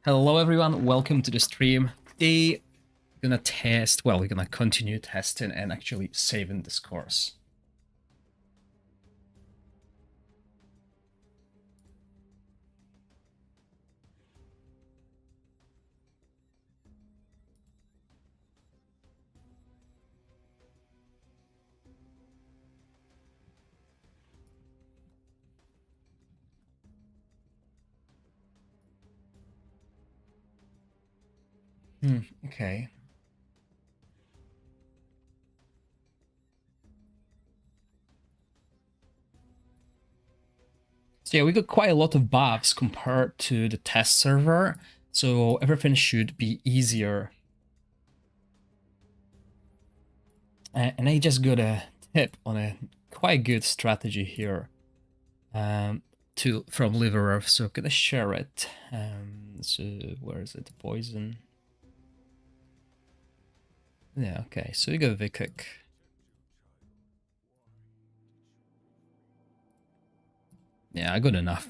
Hello everyone, welcome to the stream. Today we're gonna test, we're gonna continue testing and actually saving this course. Okay. So yeah, we got quite a lot of buffs compared to the test server, so everything should be easier. And I just got a tip on a quite good strategy here from Liver, so I'm gonna share it. So where is it? Poison. Yeah, okay, so we got Vikik. Yeah, I got enough.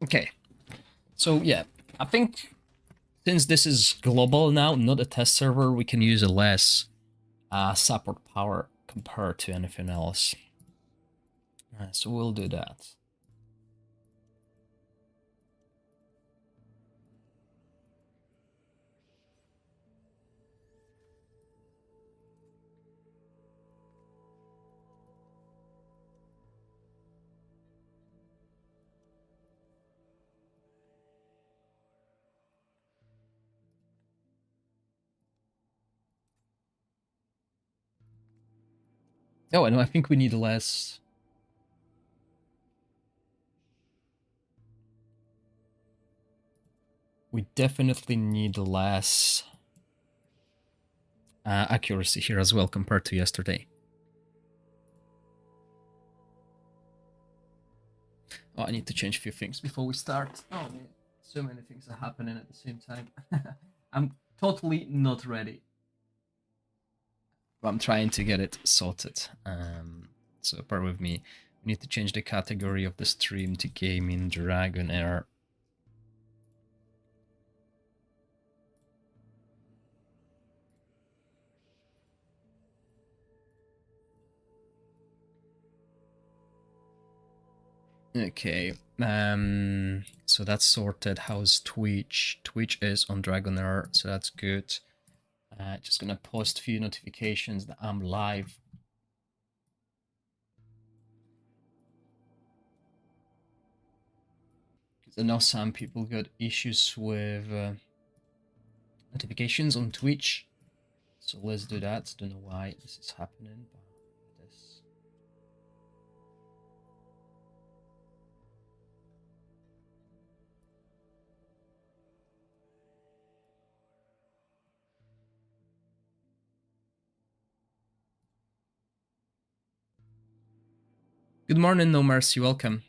Okay, so yeah, I think since this is global now, not a test server, we can use a less support power compared to anything else. So we'll do that. Oh, and I think we need less. We definitely need less accuracy here as well compared to yesterday. Oh, I need to change a few things before we start. Oh, man. So many things are happening at the same time. I'm totally not ready. But I'm trying to get it sorted. So bear with me. We need to change the category of the stream to gaming DragonHeir. Okay, so that's sorted. How's Twitch? Twitch is on DragonHeir, so that's good. Just gonna post a few notifications that I'm live. Because I know some people got issues with notifications on Twitch. So let's do that. Don't know why this is happening, but this. Good morning, No Mercy. Welcome.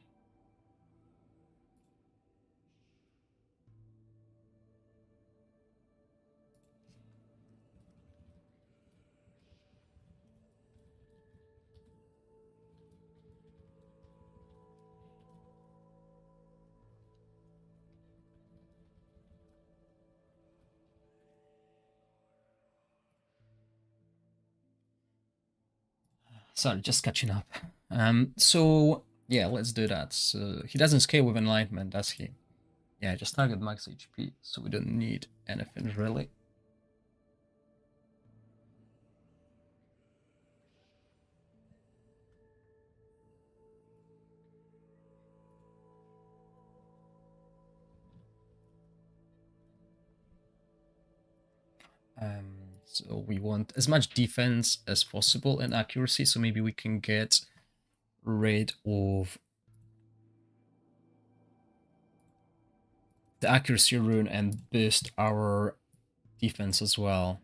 Sorry, just catching up. So yeah, let's do that. So he doesn't scale with enlightenment, does he? Yeah, just target max HP, so we don't need anything really. So we want as much defense as possible and accuracy, so maybe we can get rid of the accuracy rune and boost our defense as well.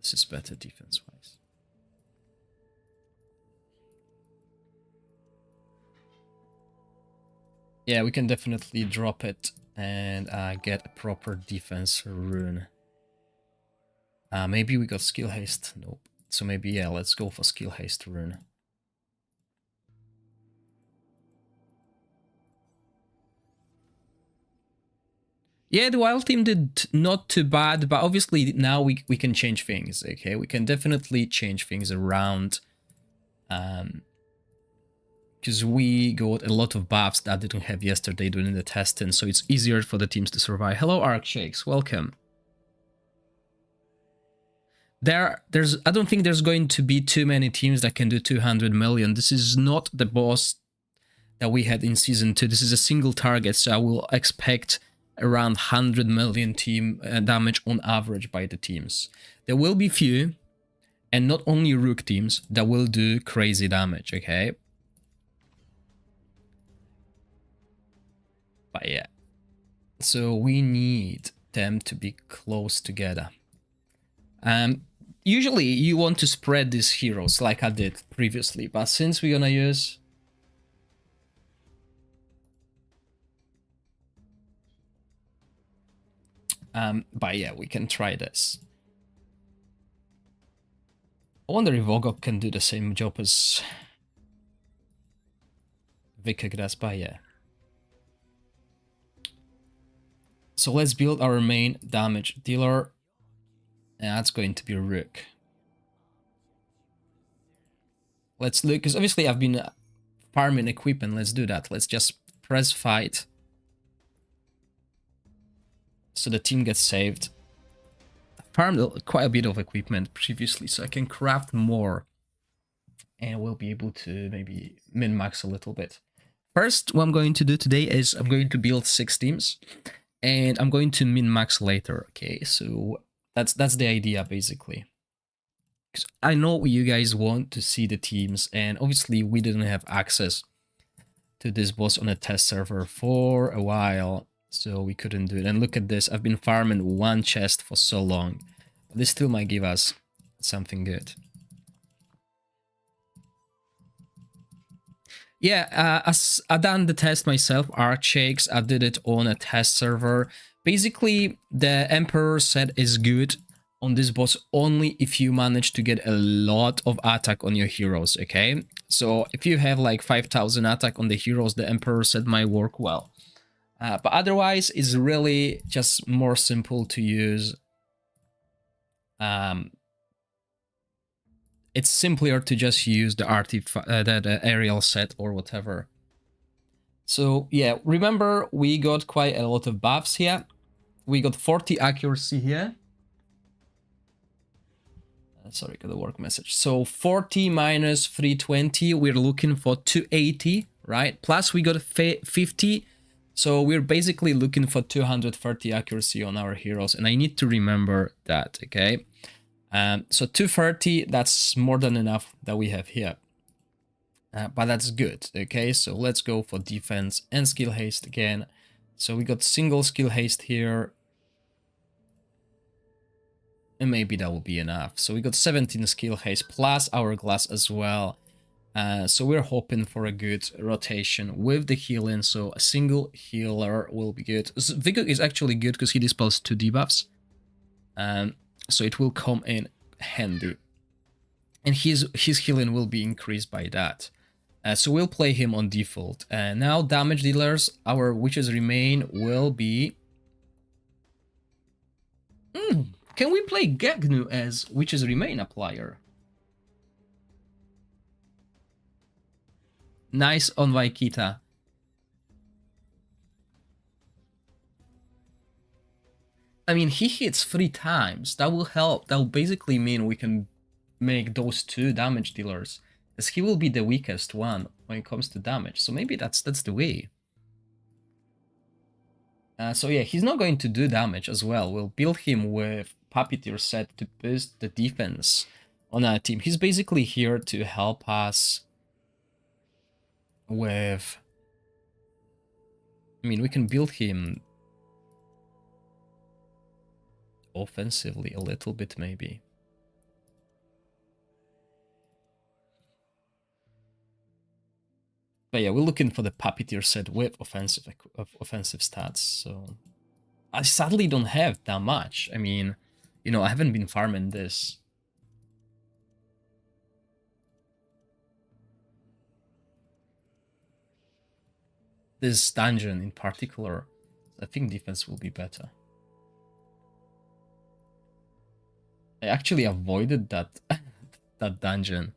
This is better defense-wise. Yeah, we can definitely drop it and get a proper defense rune. Maybe we got skill haste. Nope. So maybe, yeah, let's go for skill haste rune. Yeah, the wild team did not too bad, but obviously now we can change things, okay? We can definitely change things around. Because we got a lot of buffs that I didn't have yesterday during the testing, so it's easier for the teams to survive. Hello, Arcshakes, welcome. I don't think there's going to be too many teams that can do 200 million. This is not the boss that we had in Season 2. This is a single target, so I will expect around 100 million team damage on average by the teams. There will be few, and not only Rook teams, that will do crazy damage, okay? But yeah. So we need them to be close together. Usually you want to spread these heroes like I did previously, but since we're gonna use... but yeah, we can try this. I wonder if Vogok can do the same job as Vikagras, but yeah. So let's build our main damage dealer. And that's going to be Rook. Let's look, because obviously I've been farming equipment. Let's do that. Let's just press fight. So the team gets saved. I farmed quite a bit of equipment previously, so I can craft more. And we'll be able to maybe min-max a little bit. First, what I'm going to do today is I'm going to build 6 teams. And I'm going to min-max later, okay? So that's the idea, basically. Because I know you guys want to see the teams, and obviously we didn't have access to this boss on a test server for a while, so we couldn't do it. And look at this, I've been farming 1 chest for so long. This still might give us something good. Yeah, as I done the test myself, Archshakes, I did it on a test server. Basically, the Emperor set is good on this boss only if you manage to get a lot of attack on your heroes, okay? So if you have like 5,000 attack on the heroes, the Emperor set might work well. But otherwise, it's really just more simple to use. It's simpler to just use the aerial set or whatever. So yeah, remember we got quite a lot of buffs here. We got 40 accuracy here. Sorry, got a work message. So 40 minus 320, we're looking for 280, right? Plus we got 50, so we're basically looking for 230 accuracy on our heroes, and I need to remember that, okay? So 230, that's more than enough that we have here. But that's good, okay? So let's go for defense and skill haste again. So we got single skill haste here. And maybe that will be enough. So we got 17 skill haste plus hourglass as well. So we're hoping for a good rotation with the healing. So a single healer will be good. Vigor is actually good because he dispels 2 debuffs. So it will come in handy. And his healing will be increased by that. So we'll play him on default. Now damage dealers, our witches remain will be... Can we play Gegnu as witches remain applier? Nice on Vaikita. I mean, he hits 3 times. That will help. That will basically mean we can make those 2 damage dealers, as he will be the weakest one when it comes to damage. So maybe that's the way. So yeah, he's not going to do damage as well. We'll build him with Puppeteer set to boost the defense. on our team. He's basically here to help us with... I mean, we can build him offensively a little bit, maybe. But yeah, we're looking for the puppeteer set with offensive stats, so... I sadly don't have that much. I mean, you know, I haven't been farming this. This dungeon in particular. I think defense will be better. I actually avoided that that dungeon.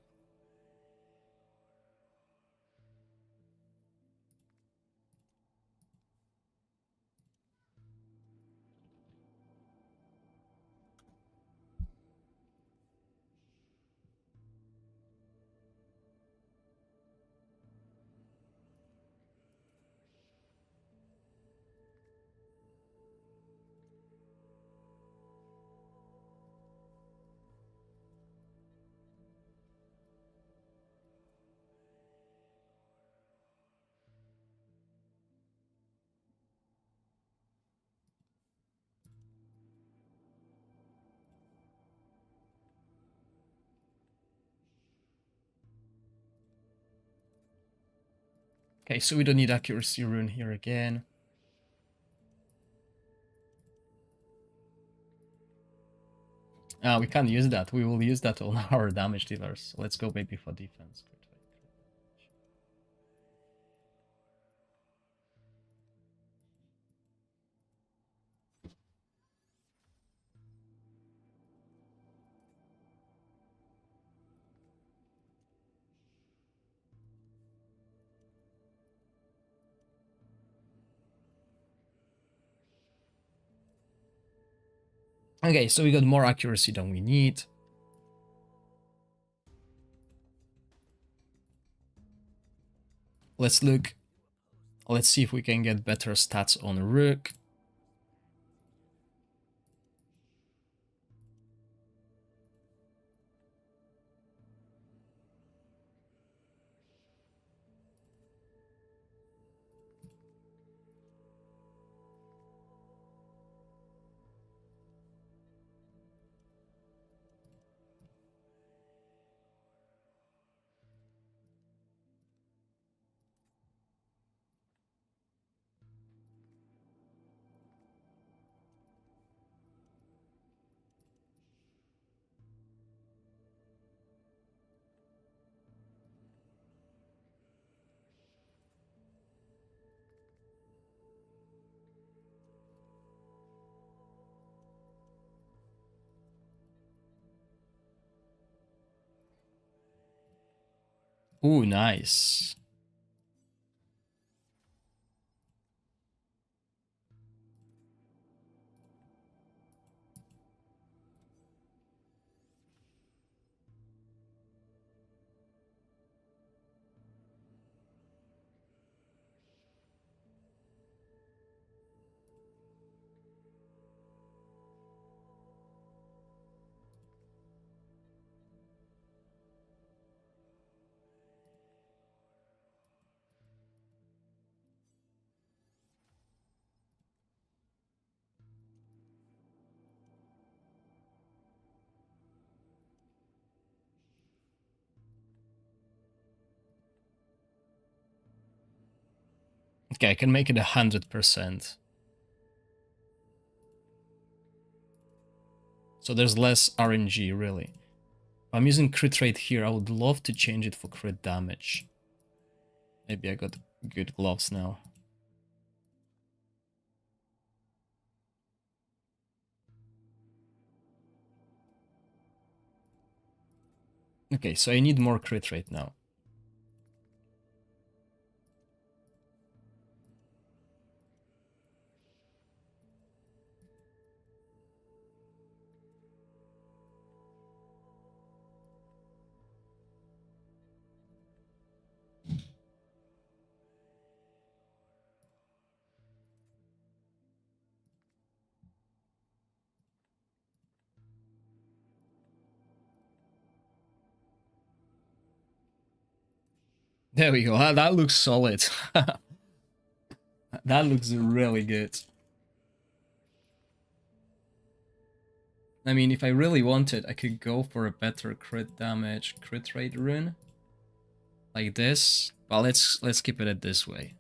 Okay, so we don't need accuracy rune here again. We can't use that. We will use that on our damage dealers. Let's go maybe for defense. Okay, so we got more accuracy than we need. Let's look. Let's see if we can get better stats on Rook. Ooh, nice. Okay, I can make it 100%. So there's less RNG, really. If I'm using crit rate here, I would love to change it for crit damage. Maybe I got good gloves now. Okay, so I need more crit rate now. There we go. That looks solid. That looks really good. I mean, if I really wanted, I could go for a better crit damage, crit rate rune. Like this. But let's keep it at this way.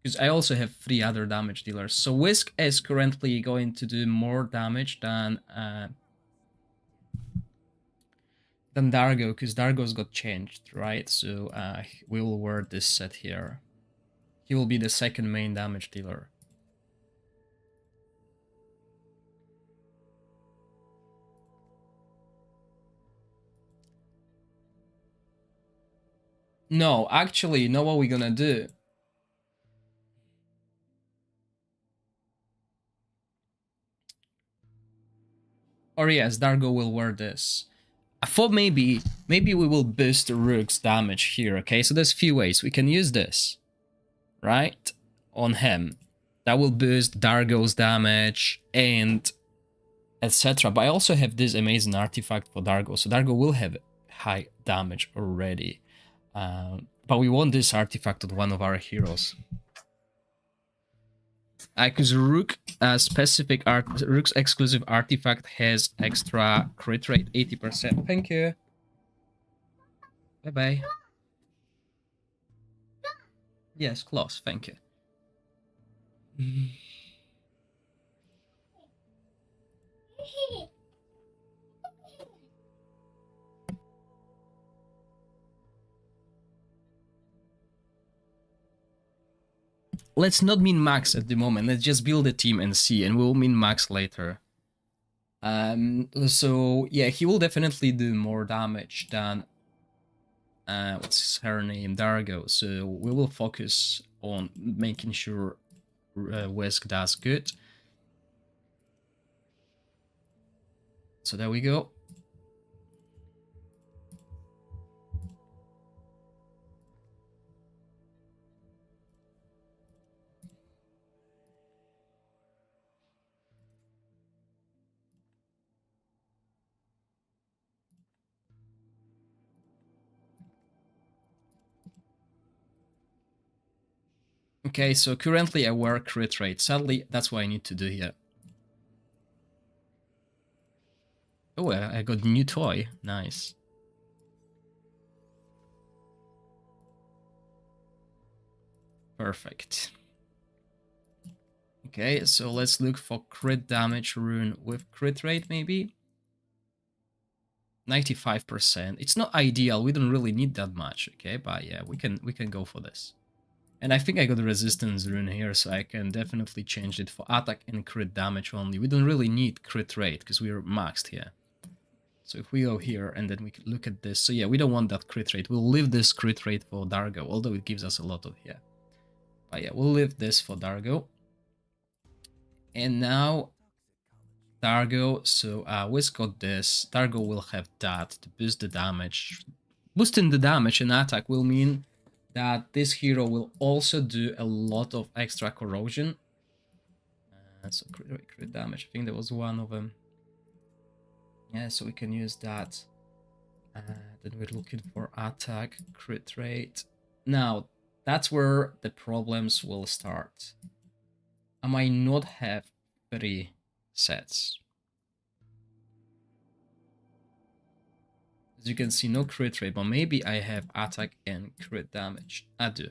Because I also have 3 other damage dealers. So Whisk is currently going to do more damage than Dargo, because Dargo's got changed, right? So we will wear this set here. He will be the second main damage dealer. No, actually, you know what we're gonna do? Or yes, Dargo will wear this. I thought maybe we will boost Rook's damage here, okay? So there's a few ways. We can use this, right? On him. That will boost Dargo's damage and etc. But I also have this amazing artifact for Dargo. So Dargo will have high damage already. But we want this artifact on one of our heroes. Because Rook's exclusive artifact has extra crit rate 80%. Thank you. Bye bye. Yes, close. Thank you. Let's not min max at the moment. Let's just build a team and see, and we'll min max later. So yeah, he will definitely do more damage than what's her name, Dargo. So we will focus on making sure Wesk does good. So there we go. Okay, so currently I wear crit rate. Sadly, that's what I need to do here. Oh, I got a new toy. Nice. Perfect. Okay, so let's look for crit damage rune with crit rate, maybe. 95%. It's not ideal. We don't really need that much, okay? But yeah, we can go for this. And I think I got a resistance rune here, so I can definitely change it for attack and crit damage only. We don't really need crit rate because we're maxed here. So if we go here and then we can look at this. So yeah, we don't want that crit rate. We'll leave this crit rate for Dargo, although it gives us a lot of, yeah. But yeah, we'll leave this for Dargo. And now Dargo, so we've got this. Dargo will have that to boost the damage. Boosting the damage and attack will mean that this hero will also do a lot of extra corrosion. So crit damage, I think there was one of them. Yeah, so we can use that. Then we're looking for attack, crit rate. Now, that's where the problems will start. I might not have 3 sets. As you can see, no crit rate, but maybe I have attack and crit damage. I do.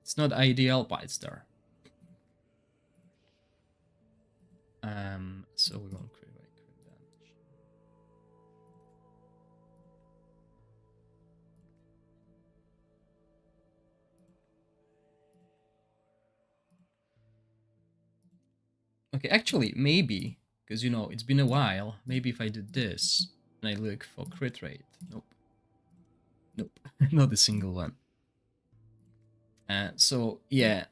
It's not ideal, but it's there. So we want crit rate, crit damage. Okay, actually, maybe, because you know, it's been a while, maybe if I do this, and I look for crit rate. Nope. Nope. Not a single one. So, yeah.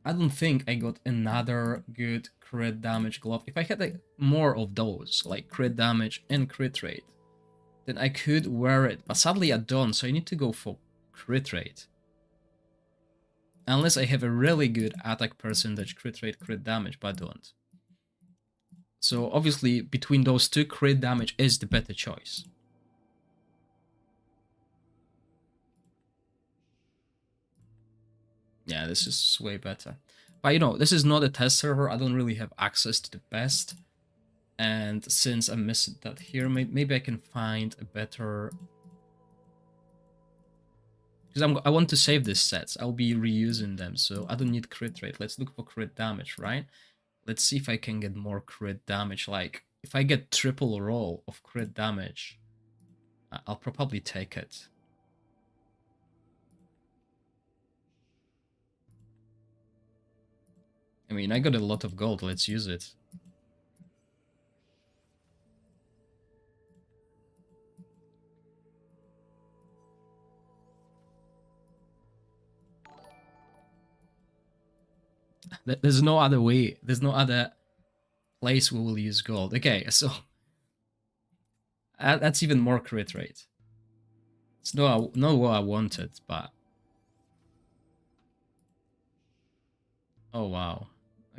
I don't think I got another good crit damage glove. If I had like, more of those, like crit damage and crit rate, then I could wear it. But sadly I don't, so I need to go for crit rate. Unless I have a really good attack percentage, crit rate, crit damage, but I don't. So obviously between those two, crit damage is the better choice. Yeah, this is way better. But you know, this is not a test server. I don't really have access to the best. And since I missed that here, maybe I can find a better... Because I want to save these sets. I'll be reusing them, so I don't need crit rate. Let's look for crit damage, right? Let's see if I can get more crit damage. Like, if I get triple roll of crit damage, I'll probably take it. I mean, I got a lot of gold. Let's use it. There's no other way. There's no other place we will use gold. Okay, so that's even more crit rate. It's not what I wanted, but... Oh, wow.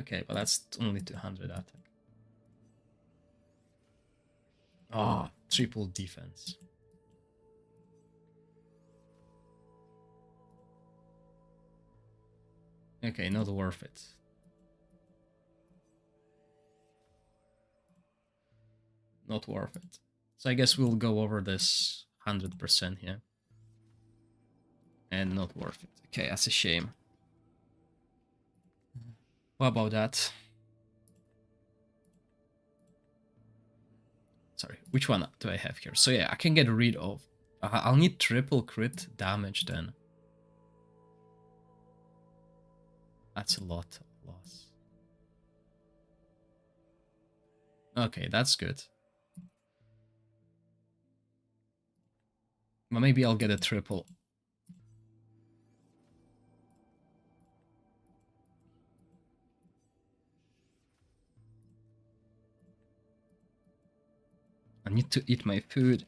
Okay, but that's only 200 attack. Oh, triple defense. Okay, not worth it. Not worth it. So I guess we'll go over this 100% here. And not worth it. Okay, that's a shame. What about that? Sorry, which one do I have here? So yeah, I can get rid of... I'll need triple crit damage then. That's a lot of loss. Okay, that's good. But maybe I'll get a triple. I need to eat my food.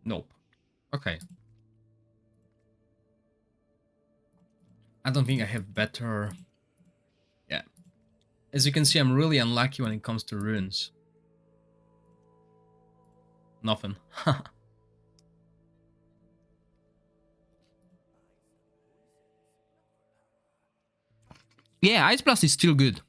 Nope. Okay. I don't think I have better... Yeah. As you can see, I'm really unlucky when it comes to runes. Nothing. Yeah, Ice Blast is still good.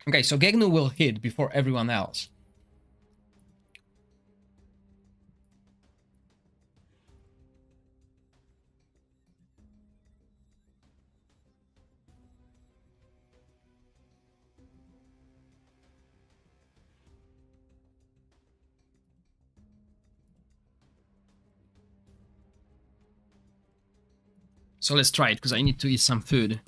Okay, so Gegnu will hit before everyone else. So let's try it, because I need to eat some food.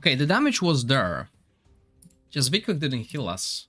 Okay, the damage was there. Just Vikuk didn't heal us.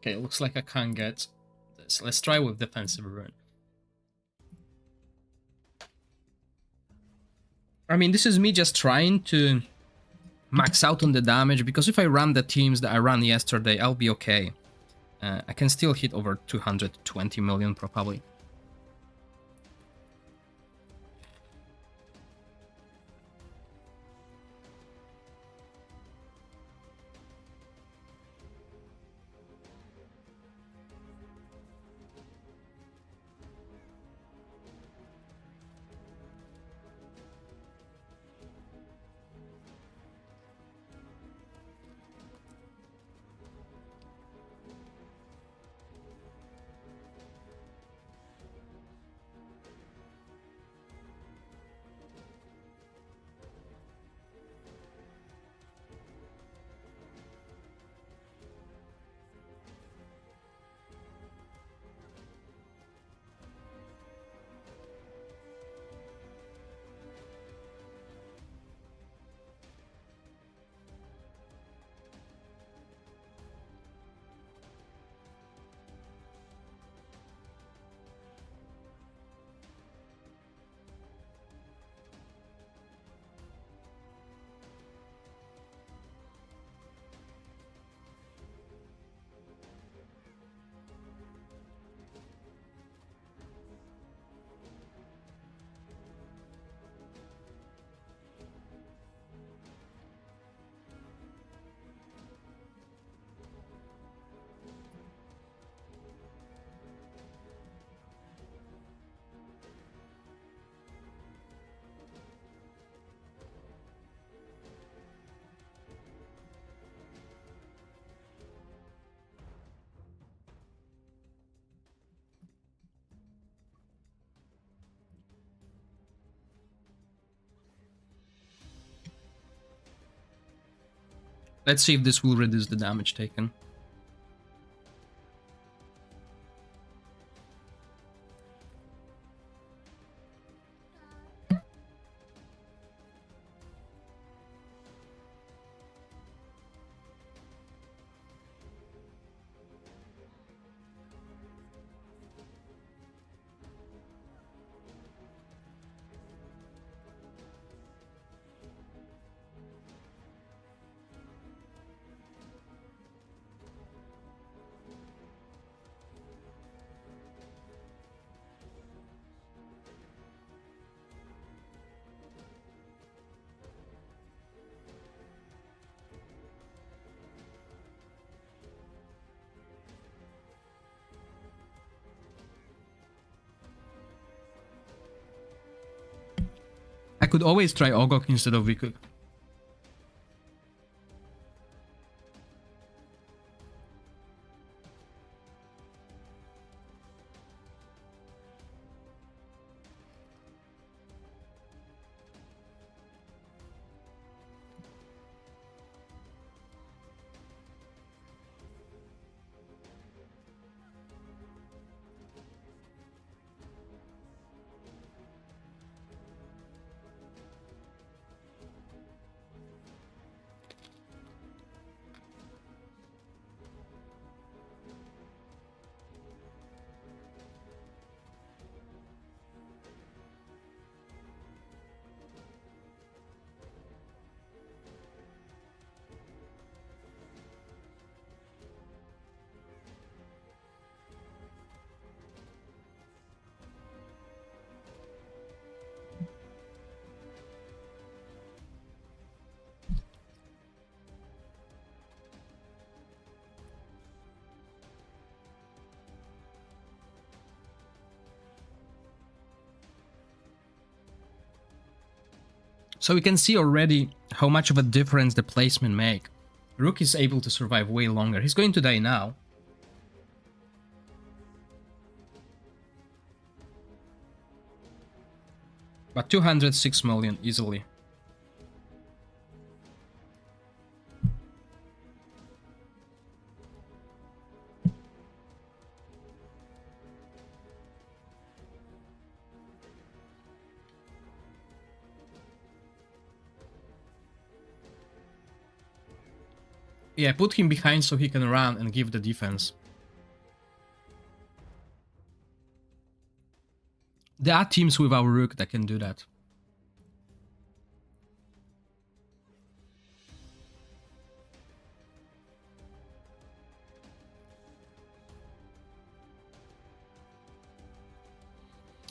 Okay, looks like I can't get this. Let's try with defensive rune. I mean, this is me just trying to max out on the damage, because if I run the teams that I ran yesterday, I'll be okay. I can still hit over 220 million probably. Let's see if this will reduce the damage taken. I could always try Ogok instead of Vikuk. So we can see already how much of a difference the placement make. Rook is able to survive way longer. He's going to die now. But 206 million easily. Yeah, put him behind so he can run and give the defense. There are teams with our Rook that can do that.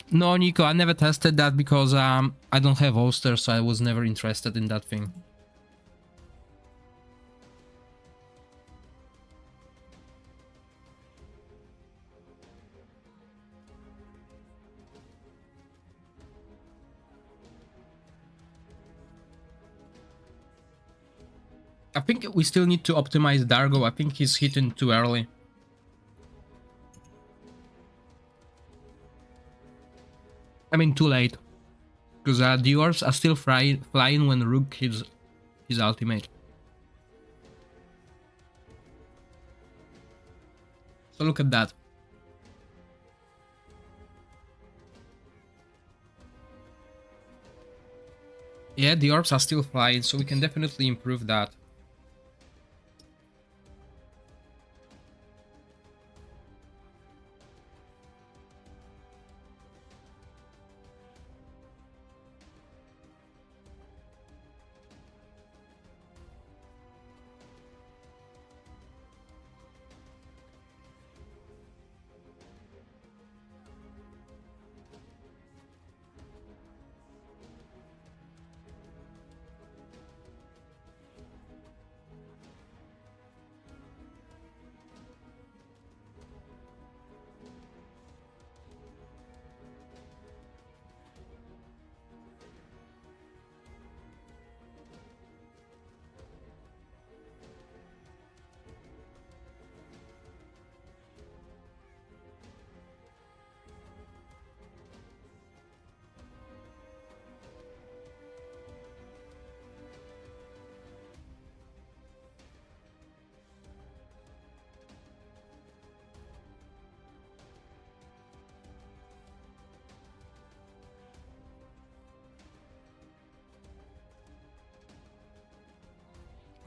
No, Nico, I never tested that because I don't have Oster, so I was never interested in that thing. I think we still need to optimize Dargo. I think he's hitting too early. I mean, too late. Because the orbs are still flying when Rook hits his ultimate. So look at that. Yeah, the orbs are still flying, so we can definitely improve that.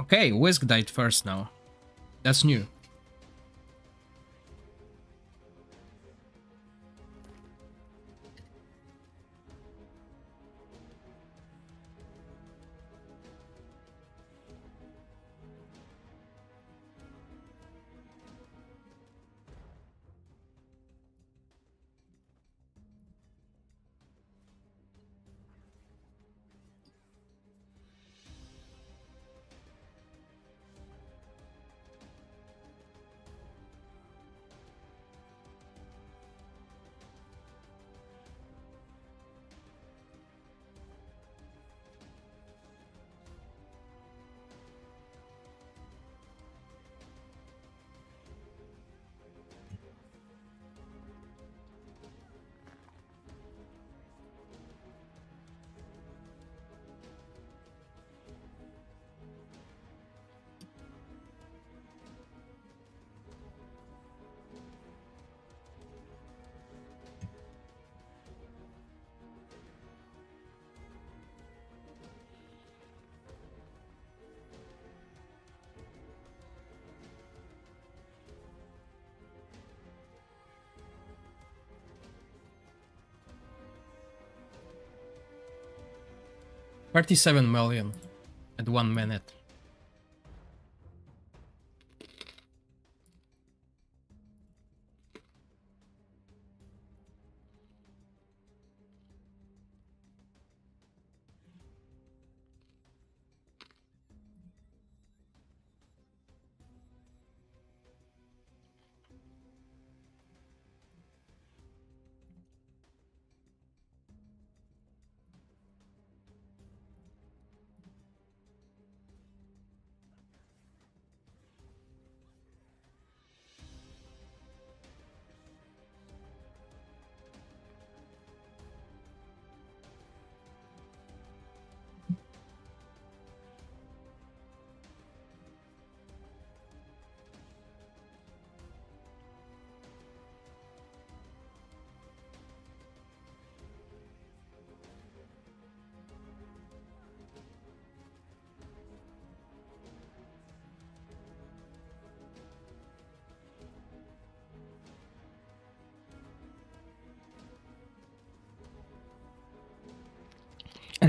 Okay, Whisk died first now. That's new. $37 million at 1 minute.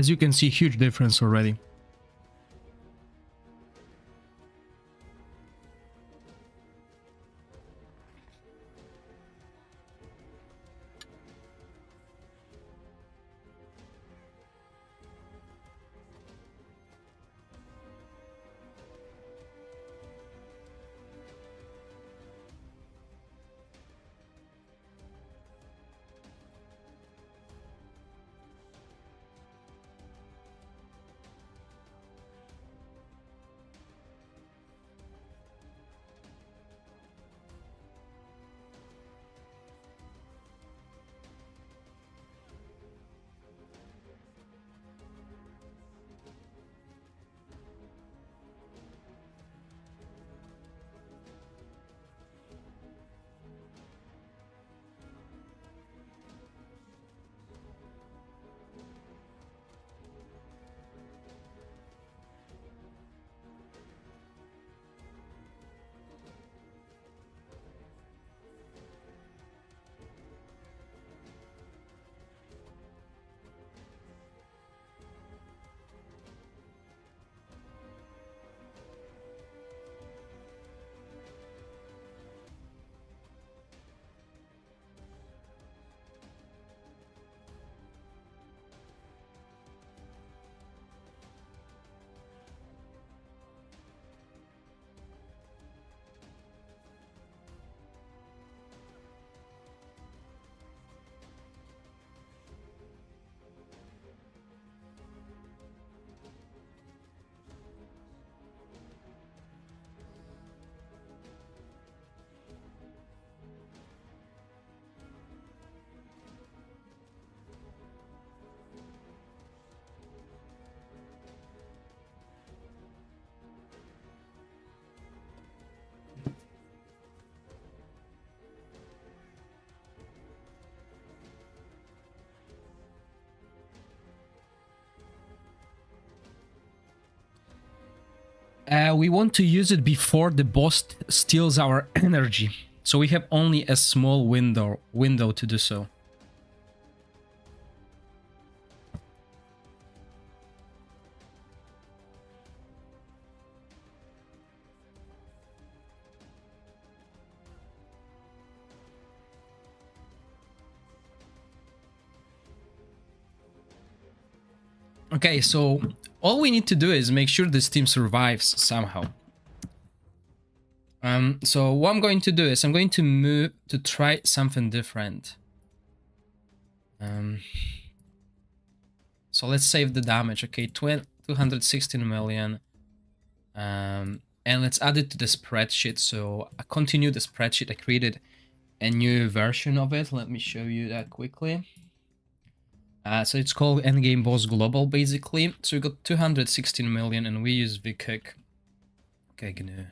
As you can see, huge difference already. We want to use it before the boss steals our energy. So we have only a small window to do so. Okay, so all we need to do is make sure this team survives somehow. So what I'm going to do is I'm going to move to try something different. So let's save the damage. Okay, 216 million. And let's add it to the spreadsheet. So I continue the spreadsheet. I created a new version of it. Let me show you that quickly. So it's called Endgame Boss Global, basically. So we got 216 million, and we use VCook. Okay, GNU,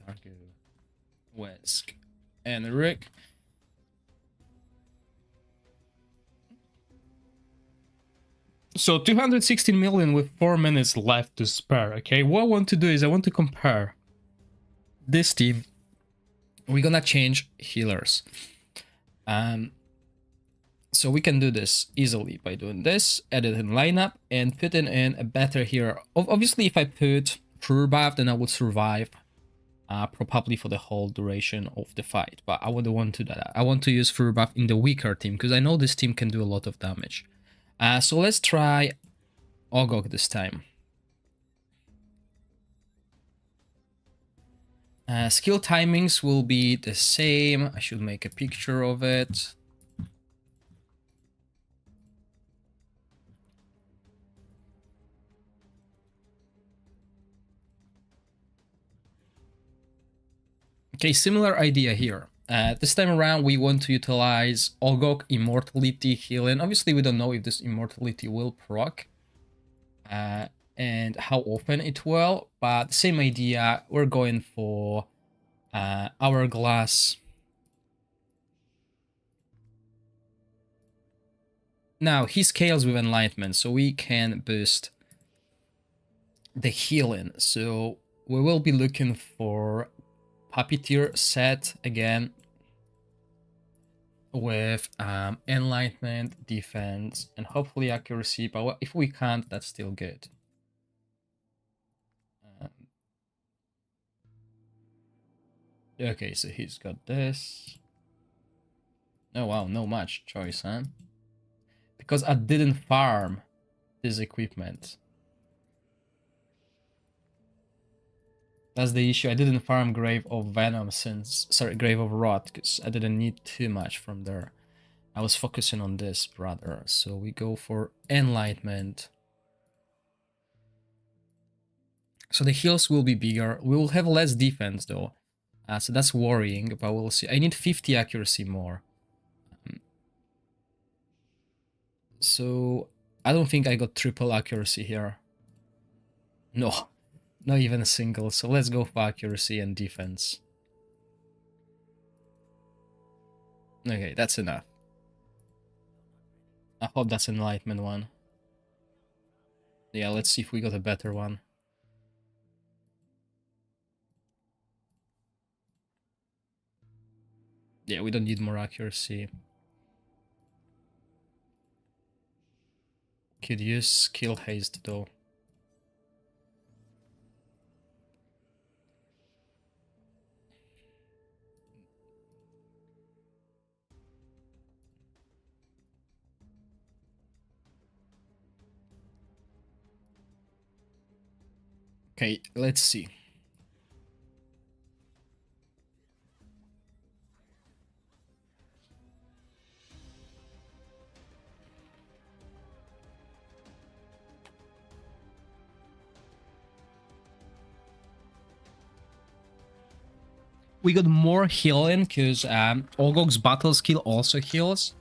Darko, Wesk, and Rick. So 216 million with 4 minutes left to spare. Okay, what I want to do is I want to compare this team. We're gonna change healers. So we can do this easily by doing this, edit in lineup, and putting in a better hero. Obviously, if I put True Buff, then I would survive probably for the whole duration of the fight. But I wouldn't want to do that. I want to use True Buff in the weaker team, because I know this team can do a lot of damage. So let's try Ogok this time. Skill timings will be the same. I should make a picture of it. Okay, similar idea here. This time around, we want to utilize Ogok Immortality healing. Obviously, we don't know if this Immortality will proc and how often it will, but same idea. We're going for Hourglass. Now, he scales with Enlightenment, so we can boost the healing. So we will be looking for Puppeteer set again. with enlightenment, defense, and hopefully accuracy. But if we can't, that's still good. Okay, so he's got this. Oh wow, no much choice, huh? Because I didn't farm this equipment. That's the issue. I didn't farm Grave of Venom Grave of Rot, because I didn't need too much from there. I was focusing on this, brother. So we go for Enlightenment. So the heals will be bigger. We will have less defense though. So that's worrying, but we'll see. I need 50 accuracy more. So I don't think I got triple accuracy here. No, not even a single. So let's go for accuracy and defense. Okay, that's enough. I hope that's an enlightenment one. Yeah, let's see if we got a better one. Yeah, we don't need more accuracy. Could use skill haste though. Okay, let's see. We got more healing because Olgok's battle skill also heals.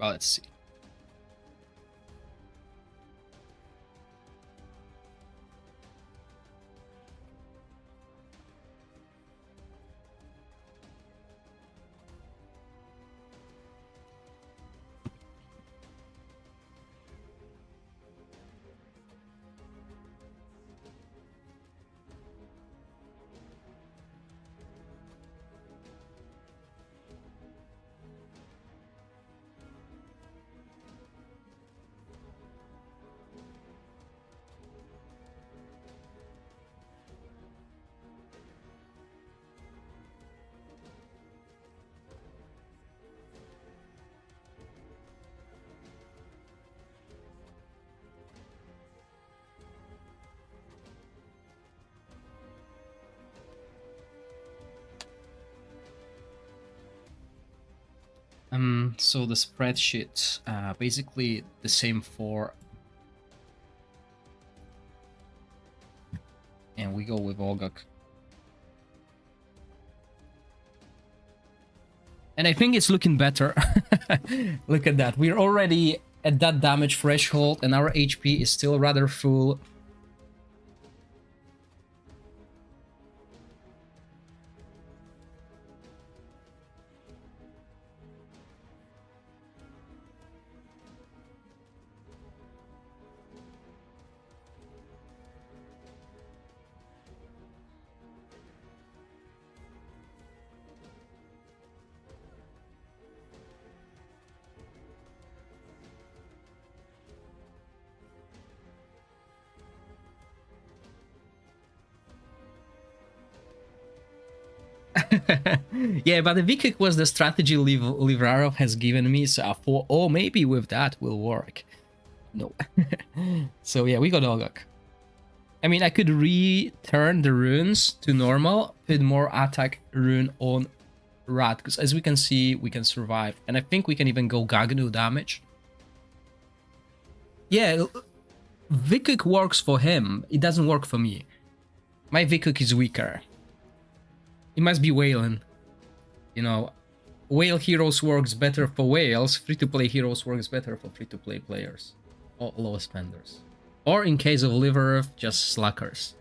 Well, let's see. So the spreadsheet, basically the same for, and we go with Olgok. And I think it's looking better. Look at that. We're already at that damage threshold and our HP is still rather full. Yeah, but the Vikik was the strategy Livrarov has given me, so I thought, oh, maybe with that will work. No. So yeah, we got Olgok. I mean, I could return the runes to normal, put more attack rune on Rat, because as we can see, we can survive. And I think we can even go Gagnu damage. Yeah, Vikuk works for him. It doesn't work for me. My Vikuk is weaker. It must be Whalen. You know, Whale Heroes works better for whales. Free-to-play heroes works better for free-to-play players. Or low spenders. Or in case of Liver Earth, just slackers.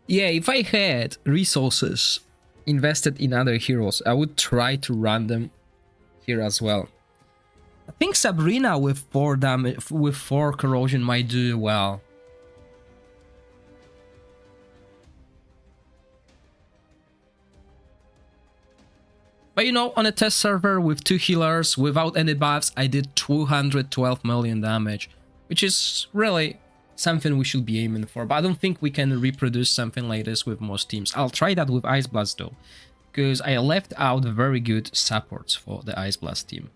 Yeah, if I had resources invested in other heroes, I would try to run them here as well. I think Sabrina with 4 damage, with 4 corrosion might do well. But you know, on a test server with 2 healers, without any buffs, I did 212 million damage, which is really something we should be aiming for. But I don't think we can reproduce something like this with most teams. I'll try that with Ice Blast though, because I left out very good supports for the Ice Blast team.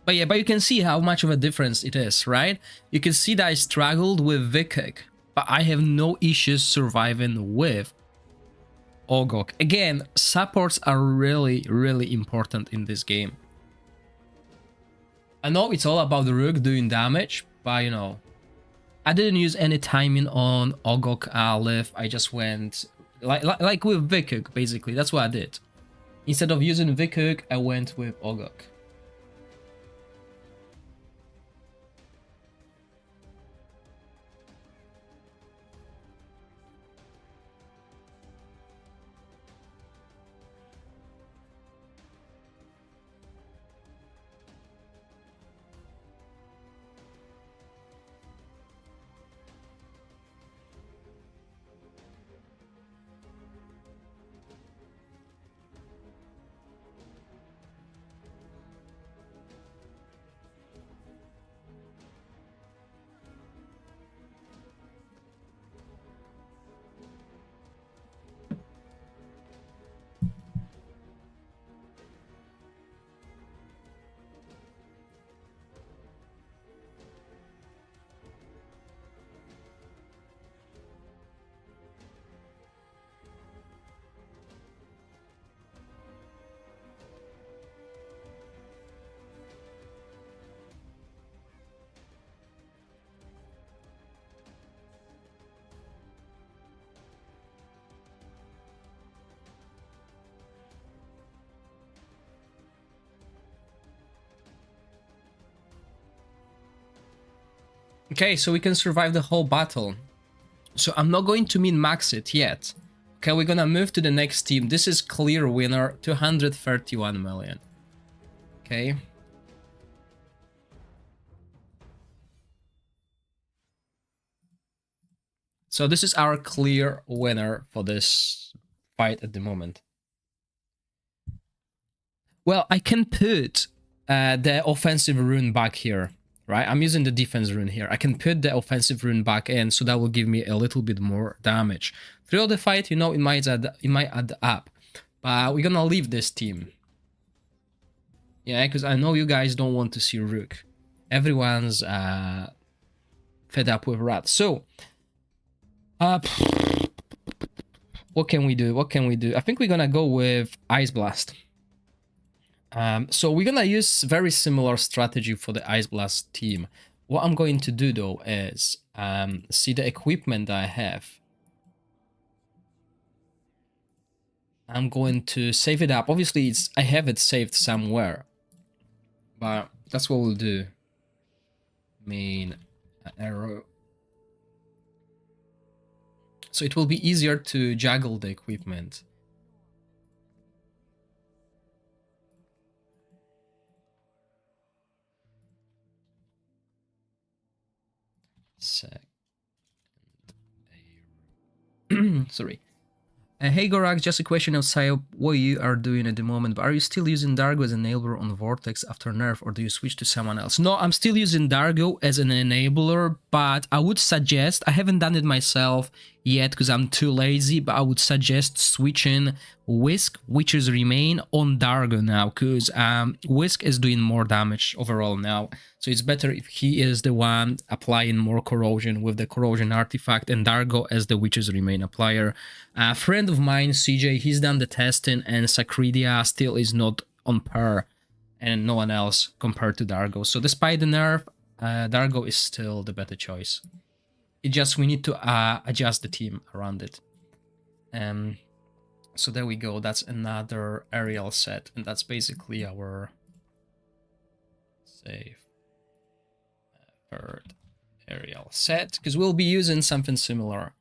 But yeah, but you can see how much of a difference it is, right? You can see that I struggled with Vikuk, but I have no issues surviving with Ogok. Again, supports are really, really important in this game. I know it's all about the Rook doing damage, but you know, I didn't use any timing on Ogok Lift. I just went like with Vikuk, basically. That's what I did. Instead of using Vikuk, I went with Ogok. Okay, so we can survive the whole battle. So I'm not going to min-max it yet. Okay, we're gonna move to the next team. This is clear winner, 231 million. Okay. So this is our clear winner for this fight at the moment. Well, I can put the offensive rune back here. Right, I'm using the defense rune here. I can put the offensive rune back in, so that will give me a little bit more damage. Throughout the fight, you know, it might add up. But we're gonna leave this team. Yeah, because I know you guys don't want to see Rook. Everyone's fed up with Rat. So, what can we do? What can we do? I think we're gonna go with Ice Blast. So we're gonna use very similar strategy for the Ice Blast team. What I'm going to do though is see the equipment I have. I'm going to save it up. Obviously, I have it saved somewhere, but that's what we'll do. Main arrow. So it will be easier to juggle the equipment. Sorry. Hey Gorax, just a question outside what you are doing at the moment, but are you still using Dargo as an enabler on Vortex after nerf, or do you switch to someone else? No, I'm still using Dargo as an enabler, but I would suggest, I haven't done it myself yet because I'm too lazy, but I would suggest switching Whisk, Witches Remain, on Dargo now, because Whisk is doing more damage overall now, so it's better if he is the one applying more corrosion with the corrosion artifact, and Dargo as the Witches Remain applier. A friend of mine, CJ, he's done the testing, and Sacridia still is not on par, and no one else compared to Dargo. So despite the nerf, Dargo is still the better choice. It just, we need to adjust the team around it. So there we go, that's another aerial set, and that's basically our save third aerial set, because we'll be using something similar.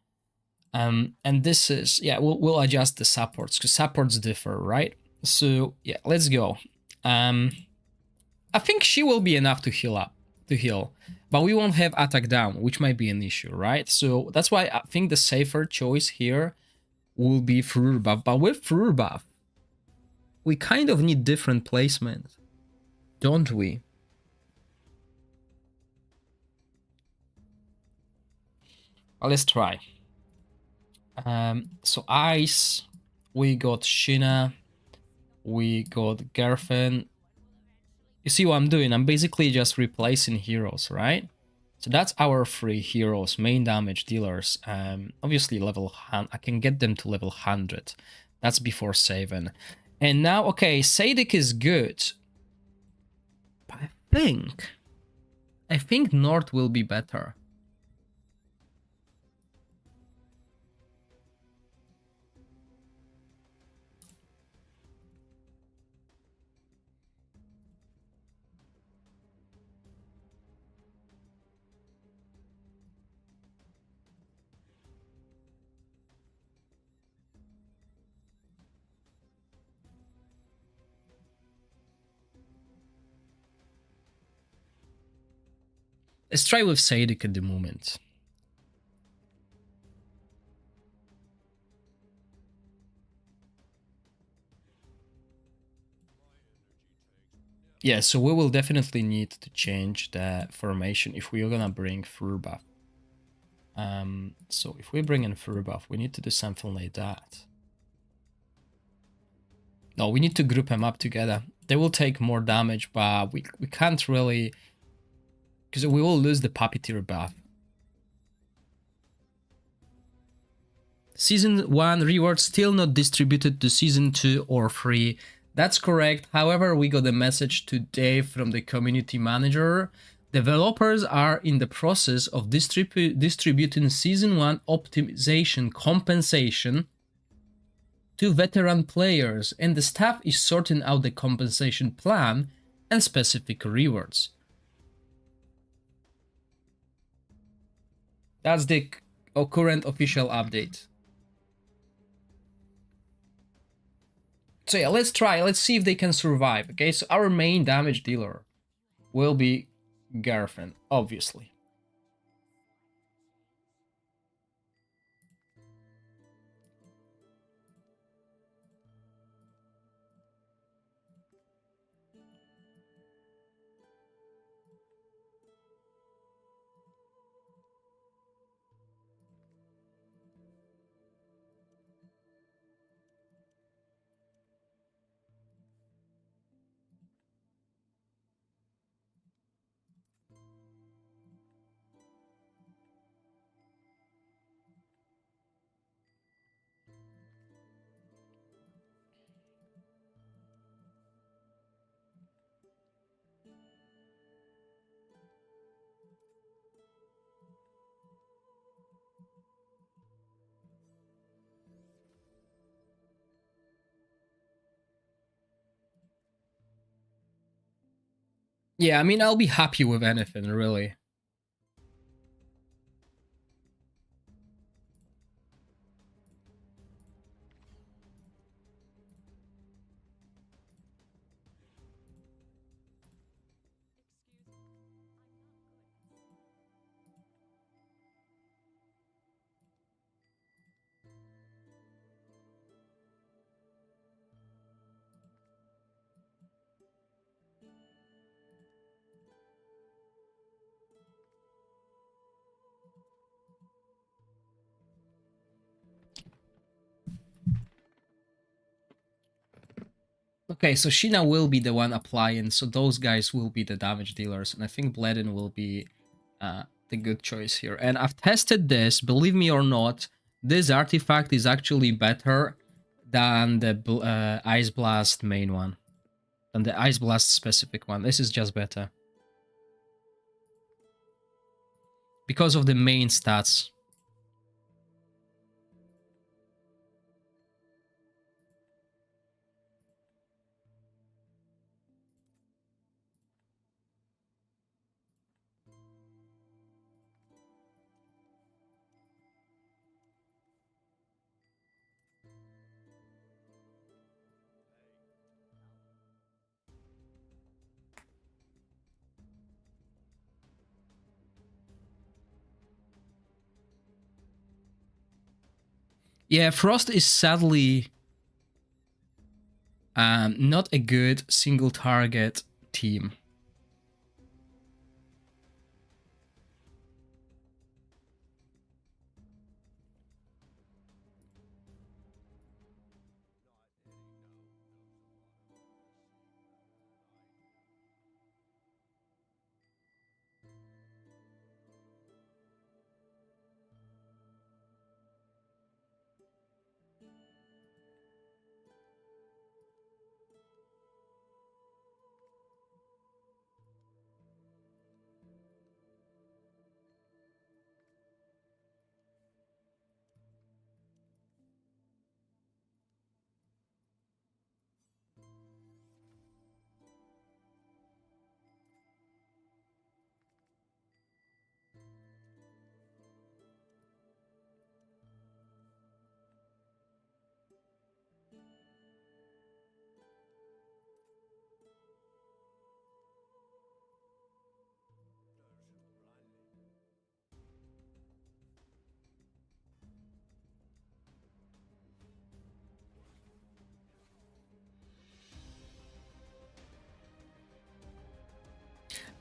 And this is, yeah, we'll adjust the supports, because supports differ, right? So yeah, let's go. I think she will be enough to heal, but we won't have attack down, which might be an issue, right? So that's why I think the safer choice here will be Furor buff, but with Furor buff, we kind of need different placement, don't we? Well, let's try. So Ice, we got Shina, we got Gerfen. You see what I'm doing? I'm basically just replacing heroes, right? So that's our 3 heroes, main damage dealers. Obviously level 100, I can get them to level 100. That's before saving. And now, okay, Sadik is good. But I think North will be better. Let's try with Sadik at the moment. Yeah, so we will definitely need to change the formation if we are gonna bring Furor buff. So if we bring in Furor buff, we need to do something like that. No, we need to group them up together. They will take more damage, but we can't really, because we will lose the Puppeteer buff. Season 1 rewards still not distributed to Season 2 or 3. That's correct. However, we got a message today from the community manager. Developers are in the process of distributing Season 1 optimization compensation to veteran players, and the staff is sorting out the compensation plan and specific rewards. That's the current official update. So yeah, let's try. Let's see if they can survive. Okay, so our main damage dealer will be Garfen, obviously. Yeah, I mean, I'll be happy with anything, really. Okay, so Sheena will be the one applying, so those guys will be the damage dealers, and I think Bledin will be the good choice here. And I've tested this, believe me or not, this artifact is actually better than the Ice Blast main one, than the Ice Blast specific one. This is just better. Because of the main stats. Yeah, Frost is sadly not a good single target team.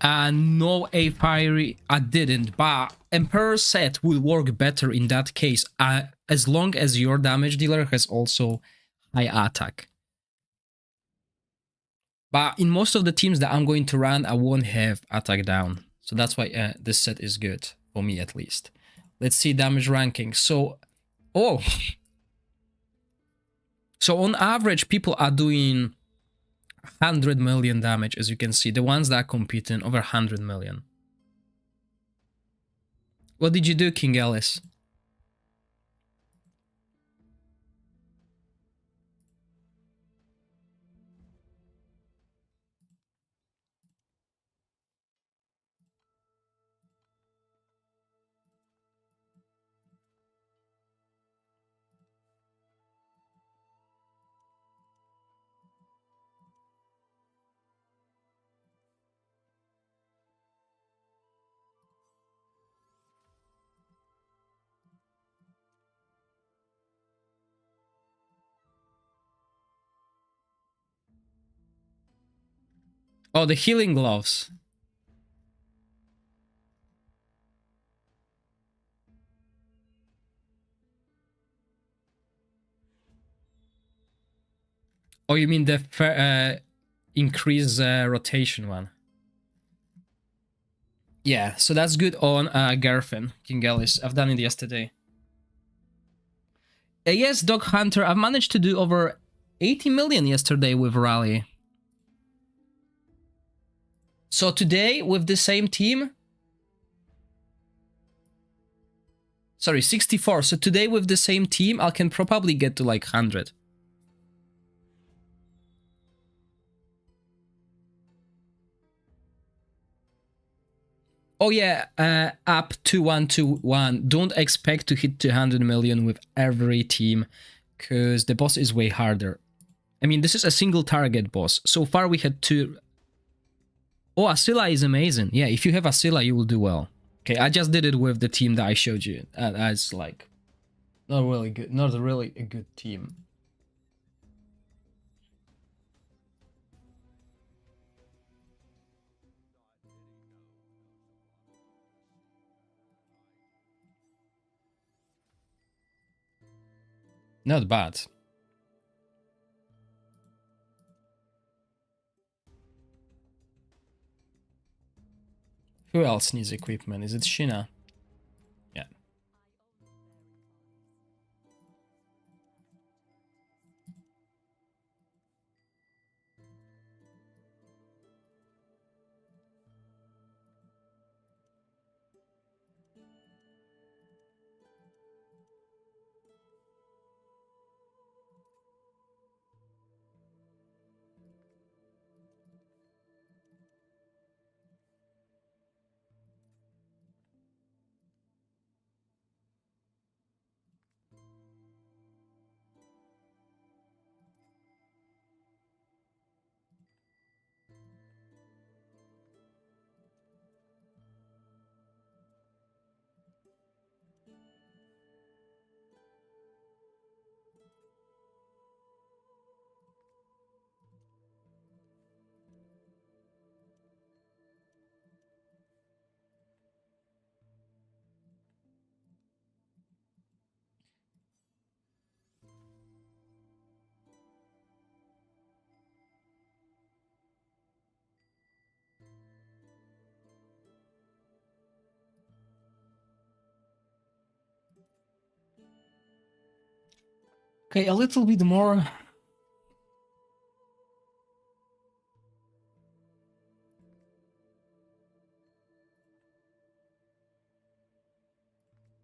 No, a fiery, I didn't, but Emperor set will work better in that case, as long as your damage dealer has also high attack. But in most of the teams that I'm going to run, I won't have attack down. So that's why this set is good, for me at least. Let's see damage ranking. So, oh. So on average, people are doing 100 million damage, as you can see. The ones that are competing, over 100 million. What did you do, King Alice? Oh, the healing gloves. Oh, you mean the increase rotation one? Yeah, so that's good on Garfin, King Alice. I've done it yesterday. Yes, Dog Hunter, I've managed to do over 80 million yesterday with Rally. So today, with the same team... Sorry, 64. So today with the same team, I can probably get to like 100. Oh yeah, up 2121. Don't expect to hit 200 million with every team, because the boss is way harder. I mean, this is a single target boss. So far we had two. Oh, Asila is amazing. Yeah, if you have Asila, you will do well. Okay, I just did it with the team that I showed you. As like, not really good, not really a good team. Not bad. Who else needs equipment? Is it Shina? Yeah. Okay, a little bit more.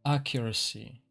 Accuracy.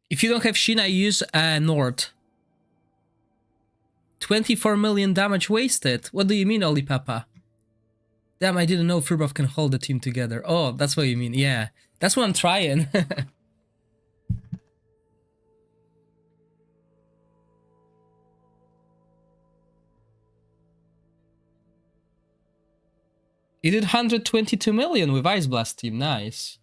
If you don't have Shina, use Nord. 24 million damage wasted. What do you mean, Oli Papa? Damn, I didn't know Furbov can hold the team together. Oh, that's what you mean. Yeah, that's what I'm trying. He did 122 million with Ice Blast team. Nice.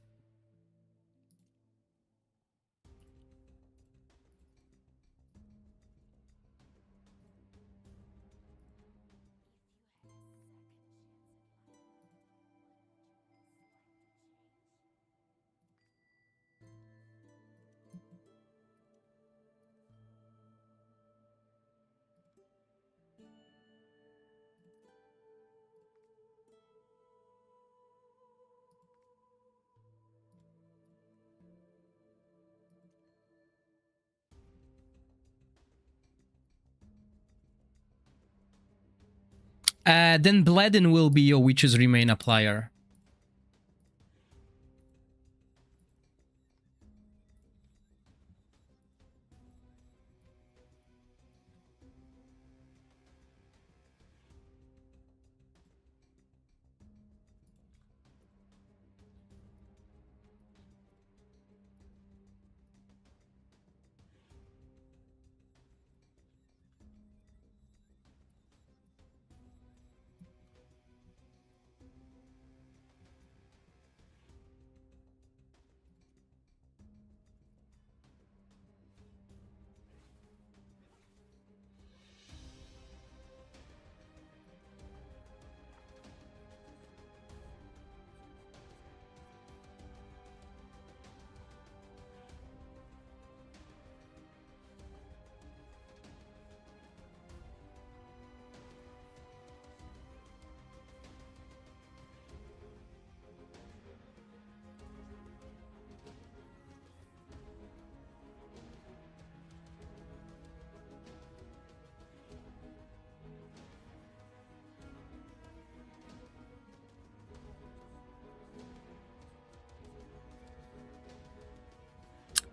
Then Bledin will be your Witch's Remain applier.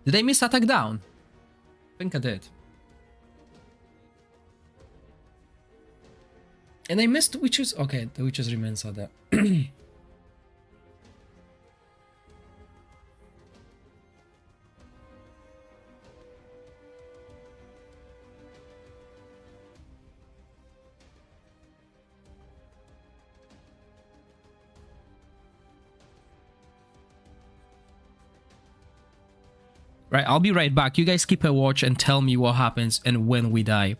Did I miss attack down? I think I did. And I missed witches. Okay, the witches remains are there. Right, I'll be right back. You guys keep a watch and tell me what happens and when we die.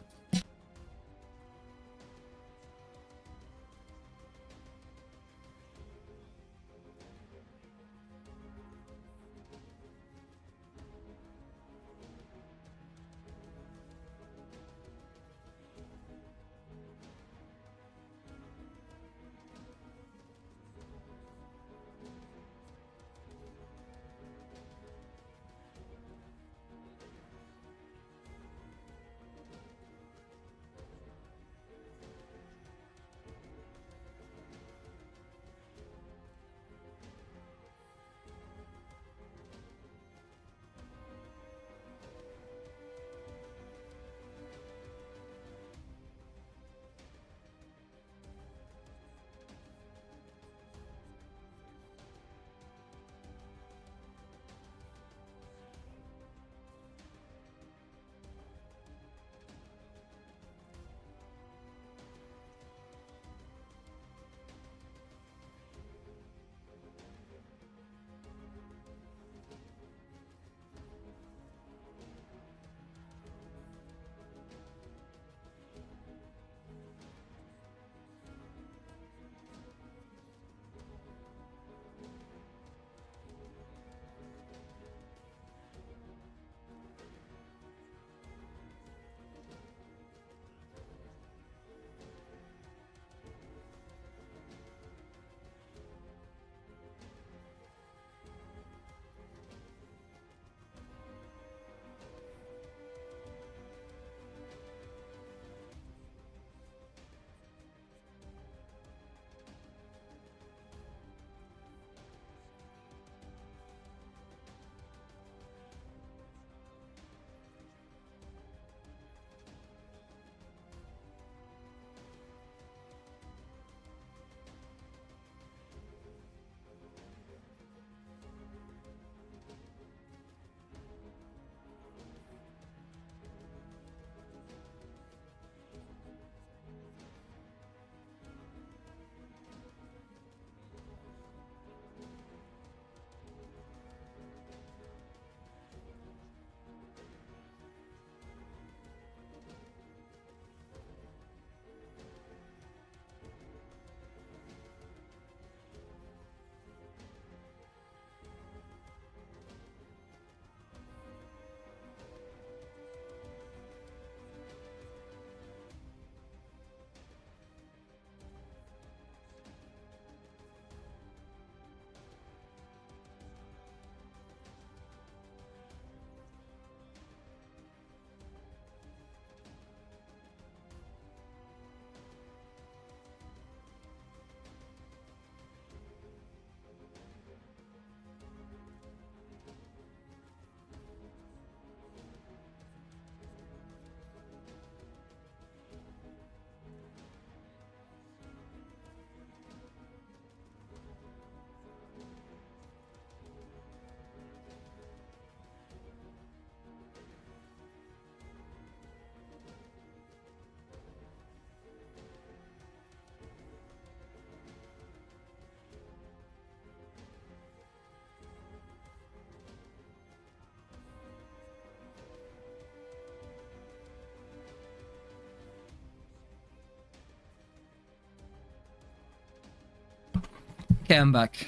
Okay, I'm back.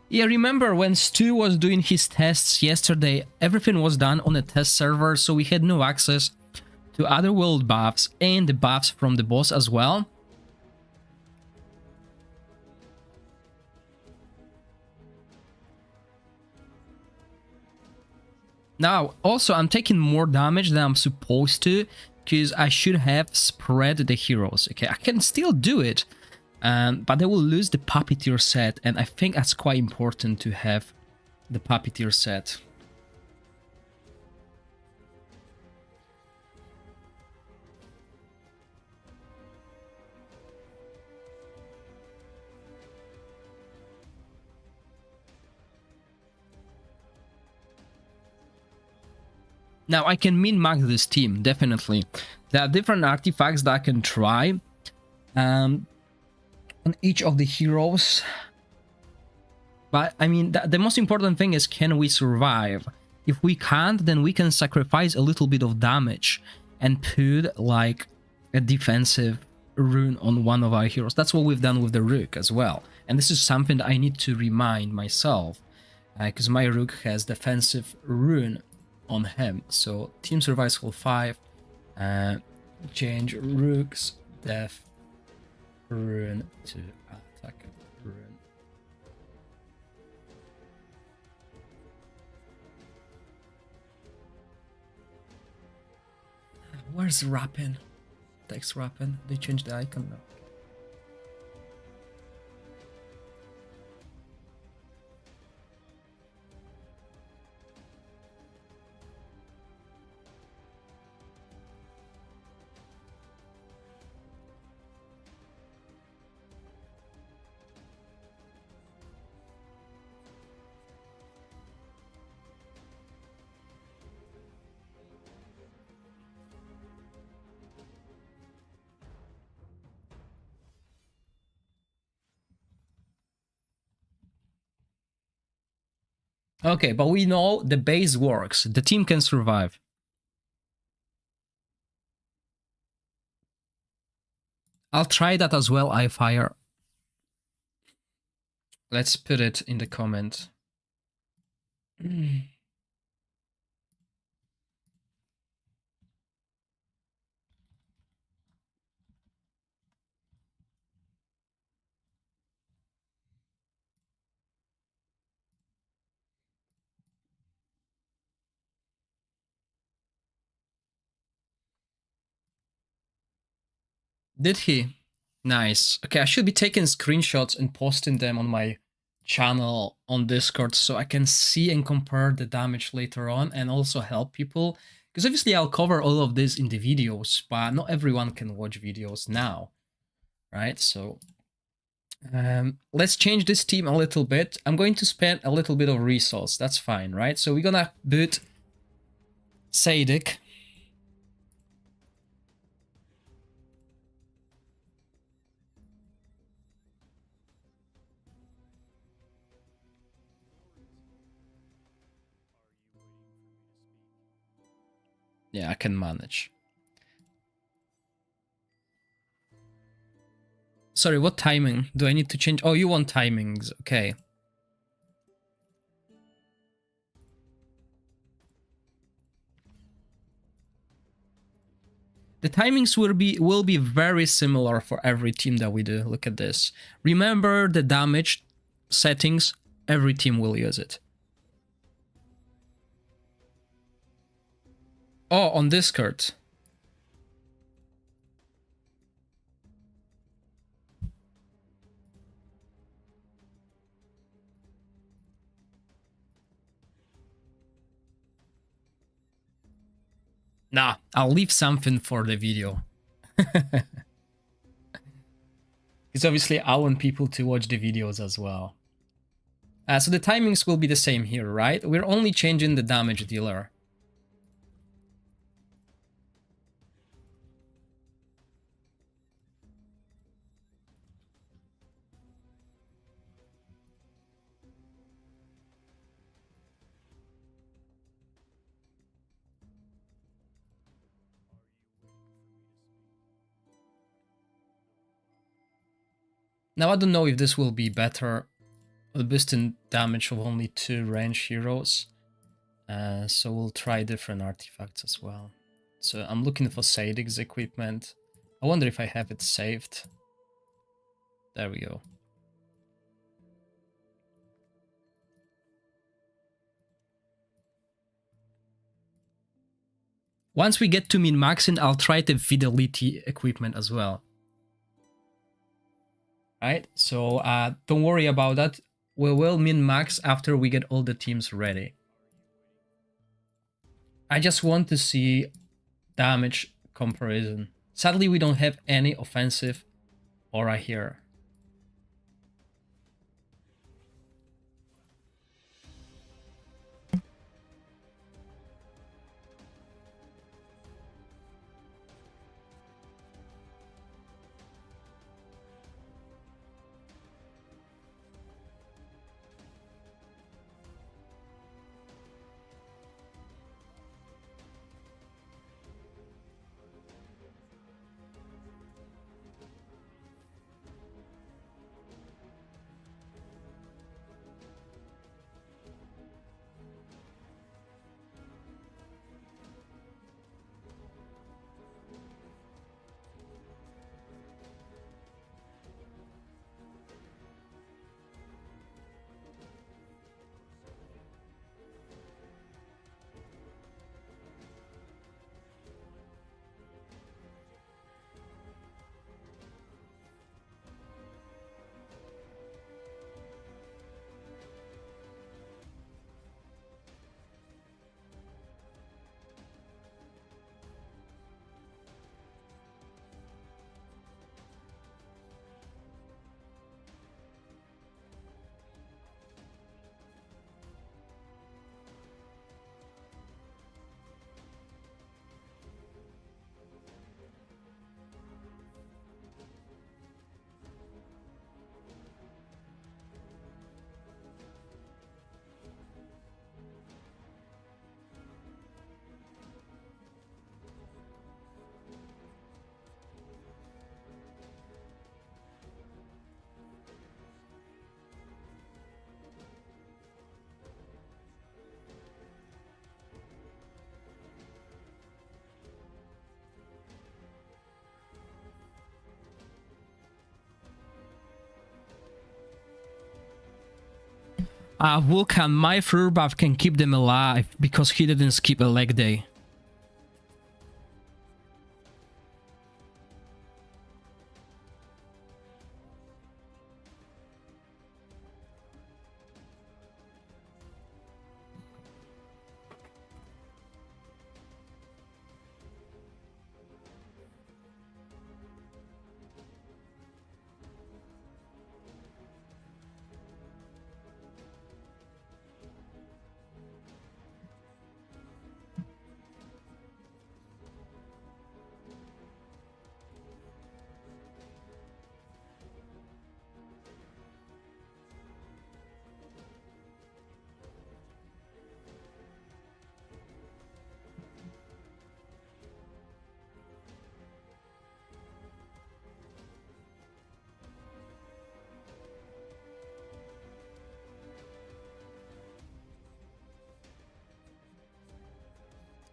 Yeah, remember when Stu was doing his tests yesterday, everything was done on a test server, so we had no access to other world buffs and the buffs from the boss as well. Now, also, I'm taking more damage than I'm supposed to because I should have spread the heroes. Okay, I can still do it, but I will lose the puppeteer set, and I think that's quite important to have the puppeteer set. Now, I can min-max this team, definitely. There are different artifacts that I can try on each of the heroes. But, I mean, the most important thing is, can we survive? If we can't, then we can sacrifice a little bit of damage and put, like, a defensive rune on one of our heroes. That's what we've done with the Rook as well. And this is something that I need to remind myself, because my Rook has defensive rune on him. So team survival 5, change Rook's def rune to attack rune. Where's Rapin? Text Rapin. They changed the icon now. Okay, but we know the base works. The team can survive. I'll try that as well, iFire. Let's put it in the comment. Did he? Nice. Okay, I should be taking screenshots and posting them on my channel on Discord so I can see and compare the damage later on and also help people. Because obviously I'll cover all of this in the videos, but not everyone can watch videos now, right? So let's change this team a little bit. I'm going to spend a little bit of resource. That's fine, right? So we're gonna boot Sadik. Yeah, I can manage. Sorry, what timing? Do I need to change? Oh, you want timings. Okay. The timings will be very similar for every team that we do. Look at this. Remember the damage settings. Every team will use it. Oh, on Discord. Nah, I'll leave something for the video. Because obviously I want people to watch the videos as well. So the timings will be the same here, right? We're only changing the damage dealer. Now I don't know if this will be better. Boosting damage of only 2 range heroes. So we'll try different artifacts as well. So I'm looking for Sadik's equipment. I wonder if I have it saved. There we go. Once we get to min-maxing, I'll try the fidelity equipment as well. Right, so don't worry about that. We will min-max after we get all the teams ready. I just want to see damage comparison. Sadly, we don't have any offensive aura here. Vulcan, my fur buff can keep them alive because he didn't skip a leg day.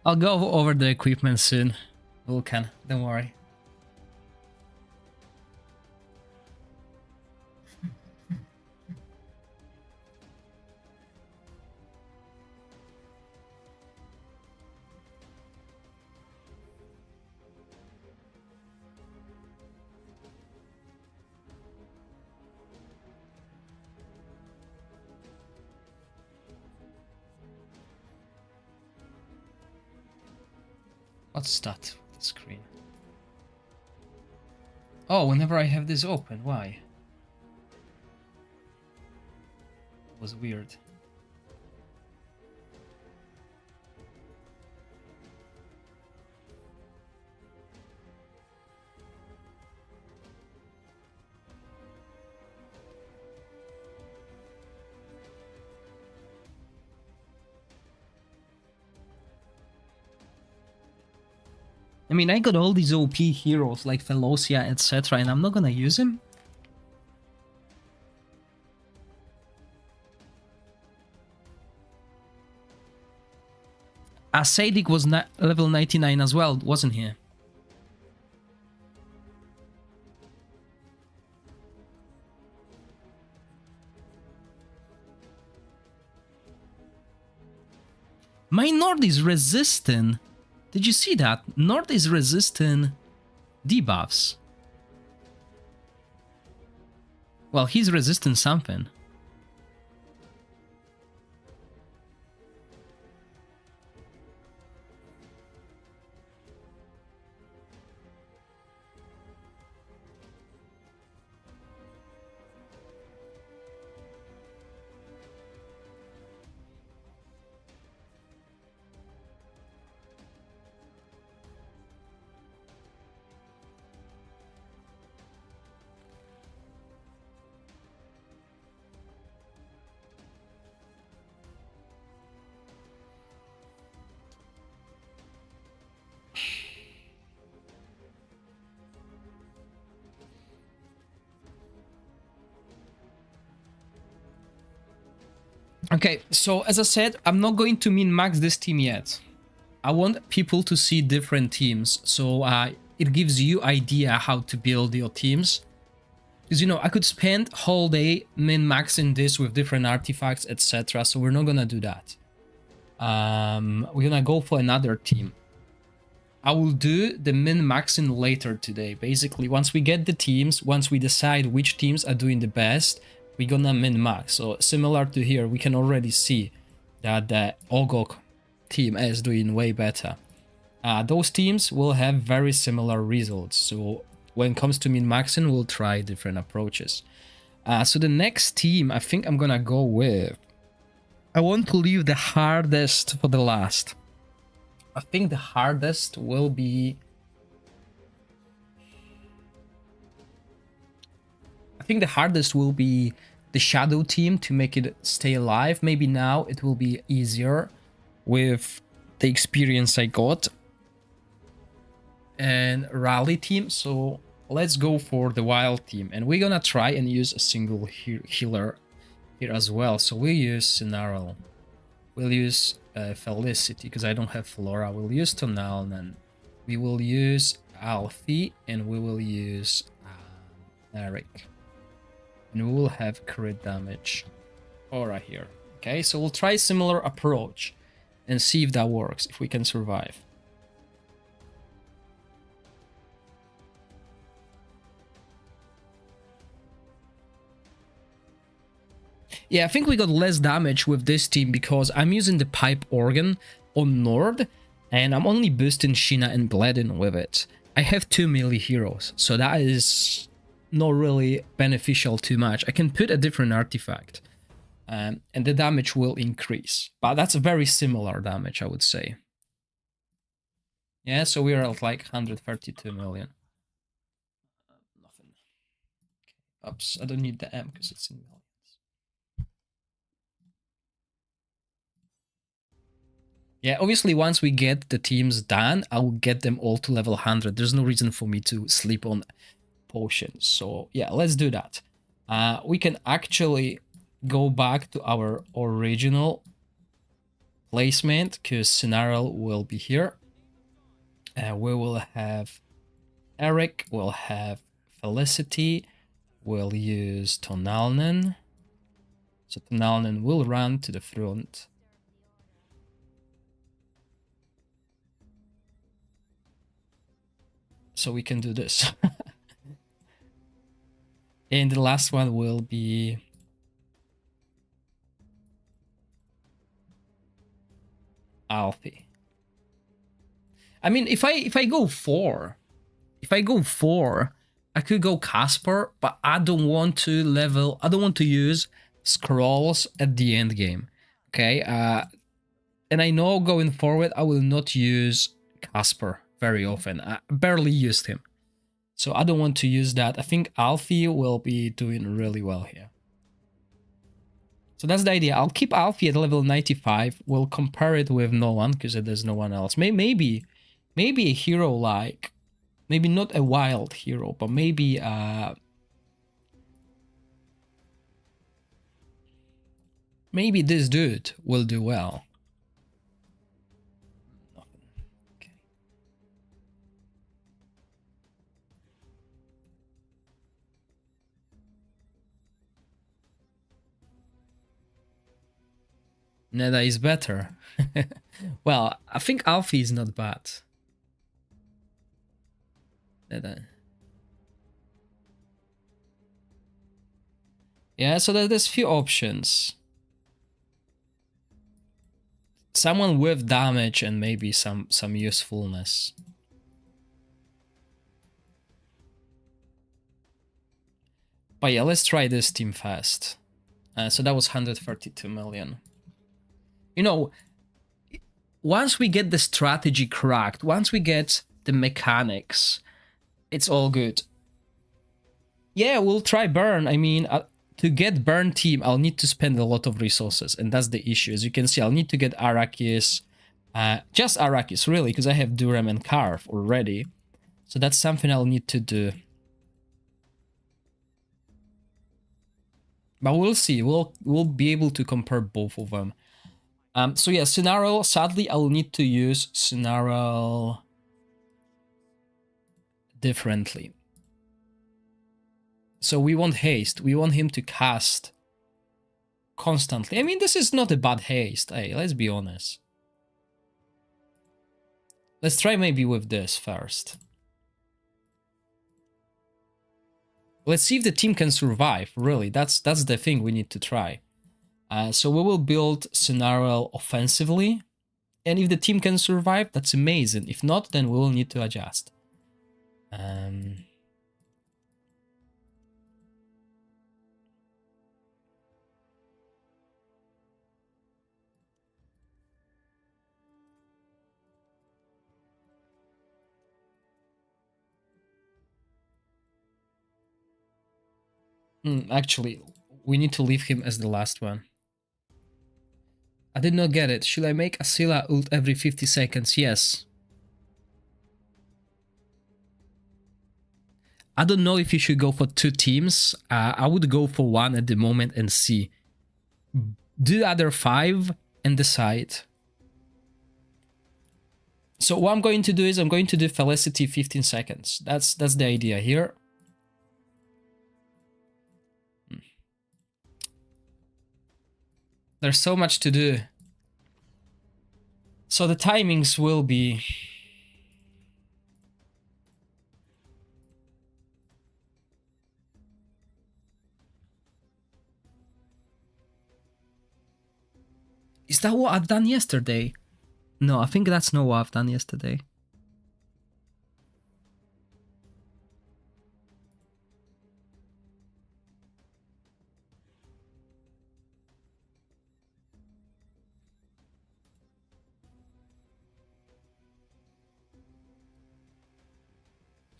I'll go over the equipment soon, Vulcan, don't worry. What's that? The screen. Oh, whenever I have this open, why? It was weird. I mean, I got all these OP heroes like Velocia, etc., and I'm not gonna use him. Sadik was level 99 as well, wasn't he? My Nord is resistant. Did you see that? Nord is resisting debuffs. Well, he's resisting something. Okay, so as I said, I'm not going to min-max this team yet. I want people to see different teams, so it gives you idea how to build your teams. Because, you know, I could spend whole day min-maxing this with different artifacts, etc. So we're not gonna do that. We're gonna go for another team. I will do the min-maxing later today. Basically, once we get the teams, once we decide which teams are doing the best, we're gonna min-max. So similar to here, we can already see that the Ogok team is doing way better. Those teams will have very similar results. So when it comes to min-maxing, we'll try different approaches. So the next team, I think I'm gonna go with... I want to leave the hardest for the last. I think the hardest will be... I think the hardest will be the Shadow team to make it stay alive. Maybe now it will be easier with the experience I got. And Rally team, so let's go for the Wild team. And we're gonna try and use a single healer here as well. So we'll use Scenario. We'll use Felicity, because I don't have Flora. We'll use Tonalnan. We will use Alfie, and we will use Eric. And we will have crit damage. Alright here. Okay, so we'll try a similar approach and see if that works, if we can survive. Yeah, I think we got less damage with this team because I'm using the pipe organ on Nord and I'm only boosting Sheena and Bledin with it. I have 2 melee heroes, so that is not really beneficial too much. I can put a different artifact and the damage will increase, but that's a very similar damage, I would say. Yeah, so we are at like 132 million. Nothing. Okay. Oops, I don't need the M because it's in millions. Yeah, obviously once we get the teams done, I will get them all to level 100. There's no reason for me to sleep on potions. So yeah, let's do that. We can actually go back to our original placement because Scenario will be here. We will have Eric, we'll have Felicity, we'll use Tonalnan. So Tonalnan will run to the front. So we can do this. And the last one will be Alfie. I mean, if I go 4, I could go Casper, but I don't want to use scrolls at the end game. Okay, and I know going forward I will not use Casper very often. I barely used him, so I don't want to use that. I think Alfie will be doing really well here. So that's the idea. I'll keep Alfie at level 95. We'll compare it with no one because there's no one else. Maybe a hero like, maybe not a wild hero, but maybe maybe this dude will do well. Okay. Neda is better. Well, I think Alfie is not bad. Yeah, so there's few options. Someone with damage and maybe some usefulness. But yeah, let's try this team fast. So that was 132 million. You know, once we get the strategy cracked, once we get the mechanics, it's all good. Yeah, we'll try burn. I mean, to get burn team, I'll need to spend a lot of resources, and that's the issue. As you can see, I'll need to get Arrakis, just Arrakis, really, because I have Durham and Carve already. So that's something I'll need to do. But we'll see. We'll be able to compare both of them. So yeah, Scenario, sadly, I'll need to use Scenario differently. So we want haste. We want him to cast constantly. I mean, this is not a bad haste. Hey, let's be honest. Let's try maybe with this first. Let's see if the team can survive. Really, that's the thing we need to try. So we will build Scenario offensively. And if the team can survive, that's amazing. If not, then we will need to adjust. Actually, we need to leave him as the last one. I did not get it. Should I make Asila ult every 50 seconds? Yes. I don't know if you should go for 2 teams. I would go for 1 at the moment and see. Do the other 5 and decide. So what I'm going to do is I'm going to do Felicity 15 seconds. That's the idea here. There's so much to do. So the timings will be... Is that what I've done yesterday? No, I think that's not what I've done yesterday.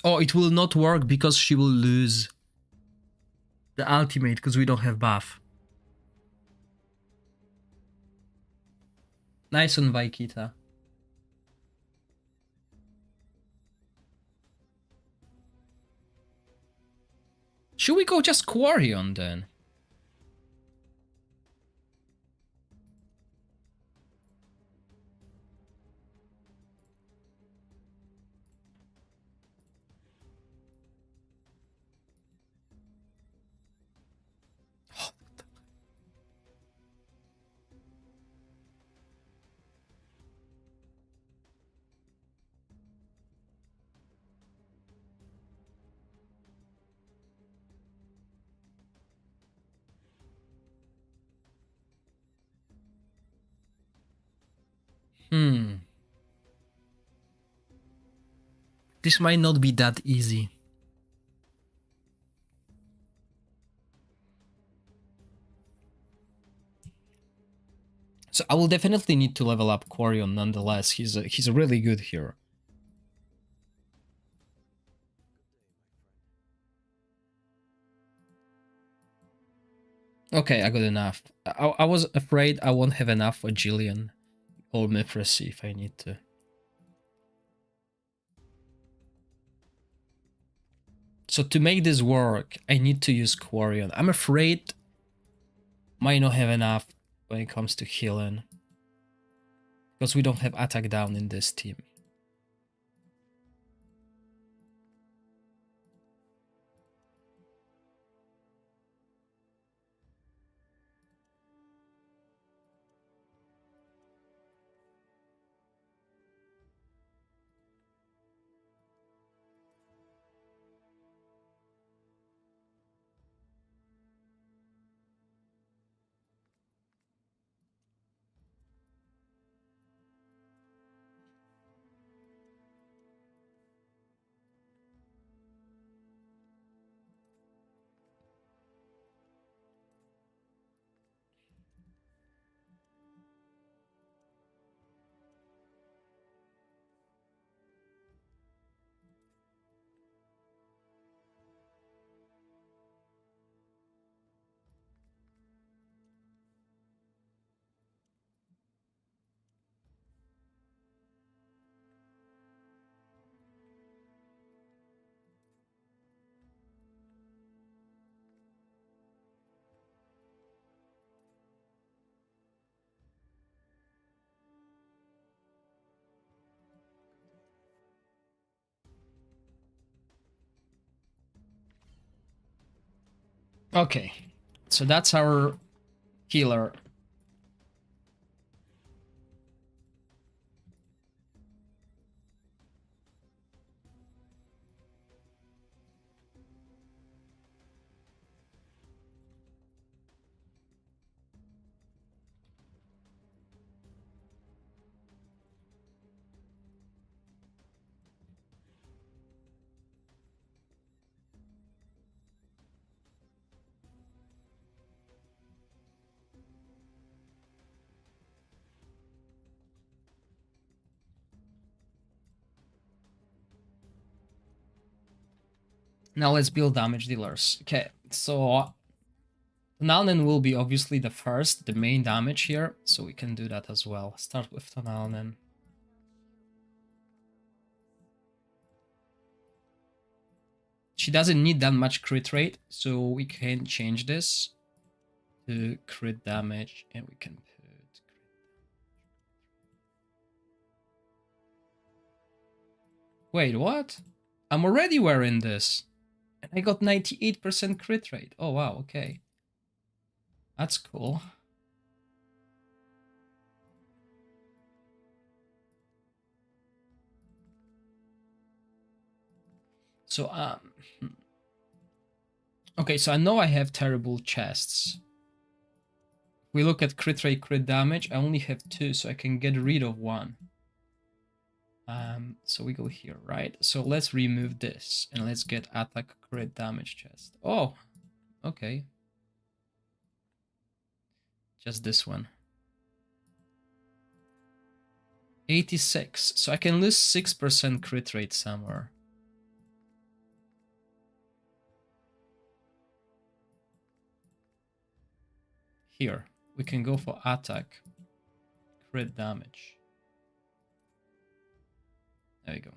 Oh, it will not work because she will lose the ultimate because we don't have buff. Nice on Vaikita. Should we go just Quarion then? This might not be that easy. So I will definitely need to level up Quarion nonetheless. He's a really good hero. Okay, I got enough. I was afraid I won't have enough for Jillian or Mithracy if I need to. So to make this work, I need to use Quarion. I'm afraid might not have enough when it comes to healing. Because we don't have attack down in this team. Okay, so that's our healer. Now let's build damage dealers. Okay, so Tonalnen will be obviously the first, the main damage here, so we can do that as well. Start with Tonalnen. She doesn't need that much crit rate, so we can change this to crit damage, and we can put... Wait, what? I'm already wearing this. And I got 98% crit rate. Oh, wow, okay. That's cool. So, okay, so I know I have terrible chests. If we look at crit rate, crit damage, I only have 2, so I can get rid of 1. So we go here, right? So let's remove this, and let's get attack crit damage chest. Oh, okay. Just this one. 86, so I can lose 6% crit rate somewhere. Here, we can go for attack, crit damage. There we go.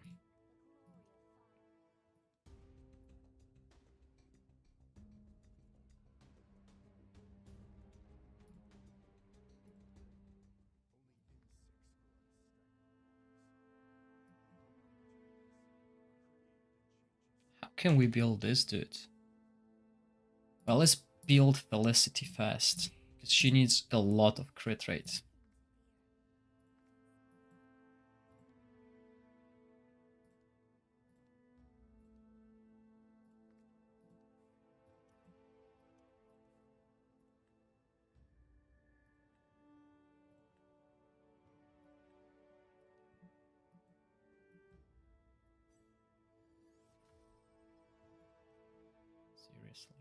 How can we build this dude? Well, let's build Felicity fast, because she needs a lot of crit rate. Seriously.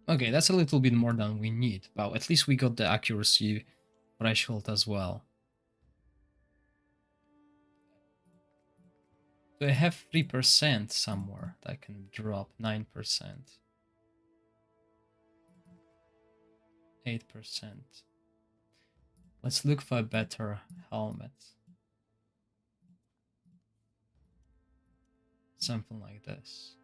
Okay, that's a little bit more than we need, but at least we got the accuracy threshold as well. So I have 3% somewhere that can drop 9%. 8%. Let's look for a better helmet. Something like this.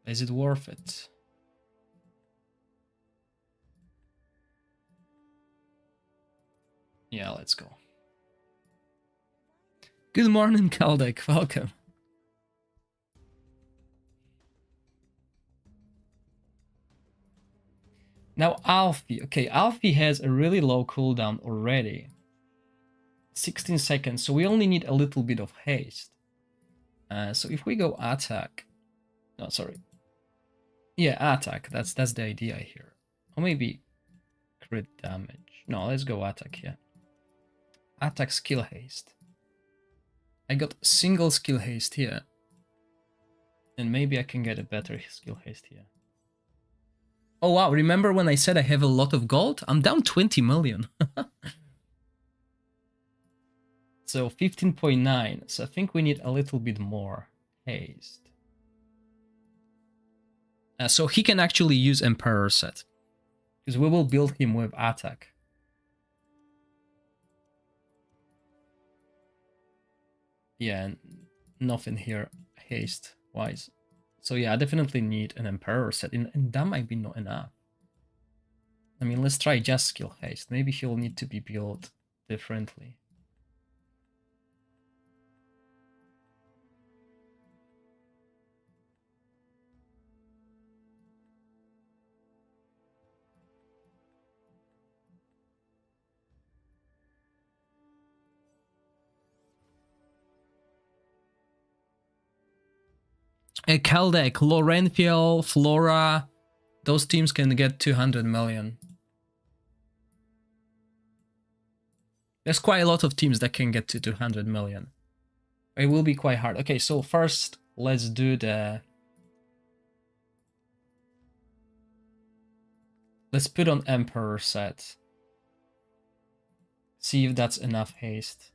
Is it worth it? Yeah, let's go. Good morning, Kaldek. Welcome. Now, Alfie. Okay, Alfie has a really low cooldown already. 16 seconds, so we only need a little bit of haste. So if we go attack... No, sorry. Yeah, attack. That's the idea here. Or maybe crit damage. No, let's go attack here. Attack skill haste. I got single skill haste here. And maybe I can get a better skill haste here. Oh wow, remember when I said I have a lot of gold? I'm down 20 million. So 15.9. So I think we need a little bit more haste. So he can actually use Emperor set. Because we will build him with attack. Yeah, nothing here. Haste. wise. So yeah, I definitely need an Emperor set, and that might be not enough. I mean, let's try just skill haste. Maybe he'll need to be built differently. Keldek, Lorenfiel, Flora, those teams can get 200 million. There's quite a lot of teams that can get to 200 million. It will be quite hard. Okay, so first, let's do the... Let's put on Emperor set. See if that's enough haste.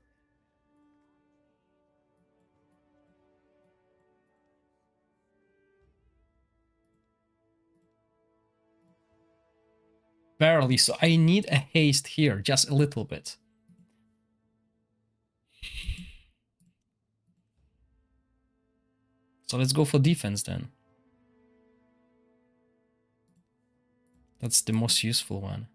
Barely, so I need a haste here, just a little bit. So let's go for defense then. That's the most useful one.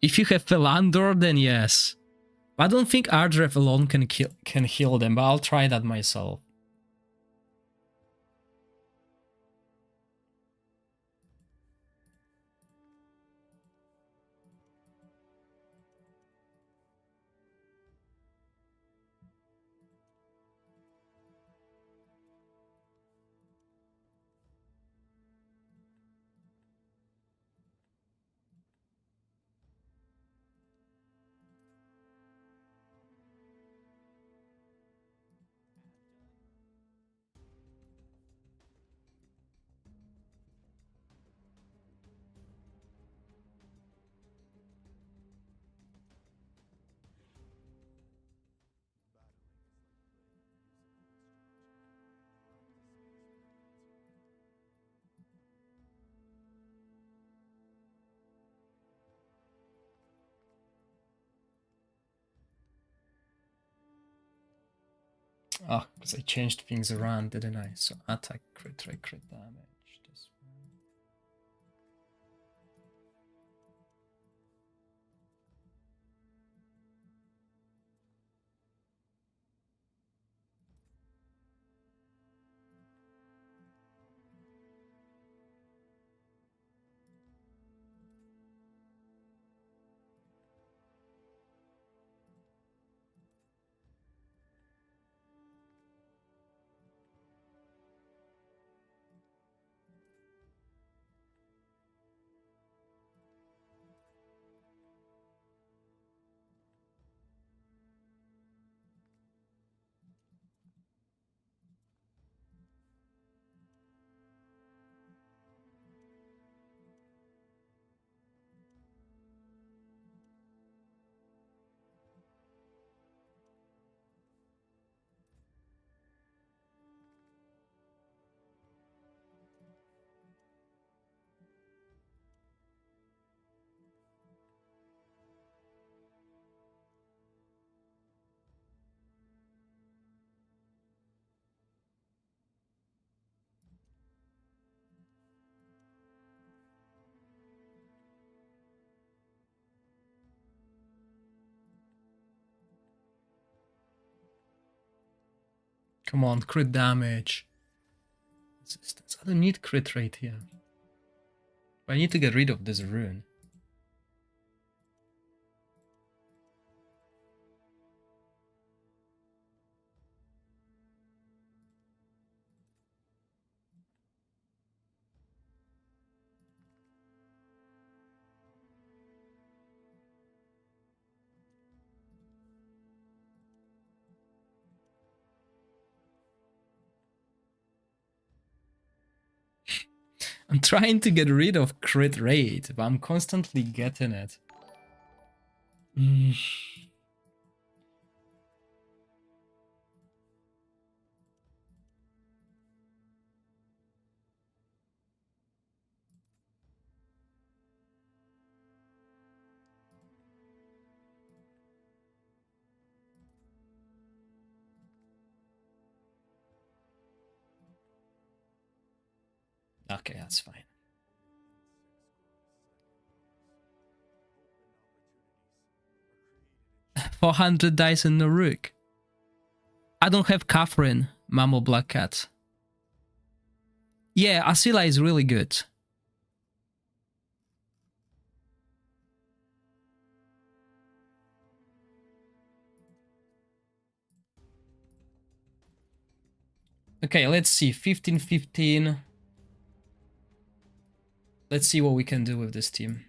If you have Philandor, then yes. I don't think Ardref alone can heal them, but I'll try that myself. Ah, because I changed things around, didn't I? So attack, crit damage. This one. Come on, crit damage. Resistance. I don't need crit rate here. But I need to get rid of this rune. I'm trying to get rid of crit rate, but I'm constantly getting it. Mm. Okay, that's fine. 400 dice in the rook. I don't have Catherine, Mamo Black Cat. Yeah, Asila is really good. Okay, let's see. 15-15. Let's see what we can do with this team.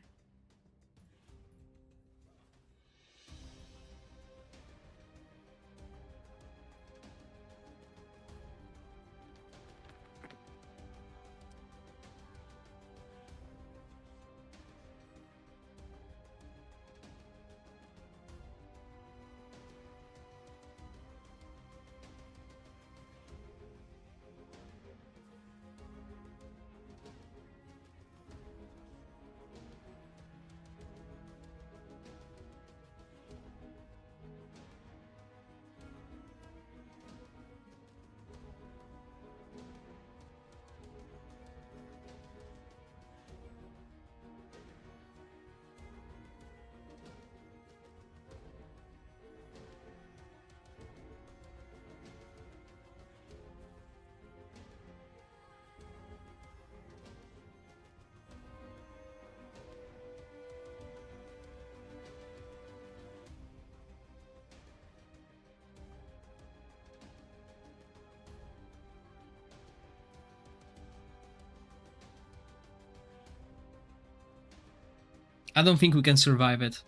I don't think we can survive it.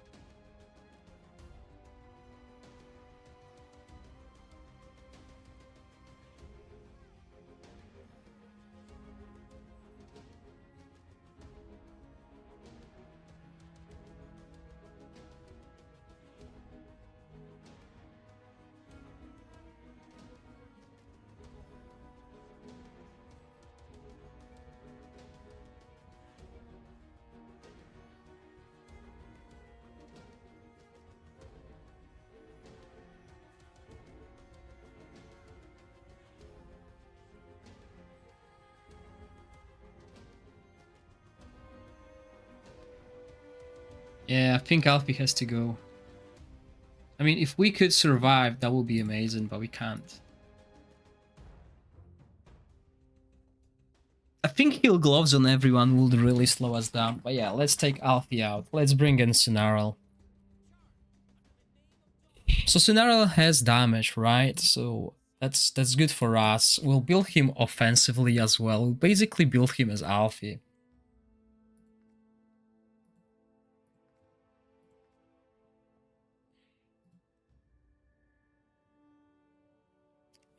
Yeah, I think Alfie has to go. I mean, if we could survive, that would be amazing, but we can't. I think heal gloves on everyone would really slow us down. But yeah, let's take Alfie out. Let's bring in Sunarl. So Sunarl has damage, right? So that's good for us. We'll build him offensively as well. We'll basically build him as Alfie.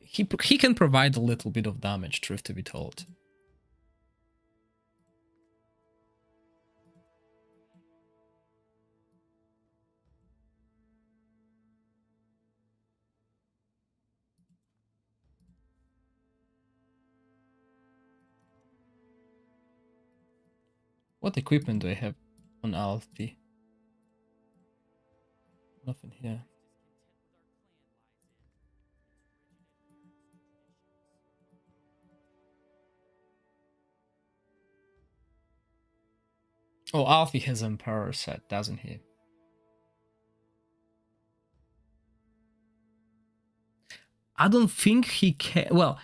He can provide a little bit of damage, truth to be told. What equipment do I have on Alfie? Nothing here. Oh, Alfie has Emperor set, doesn't he? I don't think he can. Well,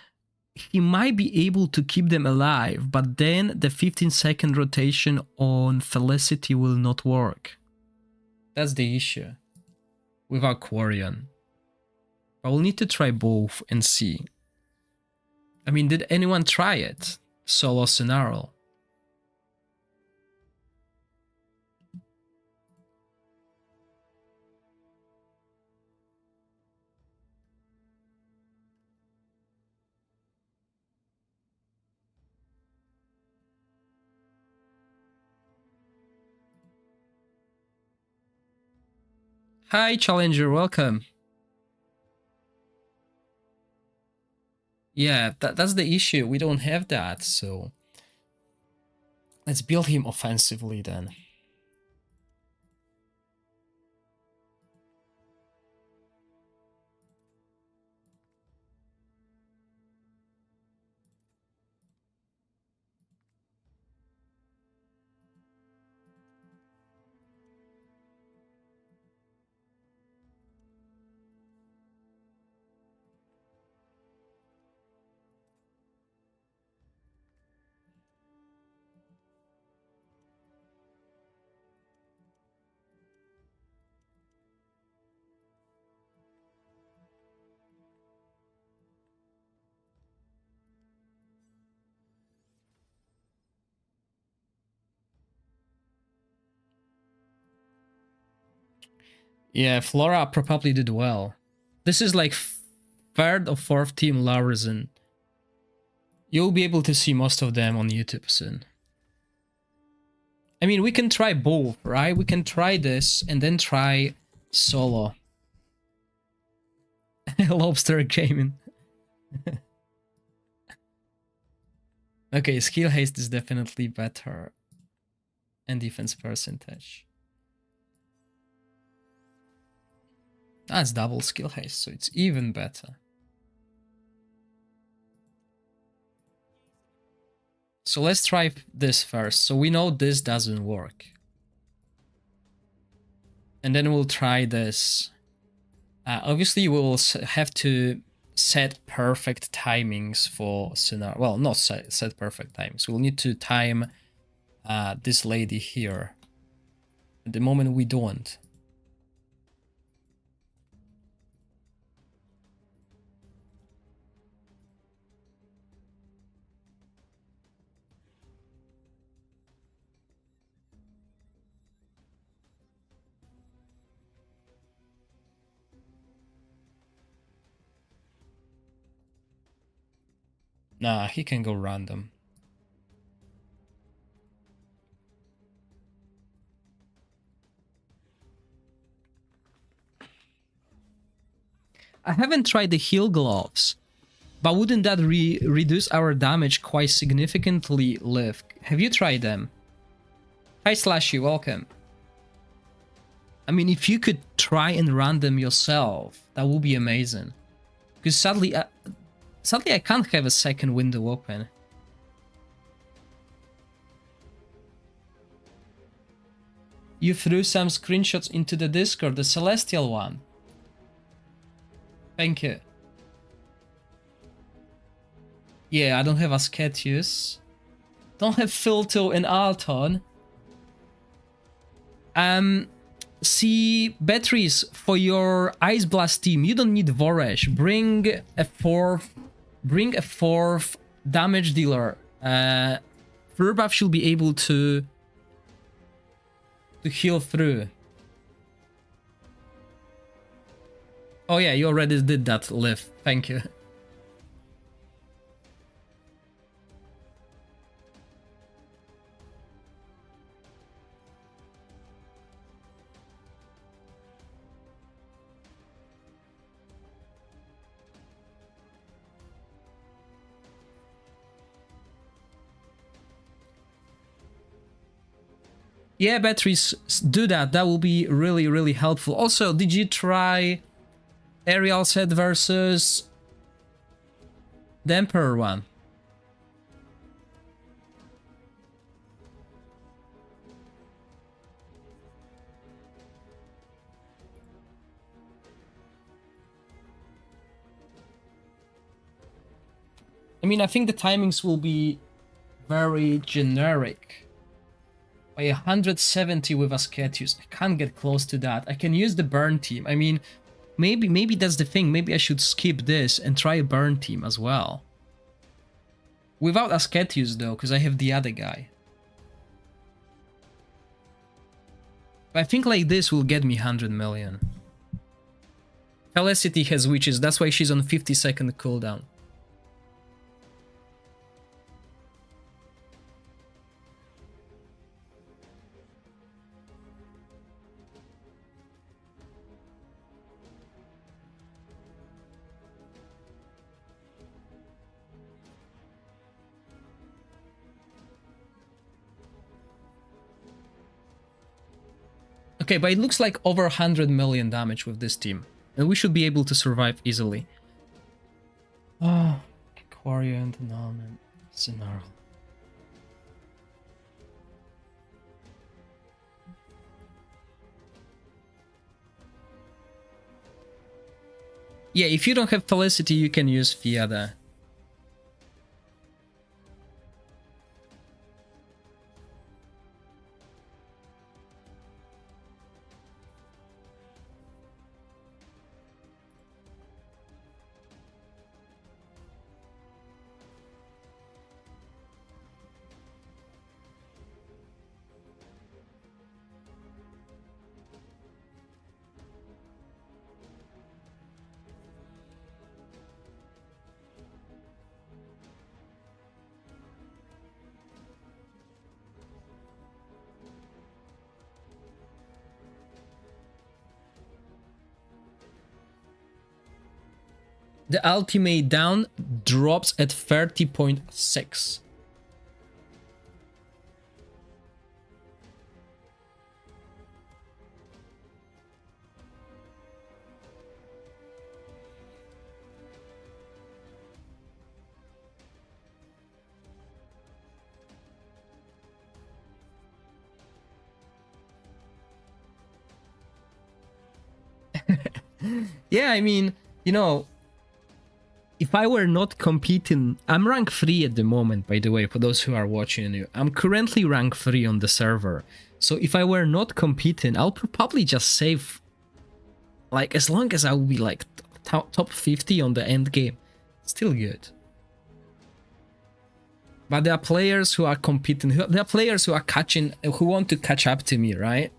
he might be able to keep them alive, but then the 15-second rotation on Felicity will not work. That's the issue with our Quarian. But we'll need to try both and see. I mean, did anyone try it? Solo Sunarl. Hi, Challenger, welcome. Yeah, that's the issue. We don't have that, so let's build him offensively then. Yeah, Flora probably did well. This is like third or fourth team Laurizen. You'll be able to see most of them on YouTube soon. I mean, we can try both, right? We can try this and then try solo. Lobster Gaming. Okay, skill haste is definitely better. And defense percentage. That's double skill haste, so it's even better. So let's try this first. So we know this doesn't work. And then we'll try this. Obviously, we will have to set perfect timings for scenario. Well, not set perfect timings. We'll need to time this lady here. At the moment, we don't. Nah, he can go random. I haven't tried the heal gloves, but wouldn't that reduce our damage quite significantly, Liv? Have you tried them? Hi Slashy, welcome. I mean, if you could try and run them yourself, that would be amazing. Because sadly I can't have a second window open. You threw some screenshots into the Discord, the Celestial one. Thank you. Yeah, I don't have Ascetius. Don't have Filto and Alton. See, batteries for your Ice Blast team. You don't need Voresh. Bring a fourth damage dealer. Furbuff should be able to heal through. Oh yeah, you already did that, Liv. Thank you. Yeah, batteries, do that. That will be really, really helpful. Also, did you try aerial set versus the Emperor one? I mean, I think the timings will be very generic. By 170 with Ascetius, I can't get close to that. I can use the burn team. I mean, maybe that's the thing. Maybe I should skip this and try a burn team as well. Without Ascetius though, because I have the other guy. But I think like this will get me 100 million. Felicity has witches, that's why she's on 50-second cooldown. Okay, but it looks like over 100 million damage with this team. And we should be able to survive easily. Oh, Quarry and Annulment scenario. Yeah, if you don't have Felicity, you can use Fiada. The ultimate down drops at 30.6. Yeah, I mean, you know, if I were not competing, I'm rank 3 at the moment, by the way, for those who are watching you. I'm currently rank 3 on the server. So if I were not competing, I'll probably just save, like, as long as I will be like top 50 on the end game. Still good. But there are players who are competing, there are players who are who want to catch up to me, right?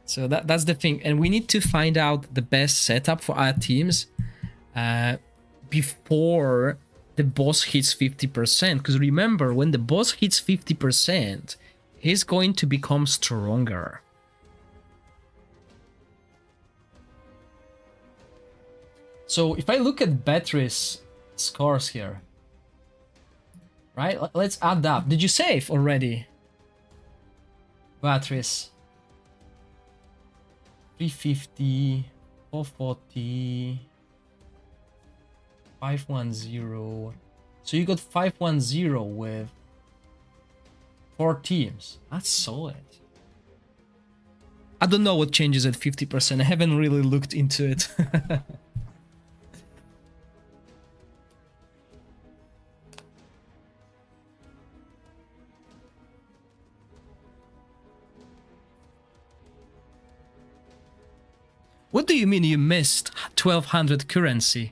So that's the thing. And we need to find out the best setup for our teams before the boss hits 50%. Because remember, when the boss hits 50%, he's going to become stronger. So if I look at Beatrice's scores here, right? Let's add up. Did you save already? Beatrice. 350, 440, 510. So you got 510 with 4 teams. That's solid. I don't know what changes at 50%. I haven't really looked into it. What do you mean you missed 1200 currency?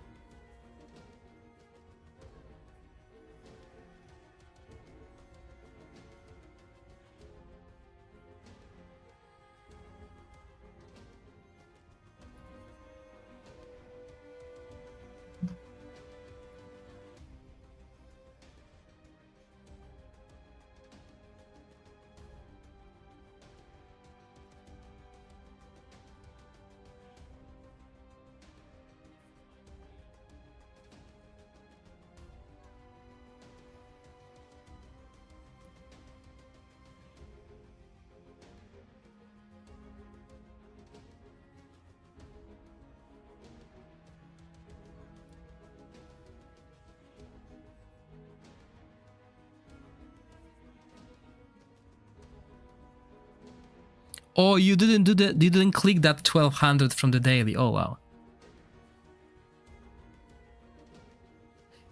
Oh, you didn't do that. You didn't click that 1200 from the daily. Oh wow.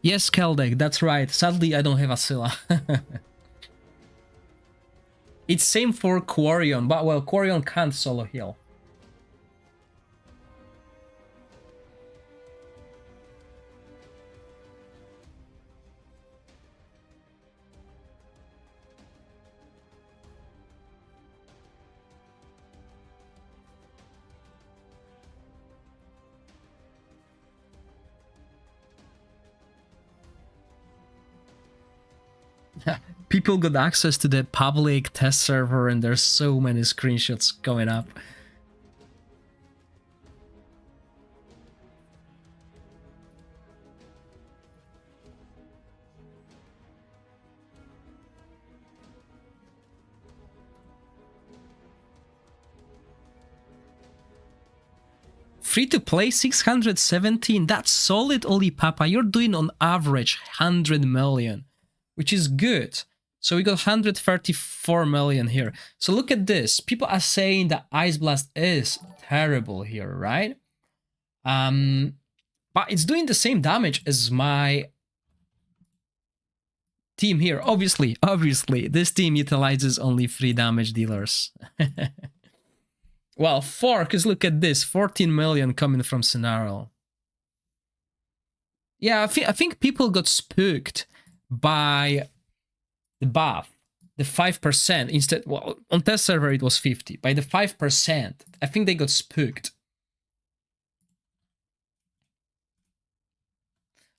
Yes, Keldek, that's right. Sadly, I don't have Asila. It's same for Quarion, but well, Quarion can't solo heal. People got access to the public test server and there's so many screenshots going up. free to play 617. That's solid, Oli Papa. You're doing on average 100 million, which is good. So we got 134 million here. So look at this. People are saying that Ice Blast is terrible here, right? But it's doing the same damage as my team here. Obviously, this team utilizes only 3 damage dealers. Well, 4, because look at this, 14 million coming from Scenario. Yeah, I think people got spooked by the buff, the 5%, instead, well, on test server it was 50, by the 5%, I think they got spooked.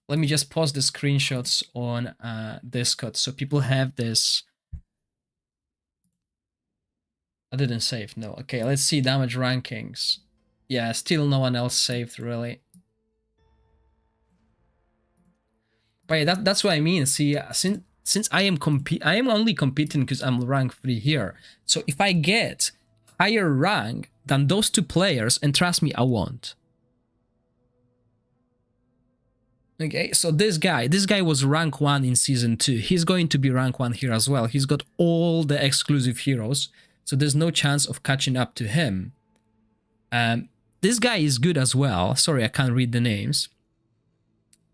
Let me just post the screenshots on Discord so people have this. I didn't save, no. Okay, let's see damage rankings. Yeah, still no one else saved, really. But yeah, that's what I mean. See, since I am only competing because I'm rank 3 here. So if I get higher rank than those 2 players, and trust me, I won't. Okay, so this guy was rank 1 in season 2. He's going to be rank 1 here as well. He's got all the exclusive heroes, so there's no chance of catching up to him. This guy is good as well. Sorry, I can't read the names.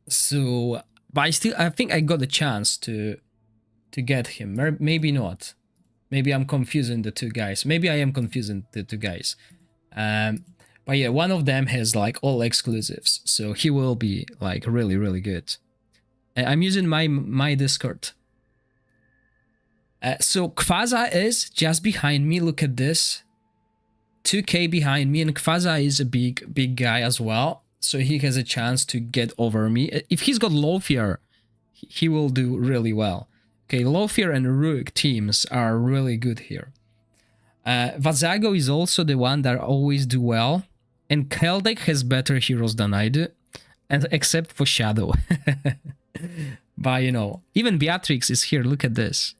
So, but I think I got a chance to get him. Maybe not. Maybe I'm confusing the 2 guys. Maybe I am confusing the 2 guys. But yeah, one of them has like all exclusives, so he will be like really, really good. I'm using my Discord. So Kvaza is just behind me. Look at this, 2k behind me, and Kvaza is a big guy as well, so he has a chance to get over me. If he's got low fear, he will do really well. Okay, low fear and Rook teams are really good here. Vazago is also the one that always do well. And Keldek has better heroes than I do, and except for Shadow. But you know, even Beatrix is here. Look at this.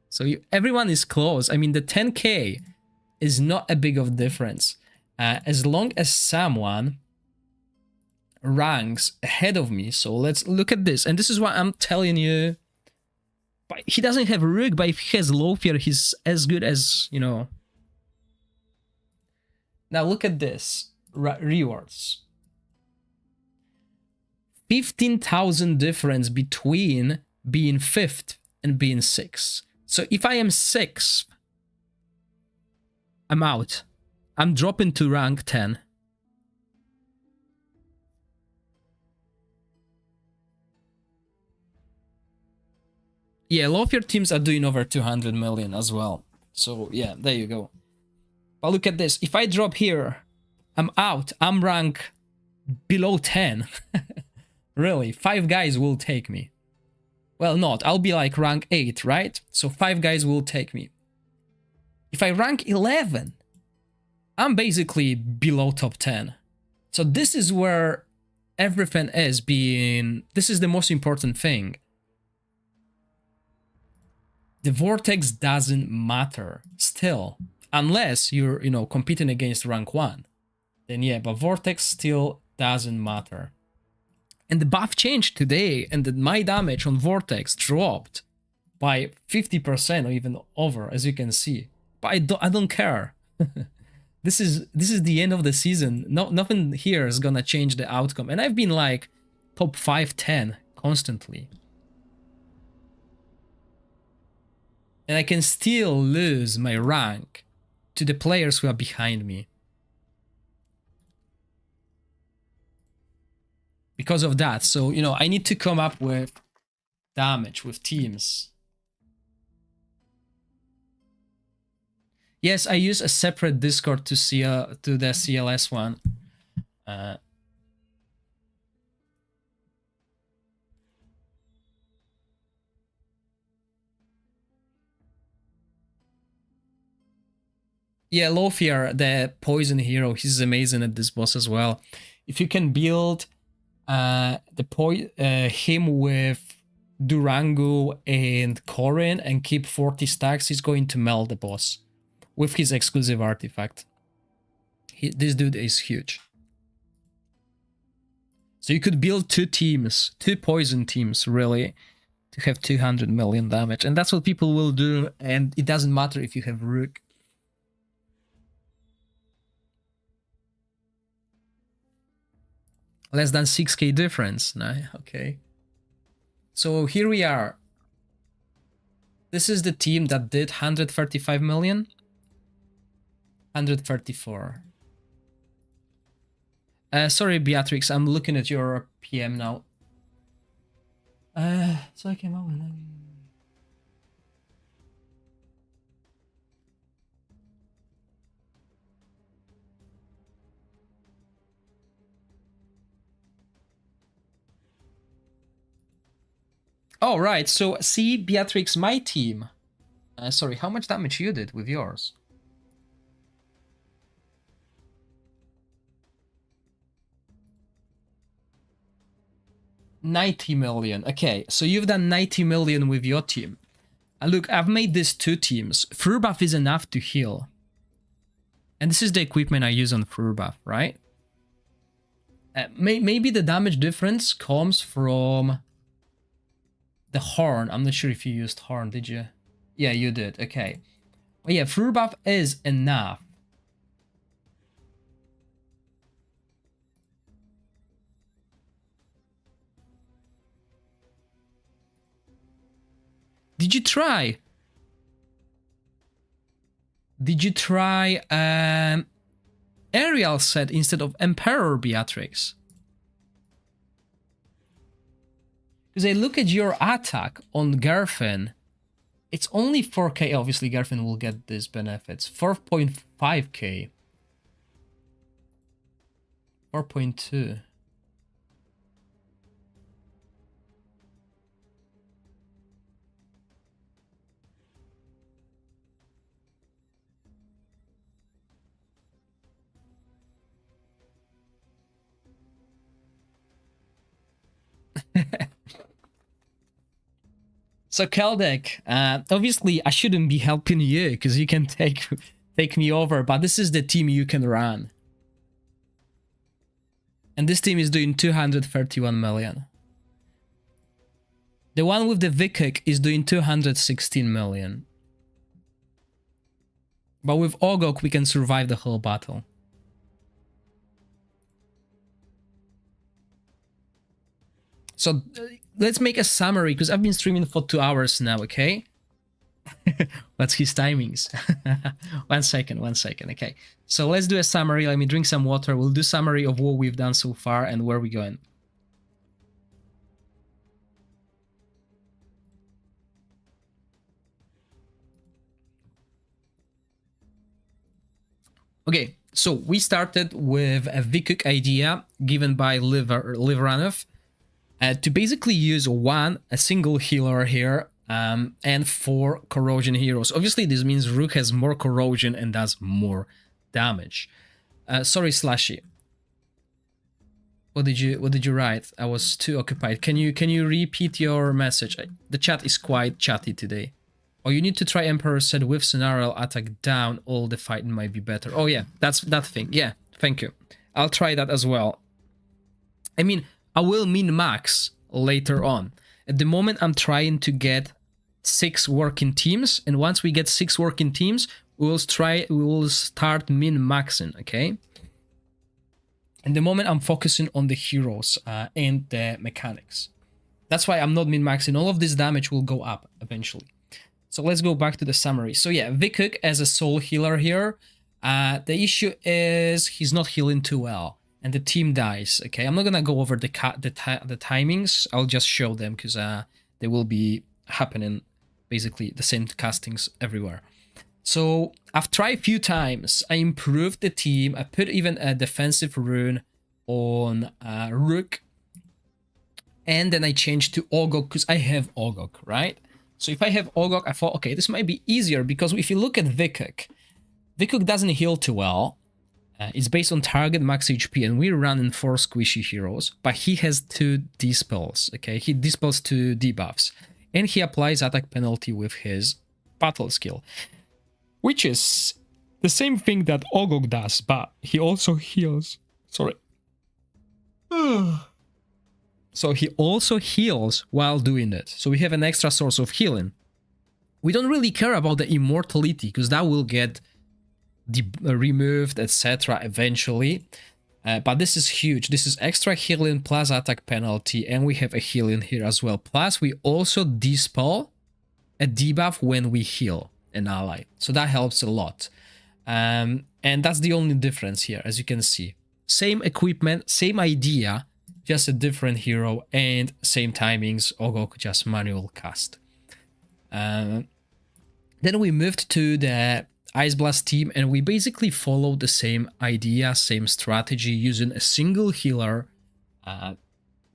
So everyone is close. I mean, the 10k is not a big of difference. As long as someone ranks ahead of me. So let's look at this. And this is what I'm telling you. But he doesn't have Rook, but if he has low fear, he's as good as, you know. Now look at this. Rewards. 15,000 difference between being 5th and being 6th. So if I am 6th, I'm out. I'm dropping to rank 10. Yeah, low fear teams are doing over 200 million as well. So yeah, there you go. But look at this. If I drop here, I'm out. I'm rank below 10. Really, 5 guys will take me. Well, not. I'll be like rank 8, right? So 5 guys will take me. If I rank 11, I'm basically below top 10. So this is where everything is being... This is the most important thing. The Vortex doesn't matter still. Unless you're, you know, competing against rank 1. Then yeah, but Vortex still doesn't matter. And the buff changed today, and my damage on Vortex dropped by 50% or even over, as you can see. But I don't care. This is the end of the season. Nothing here is gonna change the outcome. And I've been like top 5-10 constantly. And I can still lose my rank to the players who are behind me. Because of that. So, you know, I need to come up with damage with teams. Yes, I use a separate Discord to the CLS one. Yeah, Lothier, the poison hero, he's amazing at this boss as well. If you can build him with Durango and Corin and keep 40 stacks, he's going to melt the boss with his exclusive artifact. This dude is huge. So you could build two teams, two poison teams, really, to have 200 million damage. And that's what people will do. And it doesn't matter if you have Rook. Less than 6k difference. No, okay. So here we are. This is the team that did 135 million. 134. Sorry, Beatrix, I'm looking at your PM now. So I came out with... Oh, right. So, see, Beatrix, my team. Sorry, how much damage you did with yours? $90 million. Okay, so you've done 90 million with your team. Look, I've made these two teams. Fur buff is enough to heal. And this is the equipment I use on Fur buff, right? Maybe the damage difference comes from the horn. I'm not sure if you used horn, did you? Yeah, you did. Okay. But yeah, Fur buff is enough. Did you try? Did you try Aerial set instead of Emperor, Beatrix? Because I look at your attack on Garfin, it's only 4k. Obviously, Garfin will get these benefits. 4.5k. 4.2. So Keldek, obviously I shouldn't be helping you because you can take me over, but this is the team you can run. And this team is doing 231 million. The one with the Vikik is doing 216 million. But with Ogok we can survive the whole battle. So let's make a summary, because I've been streaming for 2 hours now, okay? What's his timings? One second, okay. So let's do a summary. Let me drink some water. We'll do summary of what we've done so far and where we're going. Okay, so we started with a Vikuk idea given by Livranov. To basically use a single healer here, and 4 corrosion heroes. Obviously, this means Rook has more corrosion and does more damage. Sorry, Slashy. What did you write? I was too occupied. Can you repeat your message? The chat is quite chatty today. Oh, you need to try Emperor said with scenario attack down, all the fighting might be better. Oh yeah, that's that thing. Yeah, thank you. I'll try that as well. I mean, I will min-max later on. At the moment, I'm trying to get 6 working teams, and once we get 6 working teams, we will start min-maxing, okay? At the moment, I'm focusing on the heroes and the mechanics. That's why I'm not min-maxing. All of this damage will go up eventually. So let's go back to the summary. So yeah, Vikuk as a soul healer here. The issue is he's not healing too well. And the team dies, okay? I'm not gonna go over the timings. I'll just show them because they will be happening basically the same castings everywhere. So I've tried a few times. I improved the team. I put even a defensive rune on Rook. And then I changed to Ogok because I have Ogok, right? So if I have Ogok, I thought, okay, this might be easier because if you look at Vikuk, Vikuk doesn't heal too well. It's based on target max HP, and we're running 4 squishy heroes, but he has 2 dispels, okay? He dispels 2 debuffs, and he applies attack penalty with his battle skill, which is the same thing that Ogok does, but he also heals. Sorry. So he also heals while doing it. So we have an extra source of healing. We don't really care about the immortality because that will get removed, etc. eventually. But this is huge. This is extra healing plus attack penalty, and we have a healing here as well. Plus, we also dispel a debuff when we heal an ally. So that helps a lot. And that's the only difference here, as you can see. Same equipment, same idea, just a different hero, and same timings, Ogok just manual cast. Then we moved to the Ice Blast team, and we basically followed the same idea, same strategy, using a single healer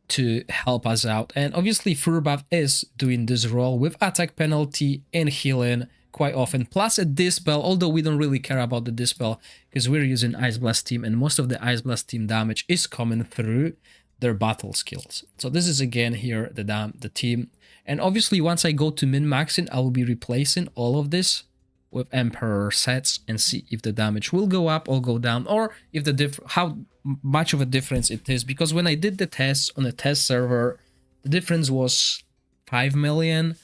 to help us out. And obviously Furbuff is doing this role with attack penalty and healing quite often, plus a dispel, although we don't really care about the dispel because we're using Ice Blast team, and most of the Ice Blast team damage is coming through their battle skills. So this is again here the team. And obviously once I go to min-maxing, I will be replacing all of this with Emperor sets and see if the damage will go up or go down, or if how much of a difference it is. Because when I did the tests on a test server, the difference was 5 million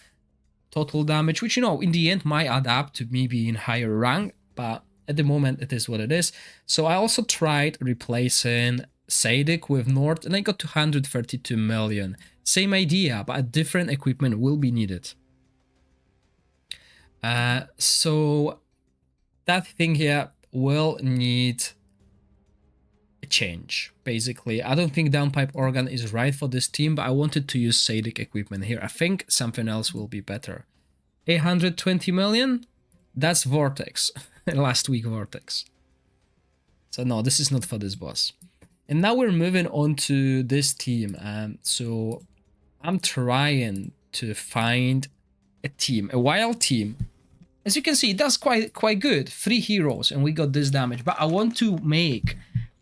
total damage, which, you know, in the end might add up to me being higher rank, but at the moment it is what it is. So I also tried replacing Sadik with Nord, and I got 232 million. Same idea, but a different equipment will be needed. So that thing here will need a change, basically. I don't think Downpipe Organ is right for this team, but I wanted to use Sadik equipment here. I think something else will be better. 820 million? That's Vortex. Last week Vortex. So no, this is not for this boss. And now we're moving on to this team. So I'm trying to find a team, a wild team. As you can see, it does quite good. 3 heroes, and we got this damage. But I want to make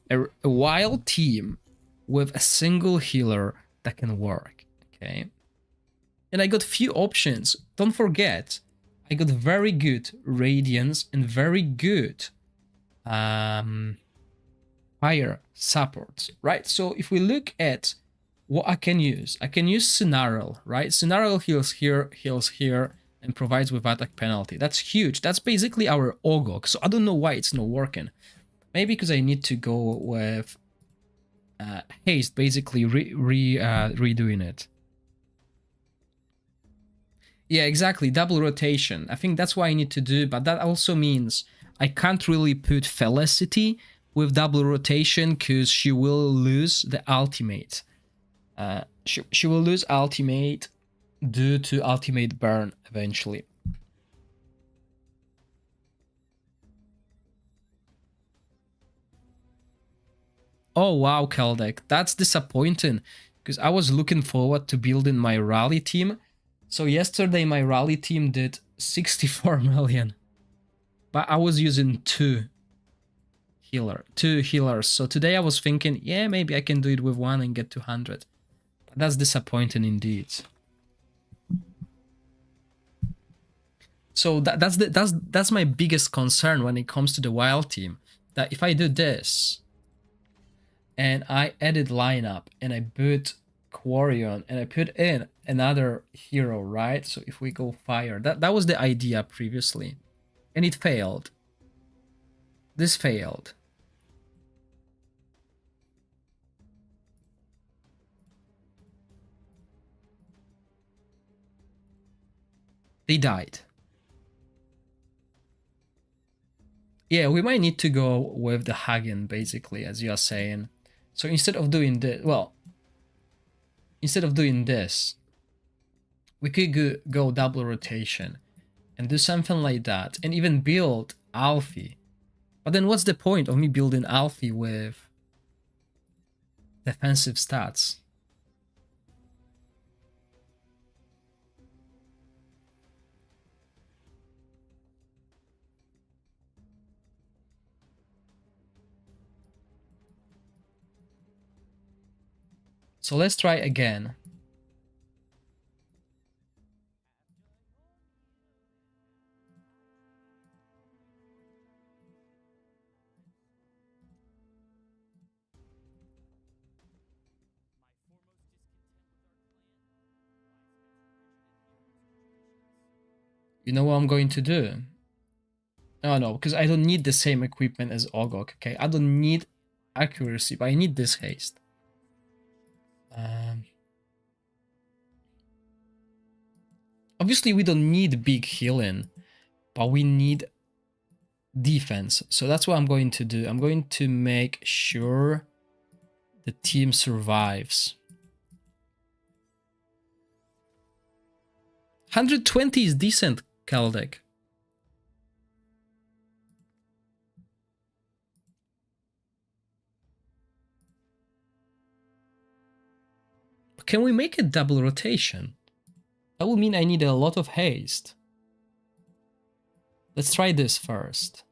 a wild team with a single healer that can work. Okay. And I got few options. Don't forget, I got very good Radiance and very good fire supports, right? So if we look at what I can use Scenario, right? Scenario heals here, and provides with attack penalty. That's huge. That's basically our Ogok. So I don't know why it's not working. Maybe because I need to go with haste, basically redoing it. Yeah, exactly. Double rotation. I think that's what I need to do, but that also means I can't really put Felicity with double rotation because she will lose the ultimate. She will lose ultimate due to ultimate burn eventually. Oh wow, Keldek, that's disappointing because I was looking forward to building my rally team. So yesterday my rally team did 64 million, but I was using two healers. So today I was thinking, yeah, maybe I can do it with one and get 200. But that's disappointing indeed. So that's my biggest concern when it comes to the wild team. That if I do this, and I edit lineup, and I put Quarion, and I put in another hero, right? So if we go fire, that was the idea previously, and it failed. This failed. They died. Yeah, we might need to go with the Hagen, basically, as you are saying. So instead of doing this, well, instead of doing this, we could go double rotation and do something like that, and even build Alfie. But then what's the point of me building Alfie with defensive stats? So let's try again. You know what I'm going to do? Oh no, because I don't need the same equipment as Ogok, okay? I don't need accuracy, but I need this haste. Obviously, we don't need big healing, but we need defense. So that's what I'm going to do. I'm going to make sure the team survives. 120 is decent, Kaldek. Can we make a double rotation? That will mean I need a lot of haste. Let's try this first.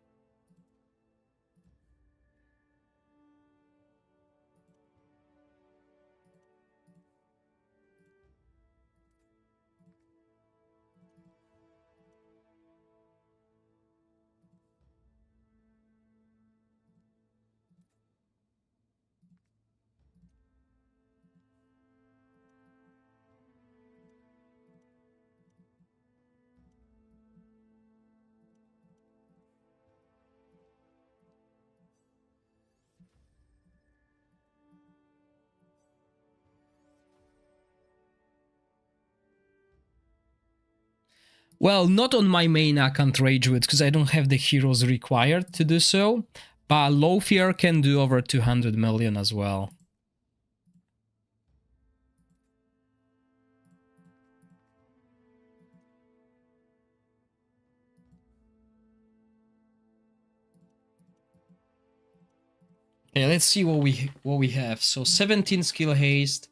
Well, not on my main account Ragewood, because I don't have the heroes required to do so, but Lothier can do over 200 million as well. Okay, let's see what we have. So 17 skill haste.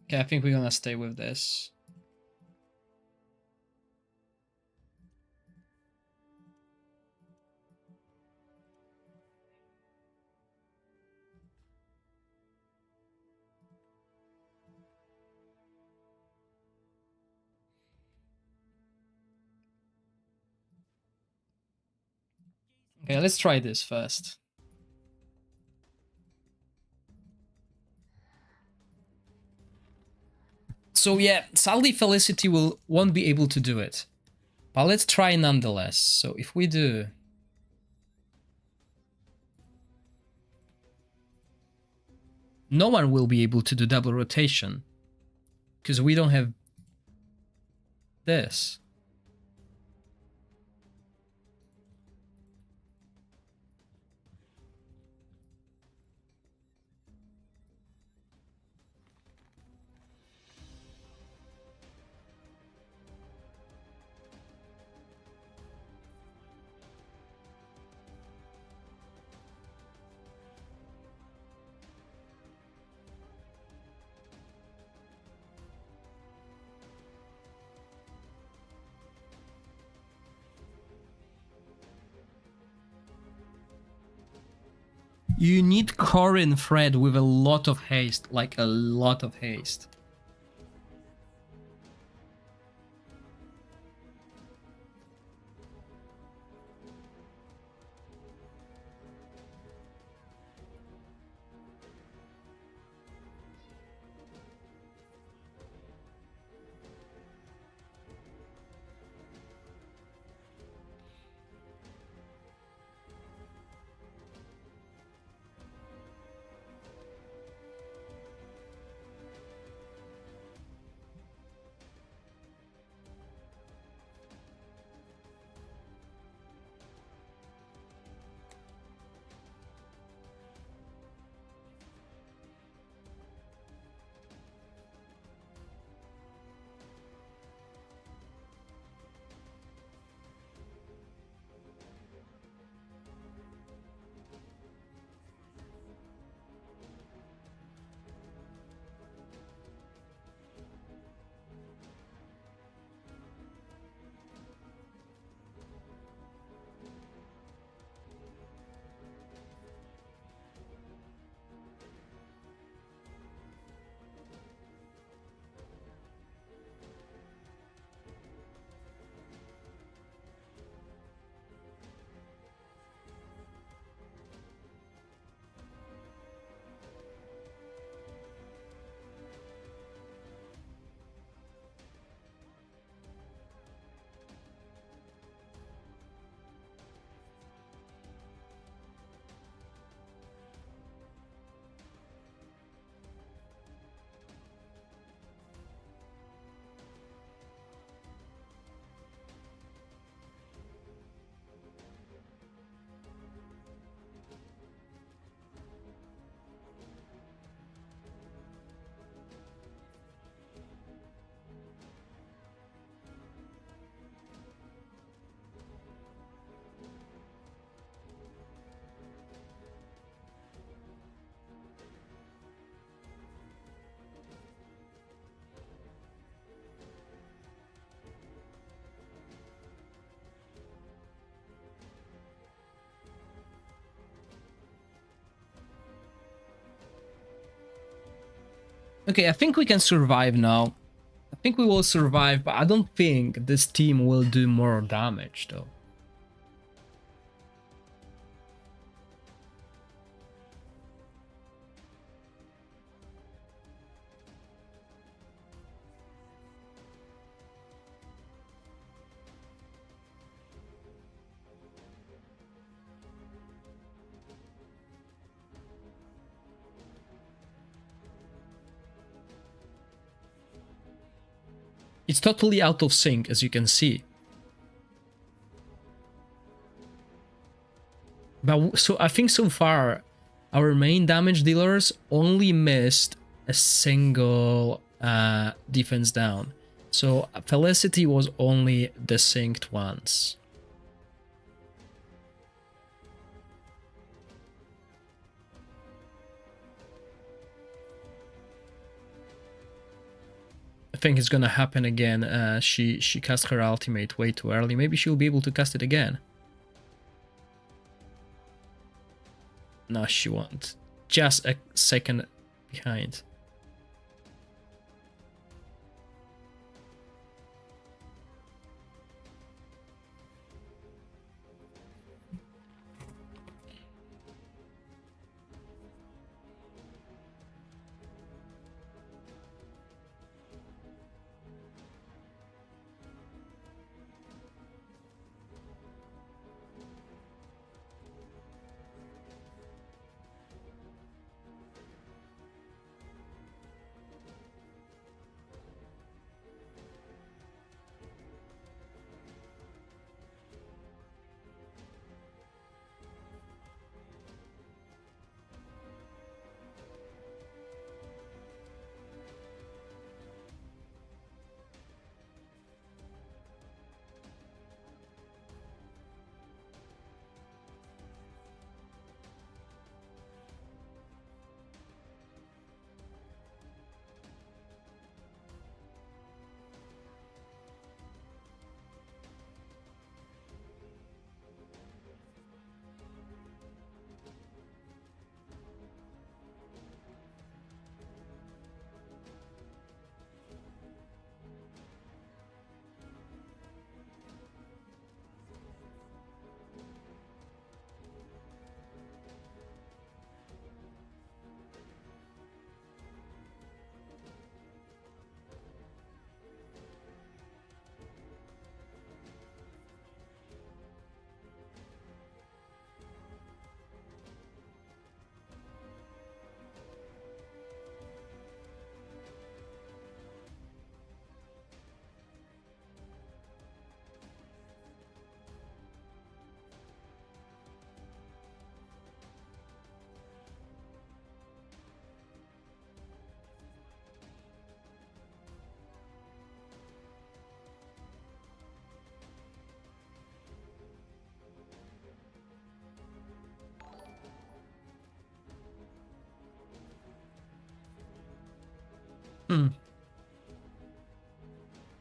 Okay, I think we're gonna stay with this. Okay, let's try this first. So yeah, sadly Felicity won't be able to do it. But let's try nonetheless. So if we do... No one will be able to do double rotation. Because we don't have this. You need Corin Fred with a lot of haste, like a lot of haste. Okay, I think we can survive now. I think we will survive, but I don't think this team will do more damage though. It's totally out of sync, as you can see. But so I think so far, our main damage dealers only missed a single defense down. So Felicity was only desynced once. I think it's gonna happen again. She cast her ultimate way too early. Maybe she'll be able to cast it again. No, she won't. Just a second behind.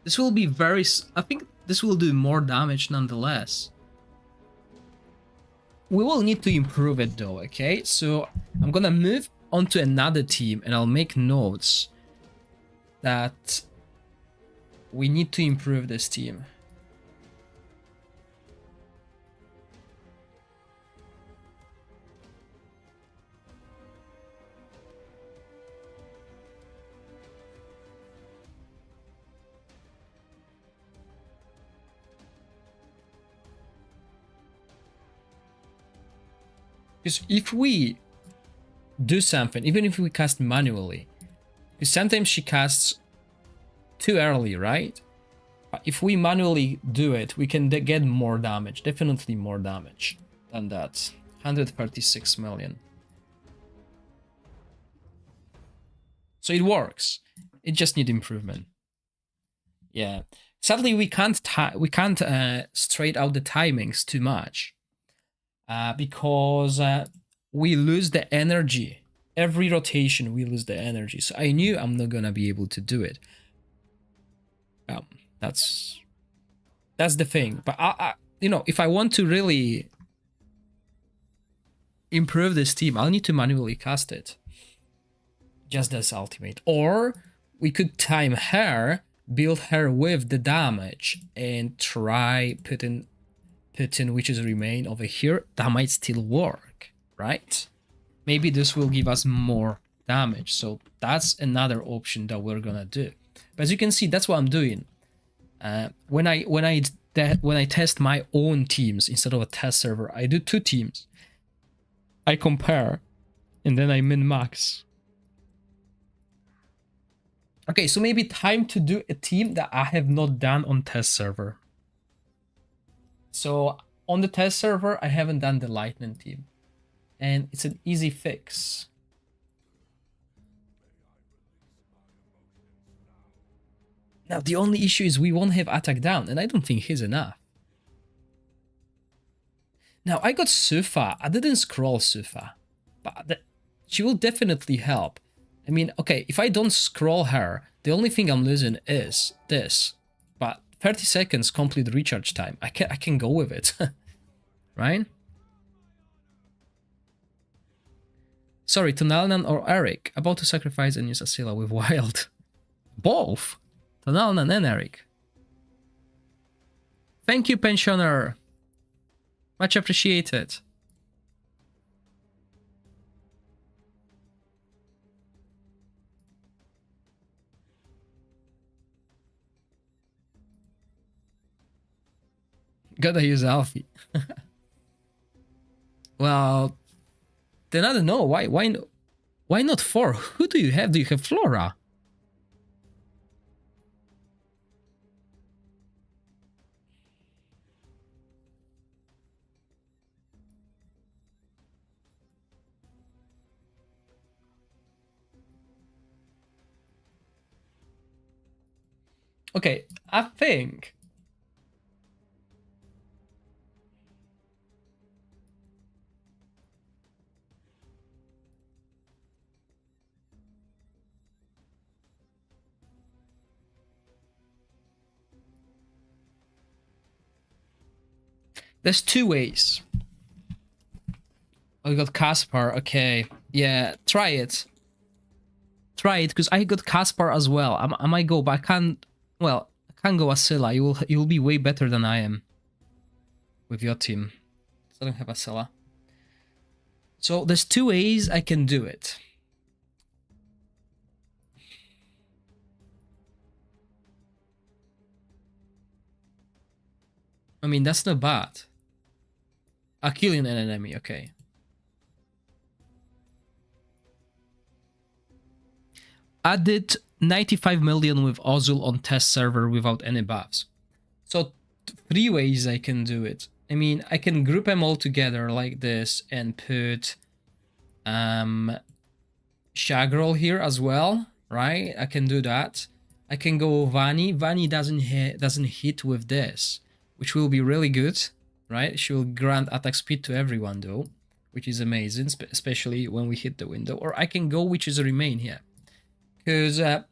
This will be very... I think this will do more damage nonetheless. We will need to improve it though, okay? So I'm gonna move on to another team and I'll make notes that we need to improve this team. Because if we do something, even if we cast manually, because sometimes she casts too early, right? But if we manually do it, we can get more damage, definitely more damage than that. 136 million. So it works. It just needs improvement. Yeah. Sadly, we can't straight out the timings too much. Because we lose the energy. Every rotation we lose the energy. So I knew I'm not gonna be able to do it. That's the thing. But I you know, if I want to really improve this team, I'll need to manually cast it. Just this ultimate. Or we could time her, build her with the damage, and try putting Witch's Remain over here. That might still work, right? Maybe this will give us more damage. So that's another option that we're gonna do. But as you can see, that's what I'm doing. When I test my own teams instead of a test server, I do 2 teams. I compare, and then I min-max. Okay, so maybe time to do a team that I have not done on test server. So on the test server, I haven't done the lightning team, and it's an easy fix. Now the only issue is we won't have attack down, and I don't think he's enough. Now I got Sufa. I didn't scroll Sufa, but she will definitely help. I mean, okay, if I don't scroll her, the only thing I'm losing is this. But 30 seconds complete recharge time. I can go with it. Right? Sorry, Tonalnan or Eric. About to sacrifice and use Asila with Wild. Both! Tonalnan and Eric. Thank you, pensioner. Much appreciated. Gotta use Alfie. Well, then I don't know. Why not 4? Who do you have? Do you have Flora? Okay, I think there's 2 ways. Oh, you got Caspar. Okay, yeah, try it. Try it, because I got Caspar as well. I might go, but I can't. Well, I can't go Asila. You'll be way better than I am with your team. I don't have Asila. So there's 2 ways I can do it. I mean, that's not bad. Killing an enemy, okay. I did 95 million with Ozul on test server without any buffs. So 3 ways I can do it. I mean, I can group them all together like this and put Shagrol here as well, right? I can do that. I can go Vani. Vani doesn't hit with this, which will be really good, right? She will grant attack speed to everyone though, which is amazing, especially when we hit the window. Or I can go Witch's Remain here. Because if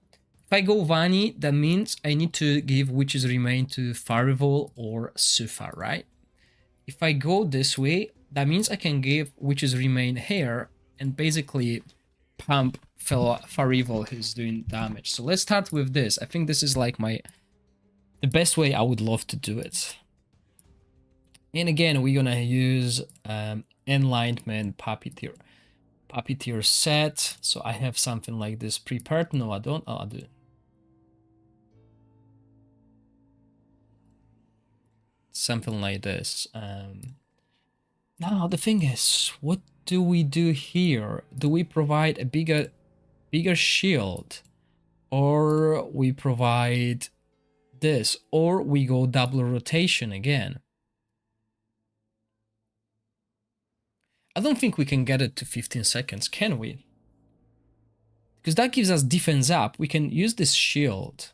I go Vani, that means I need to give Witch's Remain to Farival or Sufa, right? If I go this way, that means I can give Witch's Remain here and basically pump Farival who's doing damage. So let's start with this. I think this is like the best way I would love to do it. And again, we're gonna use Enlightenment Puppeteer set. So I have something like this prepared. No, I don't. Oh, I do. Something like this. Now the thing is, what do we do here? Do we provide a bigger shield, or we provide this, or we go double rotation again? I don't think we can get it to 15 seconds, can we? Because that gives us defense up. We can use this shield.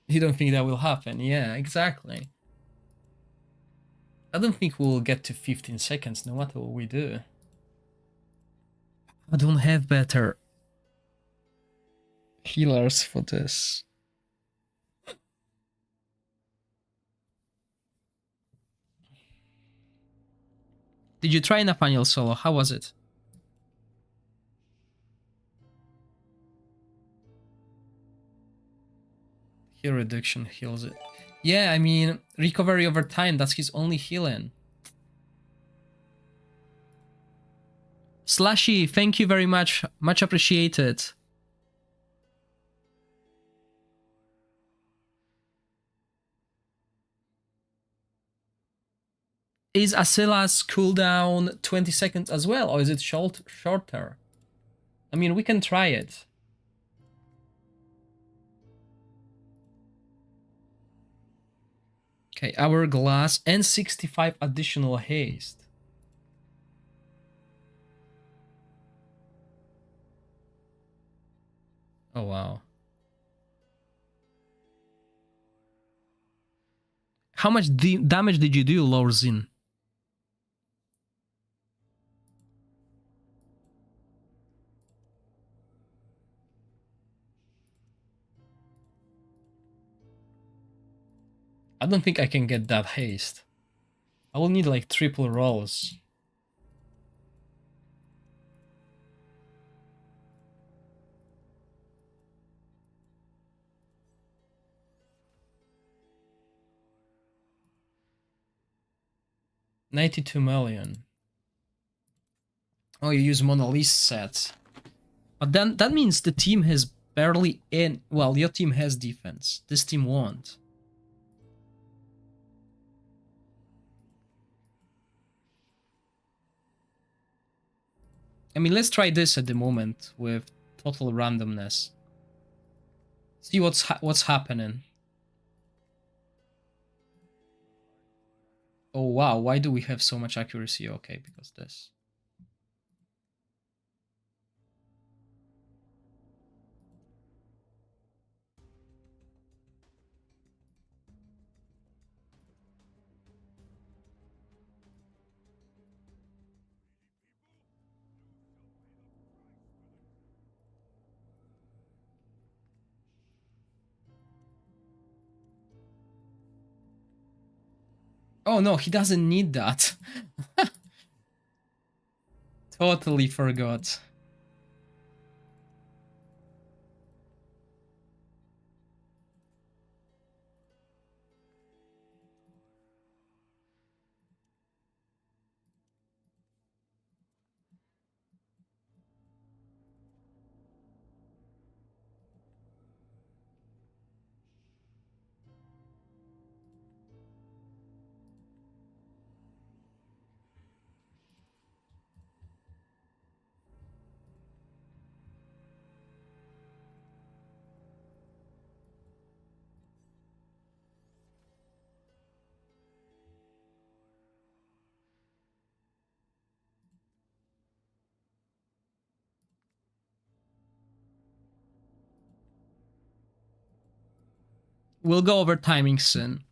You don't think that will happen? Yeah, exactly. I don't think we'll get to 15 seconds no matter what we do. I don't have better healers for this. Did you try Nathaniel solo? How was it? Heal reduction heals it. Yeah, I mean, recovery over time, that's his only healing. Slashy, thank you very much. Much appreciated. Is Asila's cooldown 20 seconds as well, or is it shorter? I mean, we can try it. Okay, Hourglass and 65 additional haste. Oh, wow. How much damage did you do, Lorzin? I don't think I can get that haste. I will need like triple rolls. $92 million. Oh, you use Mona Lisa sets. But then that means the team has barely in. Well, your team has defense. This team won't. I mean, let's try this at the moment with total randomness. See what's happening. Oh wow, why do we have so much accuracy? Okay, because this. Oh no, he doesn't need that. Totally forgot. We'll go over timing soon.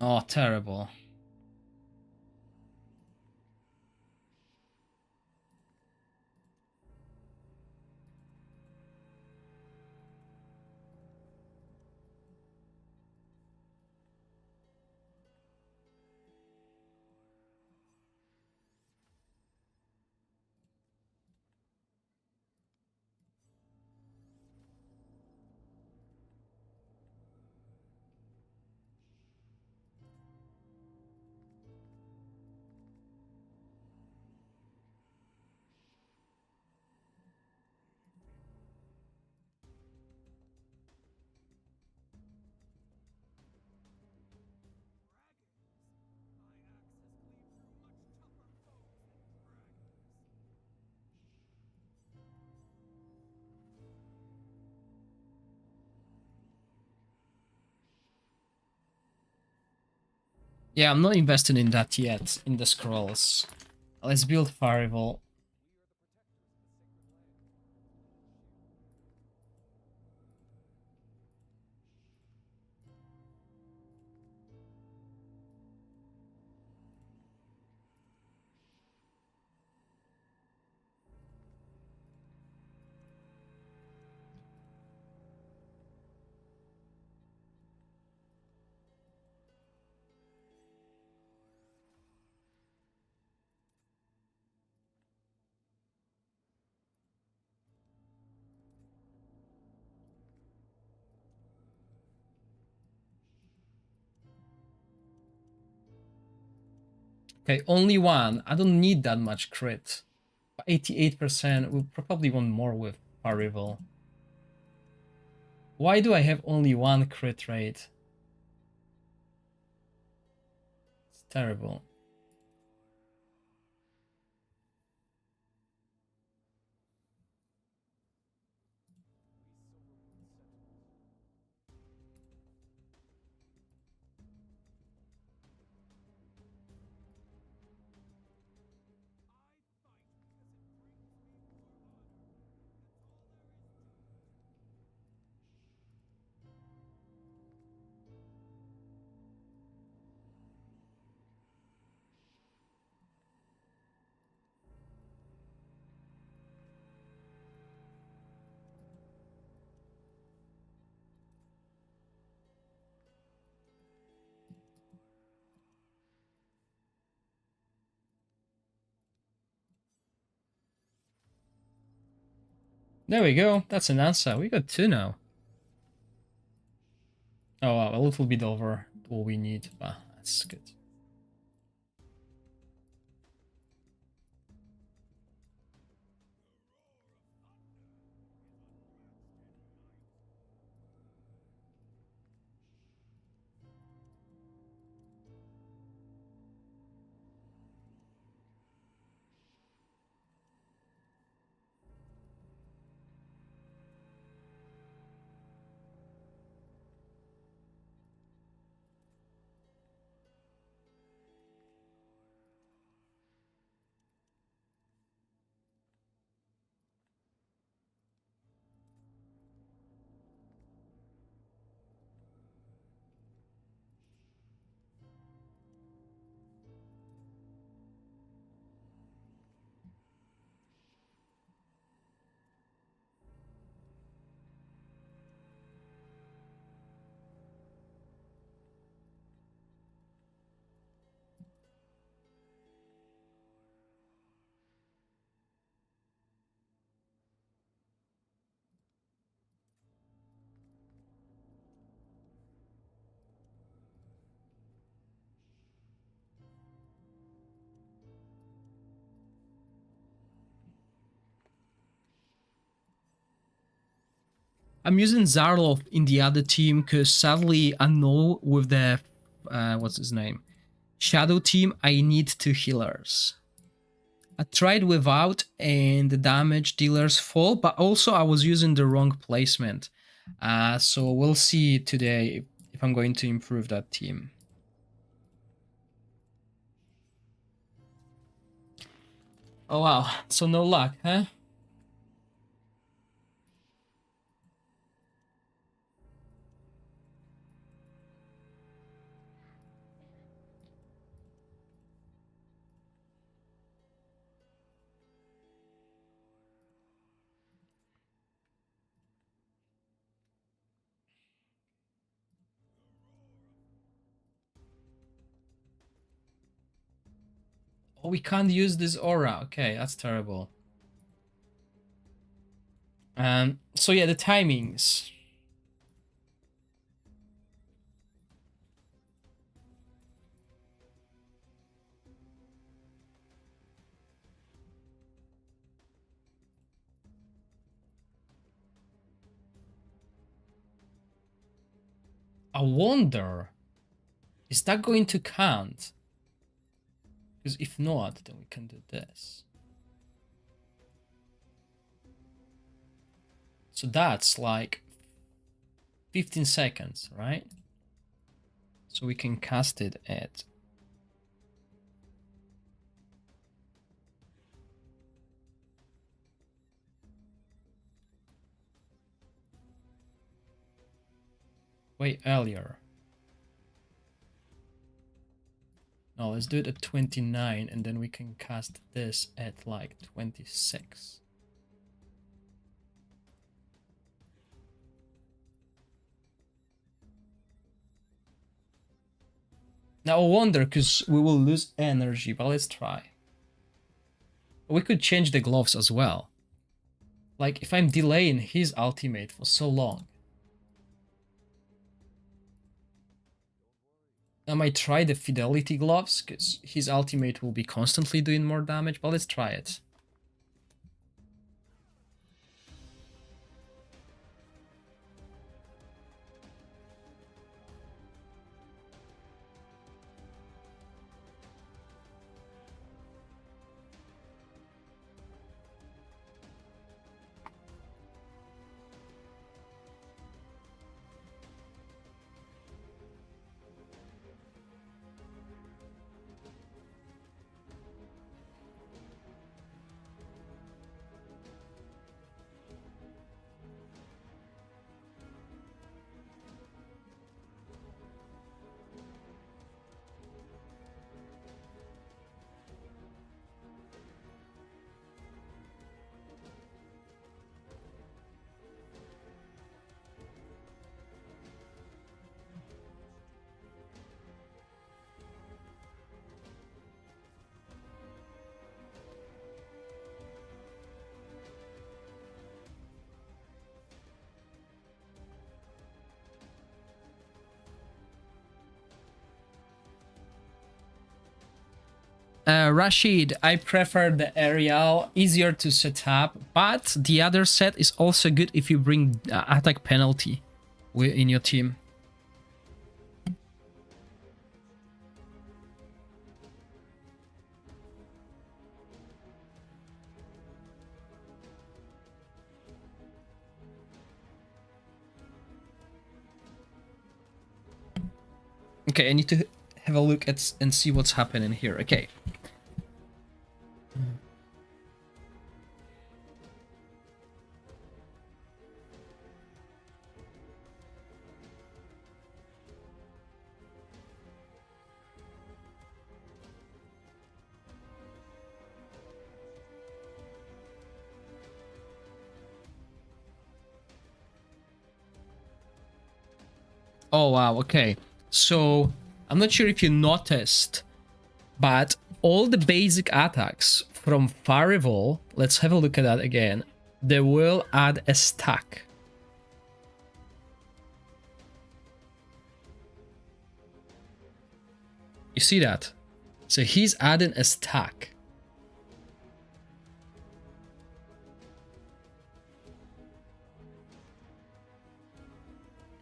Oh, terrible. Yeah, I'm not investing in that yet, in the scrolls. Let's build Fireball. Okay, only one. I don't need that much crit. 88%. We'll probably want more with Parival. Why do I have only one crit rate? It's terrible. There we go. That's an answer. We got 2 now. Oh, wow, a little bit over all we need, but that's good. I'm using Zarlov in the other team because sadly I know with the what's his name? Shadow team I need 2 healers. I tried without and the damage dealers fall, but also I was using the wrong placement. So we'll see today if I'm going to improve that team. Oh wow, so no luck, huh? Oh, we can't use this aura. Okay, that's terrible. So yeah, the timings. I wonder, is that going to count? Because if not, then we can do this. So that's like 15 seconds, right? So we can cast it at way earlier. No, let's do it at 29 and then we can cast this at like 26. Now I wonder, because we will lose energy, but let's try. We could change the gloves as well. Like, if I'm delaying his ultimate for so long. I might try the Fidelity Gloves, because his ultimate will be constantly doing more damage, but let's try it. Rashid, I prefer the aerial, easier to set up, but the other set is also good if you bring attack penalty in your team. Okay, I need to have a look at and see what's happening here. Okay. Oh wow, okay. So I'm not sure if you noticed, but all the basic attacks from Farival, let's have a look at that again. They will add a stack. You see that? So he's adding a stack.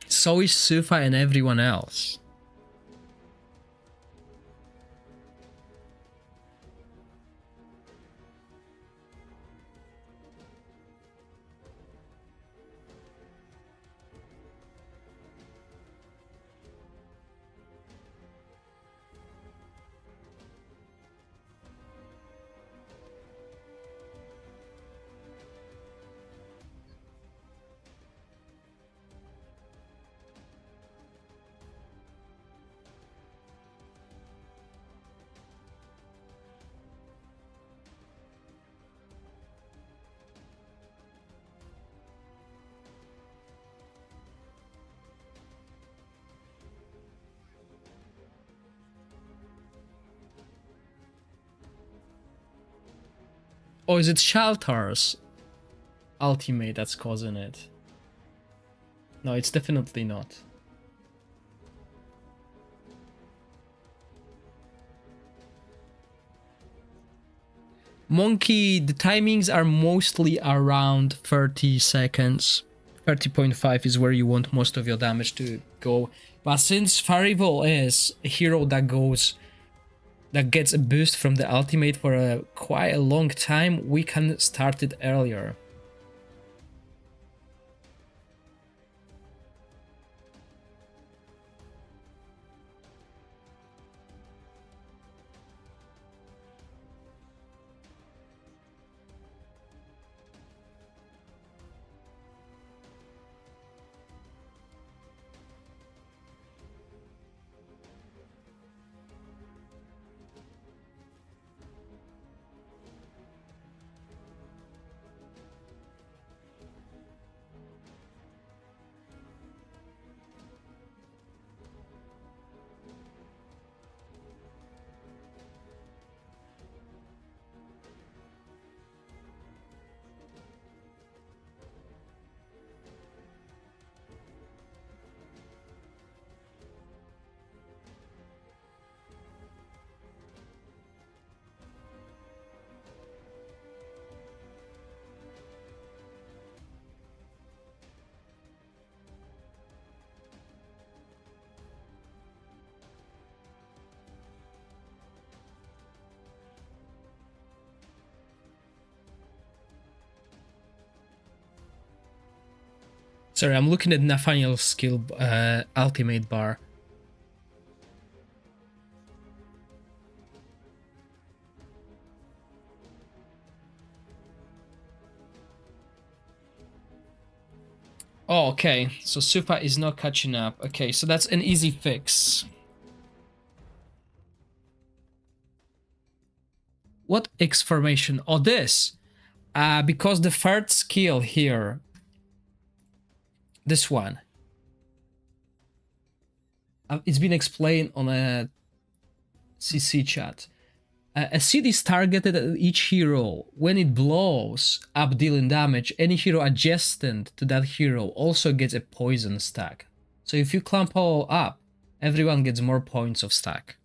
So is Sufa and everyone else. Or is it Shaltar's ultimate that's causing it? No, it's definitely not. Monkey, the timings are mostly around 30 seconds. 30.5 is where you want most of your damage to go. But since Farival is a hero that gets a boost from the ultimate for quite a long time, we can start it earlier. Sorry, I'm looking at Nathaniel's skill ultimate bar. Oh, okay. So Supa is not catching up. Okay, so that's an easy fix. What X formation? Oh, this. Because the third skill here, this one, it's been explained on a CC chat. A seed is targeted at each hero. When it blows up dealing damage, any hero adjacent to that hero also gets a poison stack. So if you clump all up, everyone gets more points of stack.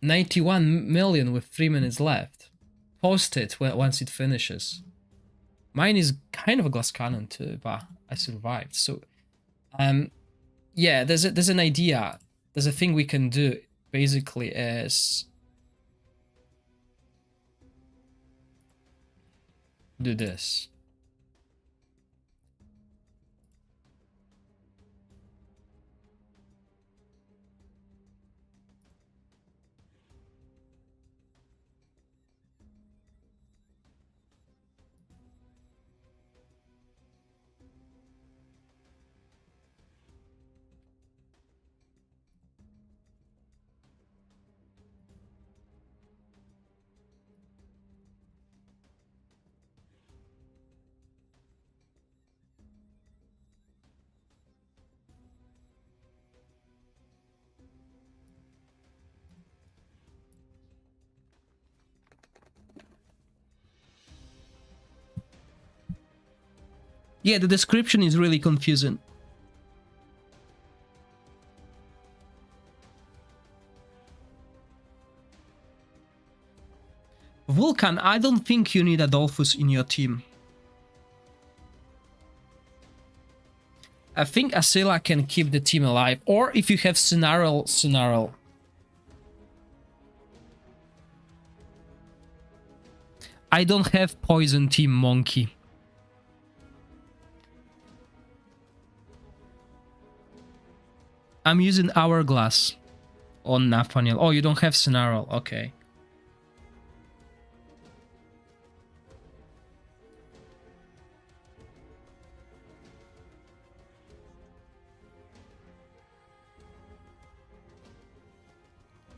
$91 million with 3 minutes left. Post it once it finishes. Mine is kind of a glass cannon too, but I survived. So, yeah, there's an idea. There's a thing we can do. Basically, is do this. Yeah, the description is really confusing. Vulcan, I don't think you need Adolphus in your team. I think Asila can keep the team alive, or if you have Sunarl. I don't have Poison Team Monkey. I'm using Hourglass on Nathaniel. Oh, you don't have Sunarl. Okay.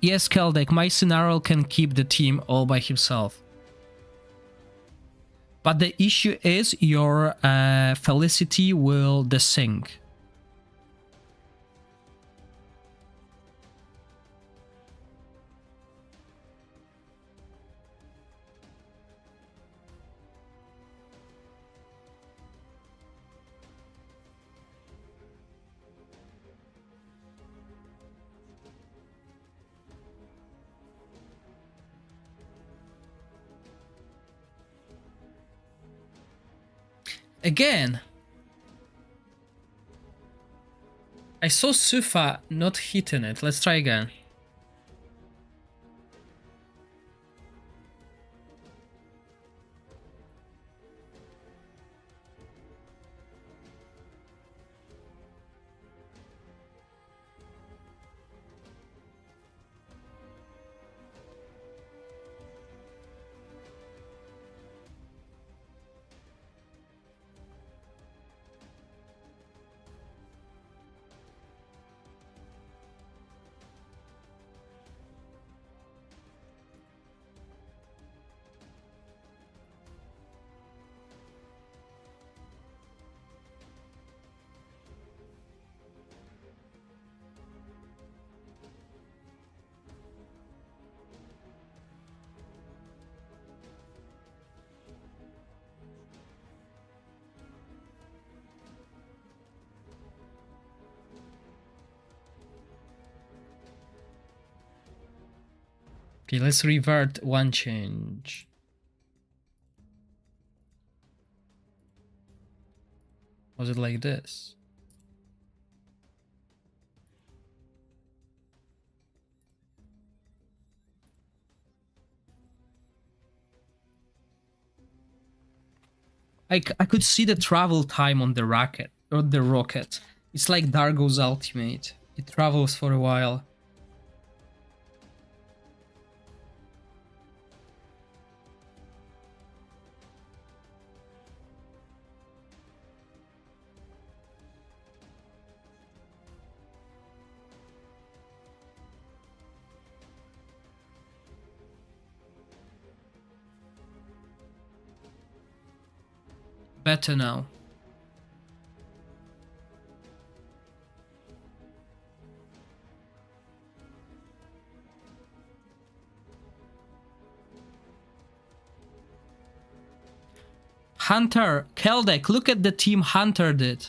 Yes, Keldek, my Sunarl can keep the team all by himself. But the issue is your Felicity will desync. Again, I saw Sufa not hitting it. Let's try again. Okay, let's revert one change. Was it like this? I could see the travel time on the rocket or the rocket. It's like Dargo's ultimate. It travels for a while. Better now. Hunter, Keldek, look at the team Hunter did.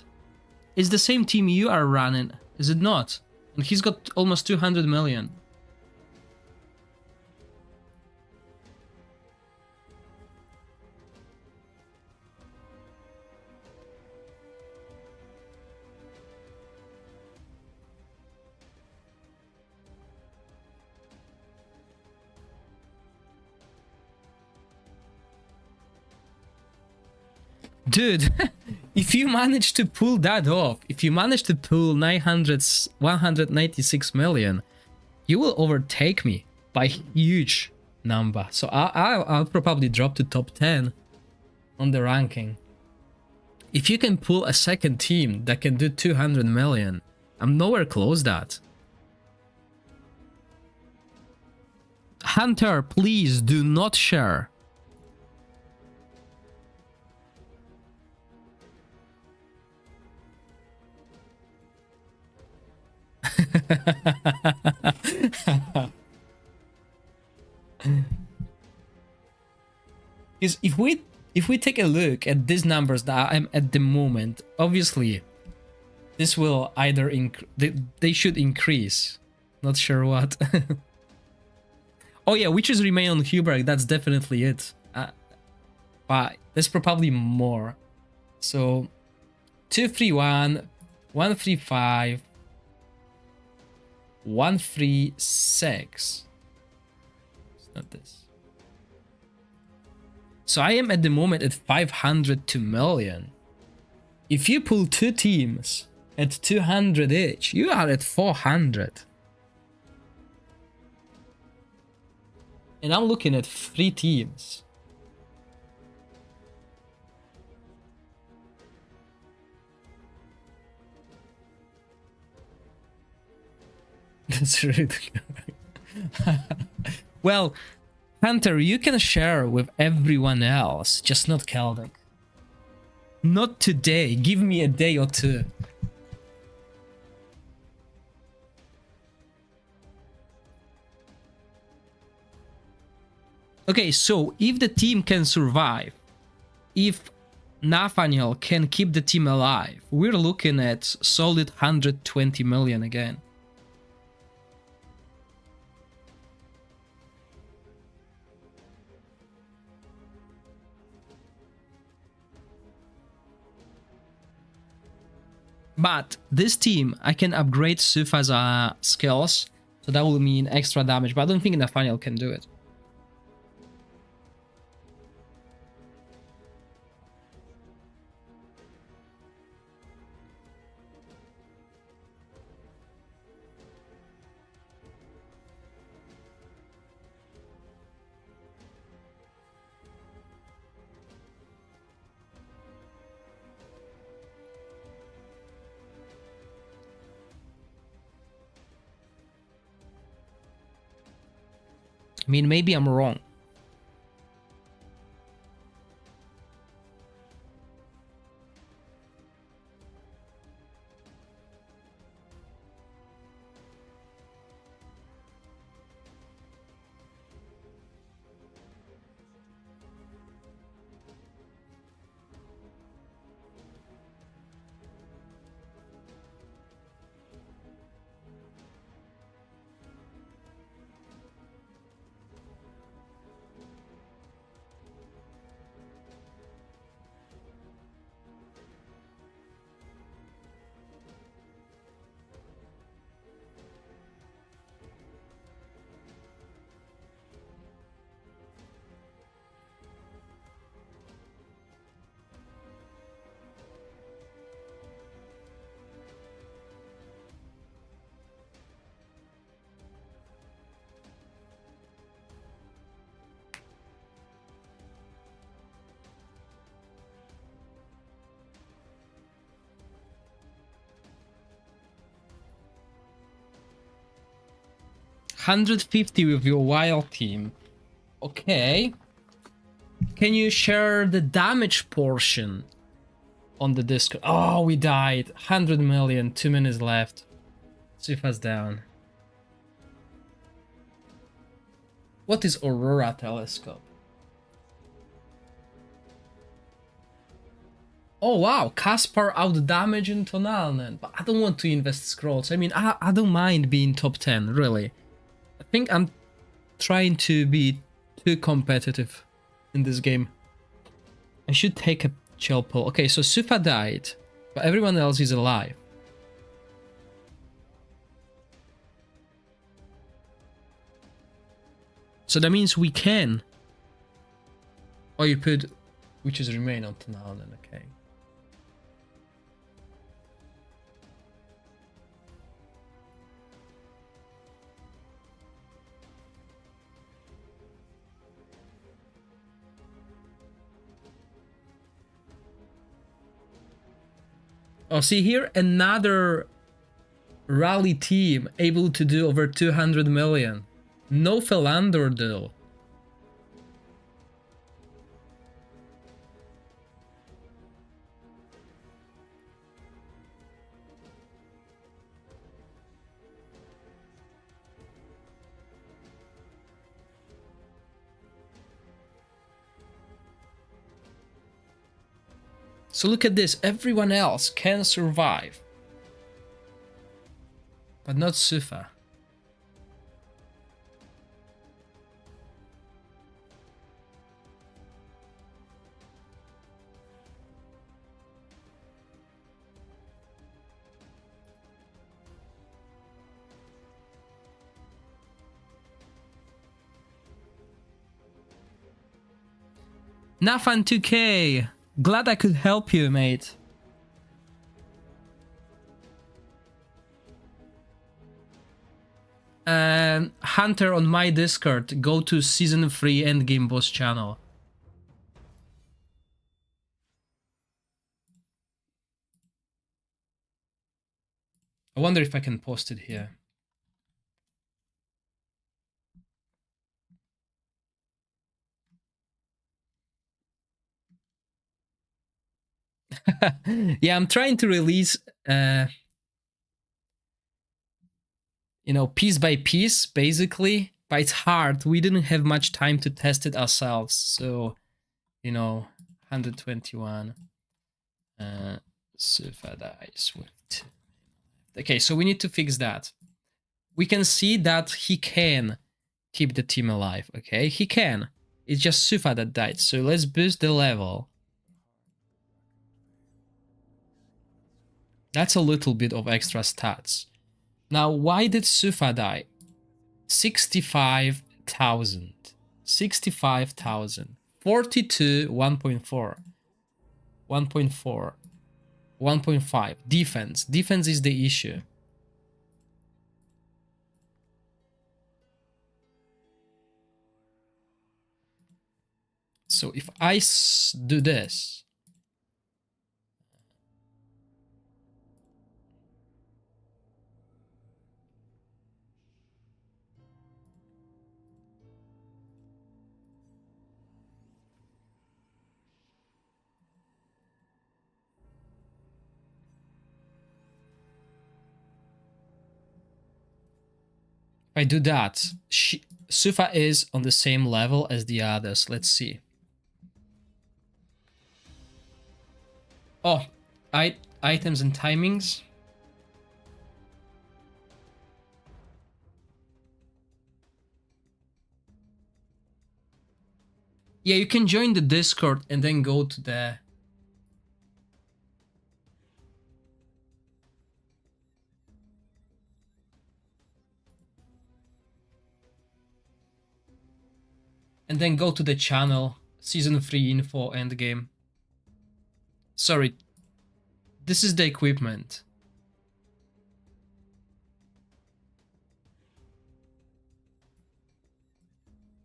It's the same team you are running, is it not? And he's got almost 200 million. Dude, if you manage to pull that off, if you manage to pull 196 million, you will overtake me by huge number. So I'll probably drop to top 10 on the ranking. If you can pull a second team that can do 200 million, I'm nowhere close that. Hunter, please do not share. Because if we take a look at these numbers that I'm at the moment, obviously this will either they should increase. Not sure what. Oh yeah, witches remain on Huberg, that's definitely it. But there's probably more. So 231, 135, 136. It's not this. So I am at the moment at 502 million. If you pull two teams at 200 each, you are at 400. And I'm looking at 3 teams. That's really good. Well, Hunter, you can share with everyone else, just not Keldek. Not today. Give me a day or two. Okay, so if the team can survive, if Nathaniel can keep the team alive, we're looking at solid 120 million again. But this team, I can upgrade Sufa's skills, so that will mean extra damage, but I don't think Nathaniel can do it. I mean, maybe I'm wrong. 150 with your wild team. Okay. Can you share the damage portion on the Discord? Oh, we died. 100 million. 2 minutes left. Sifa's down. What is Aurora Telescope? Oh wow, Kaspar out damage in Tonalen. But I don't want to invest scrolls. I mean, I don't mind being top 10, really. I think I'm trying to be too competitive in this game. I should take a chill pill. Okay, so Sufa died, but everyone else is alive. So that means we can. Oh, you put witches remain on Tonalen, okay. Oh, see here, another rally team able to do over 200 million. No Philander though. So look at this, everyone else can survive. But not Sufa. Nafan 2K! Glad I could help you, mate. Hunter on my Discord, go to Season 3 Endgame Boss channel. I wonder if I can post it here. Yeah, I'm trying to release, you know, piece by piece, basically. But it's hard. We didn't have much time to test it ourselves. So, you know, 121. Sufa dies with 2. Okay, so we need to fix that. We can see that he can keep the team alive, okay? He can. It's just Sufa that died. So let's boost the level. That's a little bit of extra stats. Now, why did Sufa die? 65,000. 65,000. 42, 1.4. 1.4. 1.5. Defense. Defense is the issue. So if I do this, if I do that, Sufa is on the same level as the others. Let's see. Oh, items and timings. Yeah, you can join the Discord and then go to the... And then go to the channel, Season 3 info, endgame. Sorry, this is the equipment.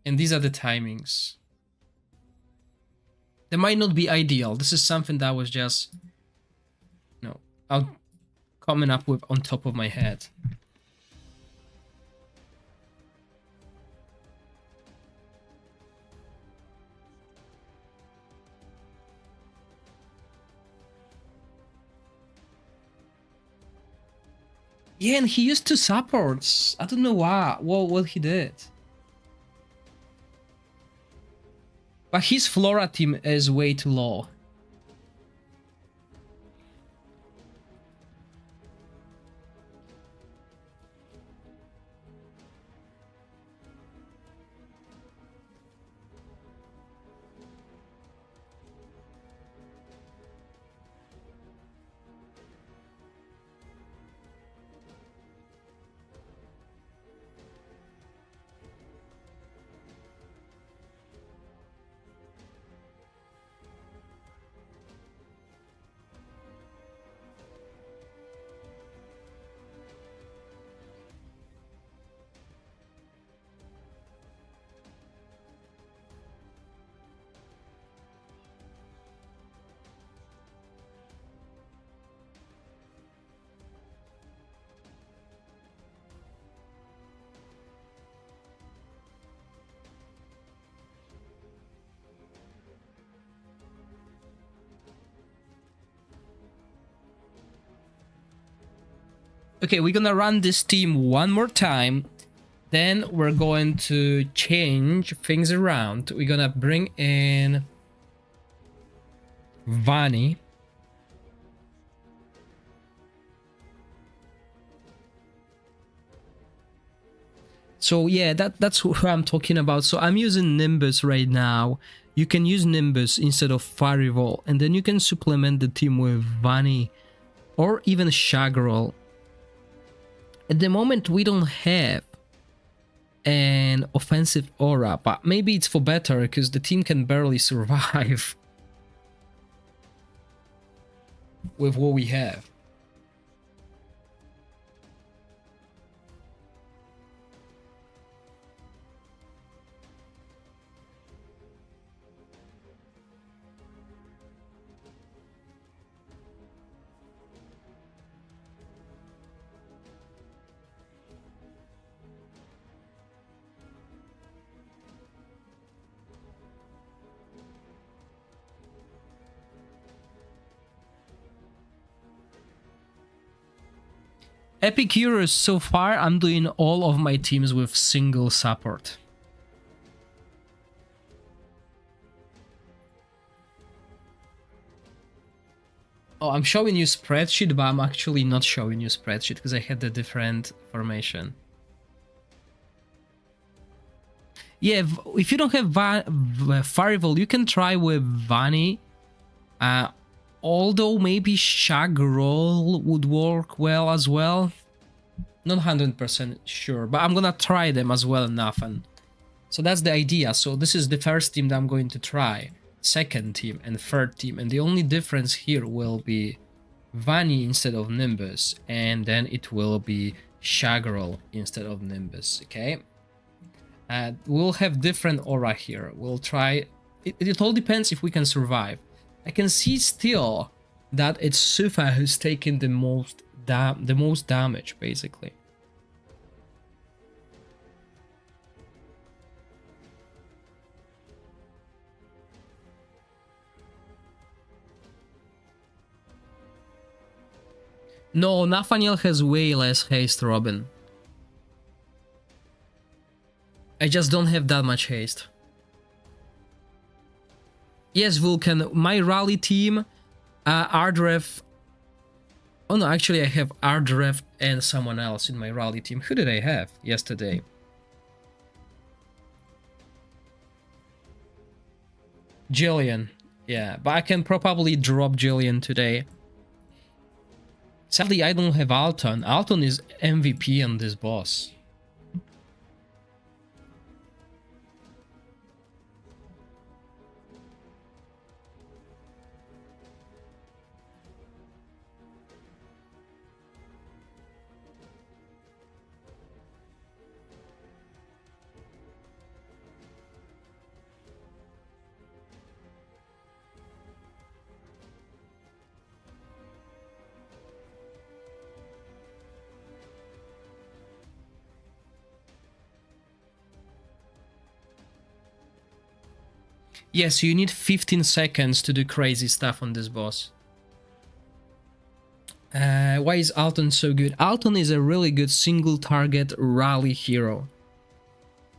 And these are the timings. They might not be ideal. This is something that was just, you know, out coming up with on top of my head. Yeah, and he used two supports. I don't know why. What he did. But his Flora team is way too low. Okay, we're gonna run this team one more time. Then we're going to change things around. We're gonna bring in Vani. So yeah, that's who I'm talking about. So I'm using Nimbus right now. You can use Nimbus instead of Fireball, and then you can supplement the team with Vani or even Shaggerl. At the moment, we don't have an offensive aura, but maybe it's for better because the team can barely survive with what we have. Epicurus, so far I'm doing all of my teams with single support. Oh, I'm showing you spreadsheet, but I'm actually not showing you spreadsheet because I had a different formation. Yeah, if you don't have Fireball, you can try with Vani. Although maybe Shaggerl would work well as well. Not 100% sure, but I'm gonna try them as well enough. And so that's the idea. So this is the first team that I'm going to try. Second team and third team. And the only difference here will be Vani instead of Nimbus. And then it will be Shaggerl instead of Nimbus, okay? We'll have different aura here. We'll try... It all depends if we can survive. I can see still that it's Sufa who's taking the most damage, basically. No, Nathaniel has way less haste, Robin. I just don't have that much haste. Yes, Vulcan, my rally team, Ardref. Oh no, actually I have Ardref and someone else in my rally team. Who did I have yesterday? Jillian. Yeah, but I can probably drop Jillian today. Sadly, I don't have Alton. Alton is MVP on this boss. Yes, you need 15 seconds to do crazy stuff on this boss. Why is Alton so good? Alton is a really good single target rally hero.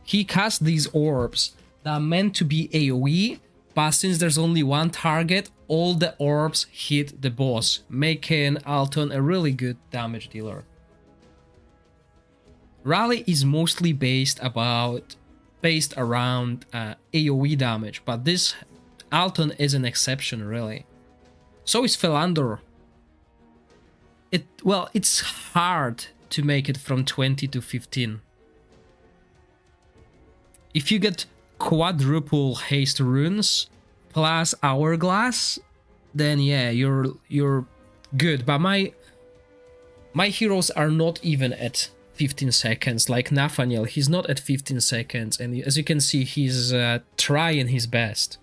He casts these orbs that are meant to be AoE, but since there's only one target, all the orbs hit the boss, making Alton a really good damage dealer. Rally is mostly based around AoE damage, but this Alton is an exception, really. So is Philander. It's hard to make it from 20 to 15. If you get quadruple haste runes plus hourglass, then yeah, you're good. But my heroes are not even at 15 seconds. Like Nathaniel, he's not at 15 seconds, and as you can see, he's trying his best.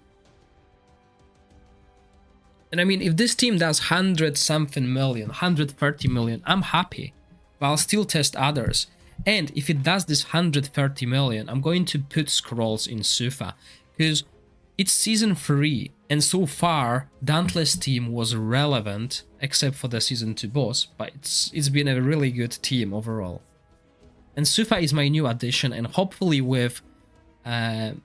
And I mean, if this team does 100 something million, 130 million, I'm happy. But I'll still test others. And if it does this 130 million, I'm going to put scrolls in Sufa, because it's season 3, and so far Dauntless team was relevant, except for the season 2 boss, but it's been a really good team overall. And Sufa is my new addition, and hopefully with the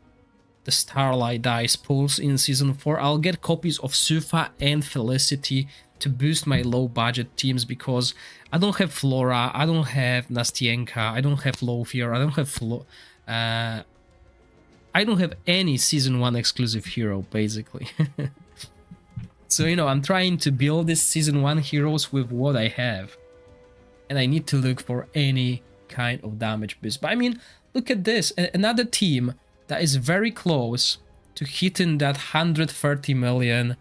Starlight Dice pulls in season 4, I'll get copies of Sufa and Felicity to boost my low budget teams, because I don't have Flora, I don't have Nastienka, I don't have Lothier, I don't have any season 1 exclusive hero, basically. So, you know, I'm trying to build these season 1 heroes with what I have, and I need to look for any kind of damage boost. But I mean, look at this, another team that is very close to hitting that 130 million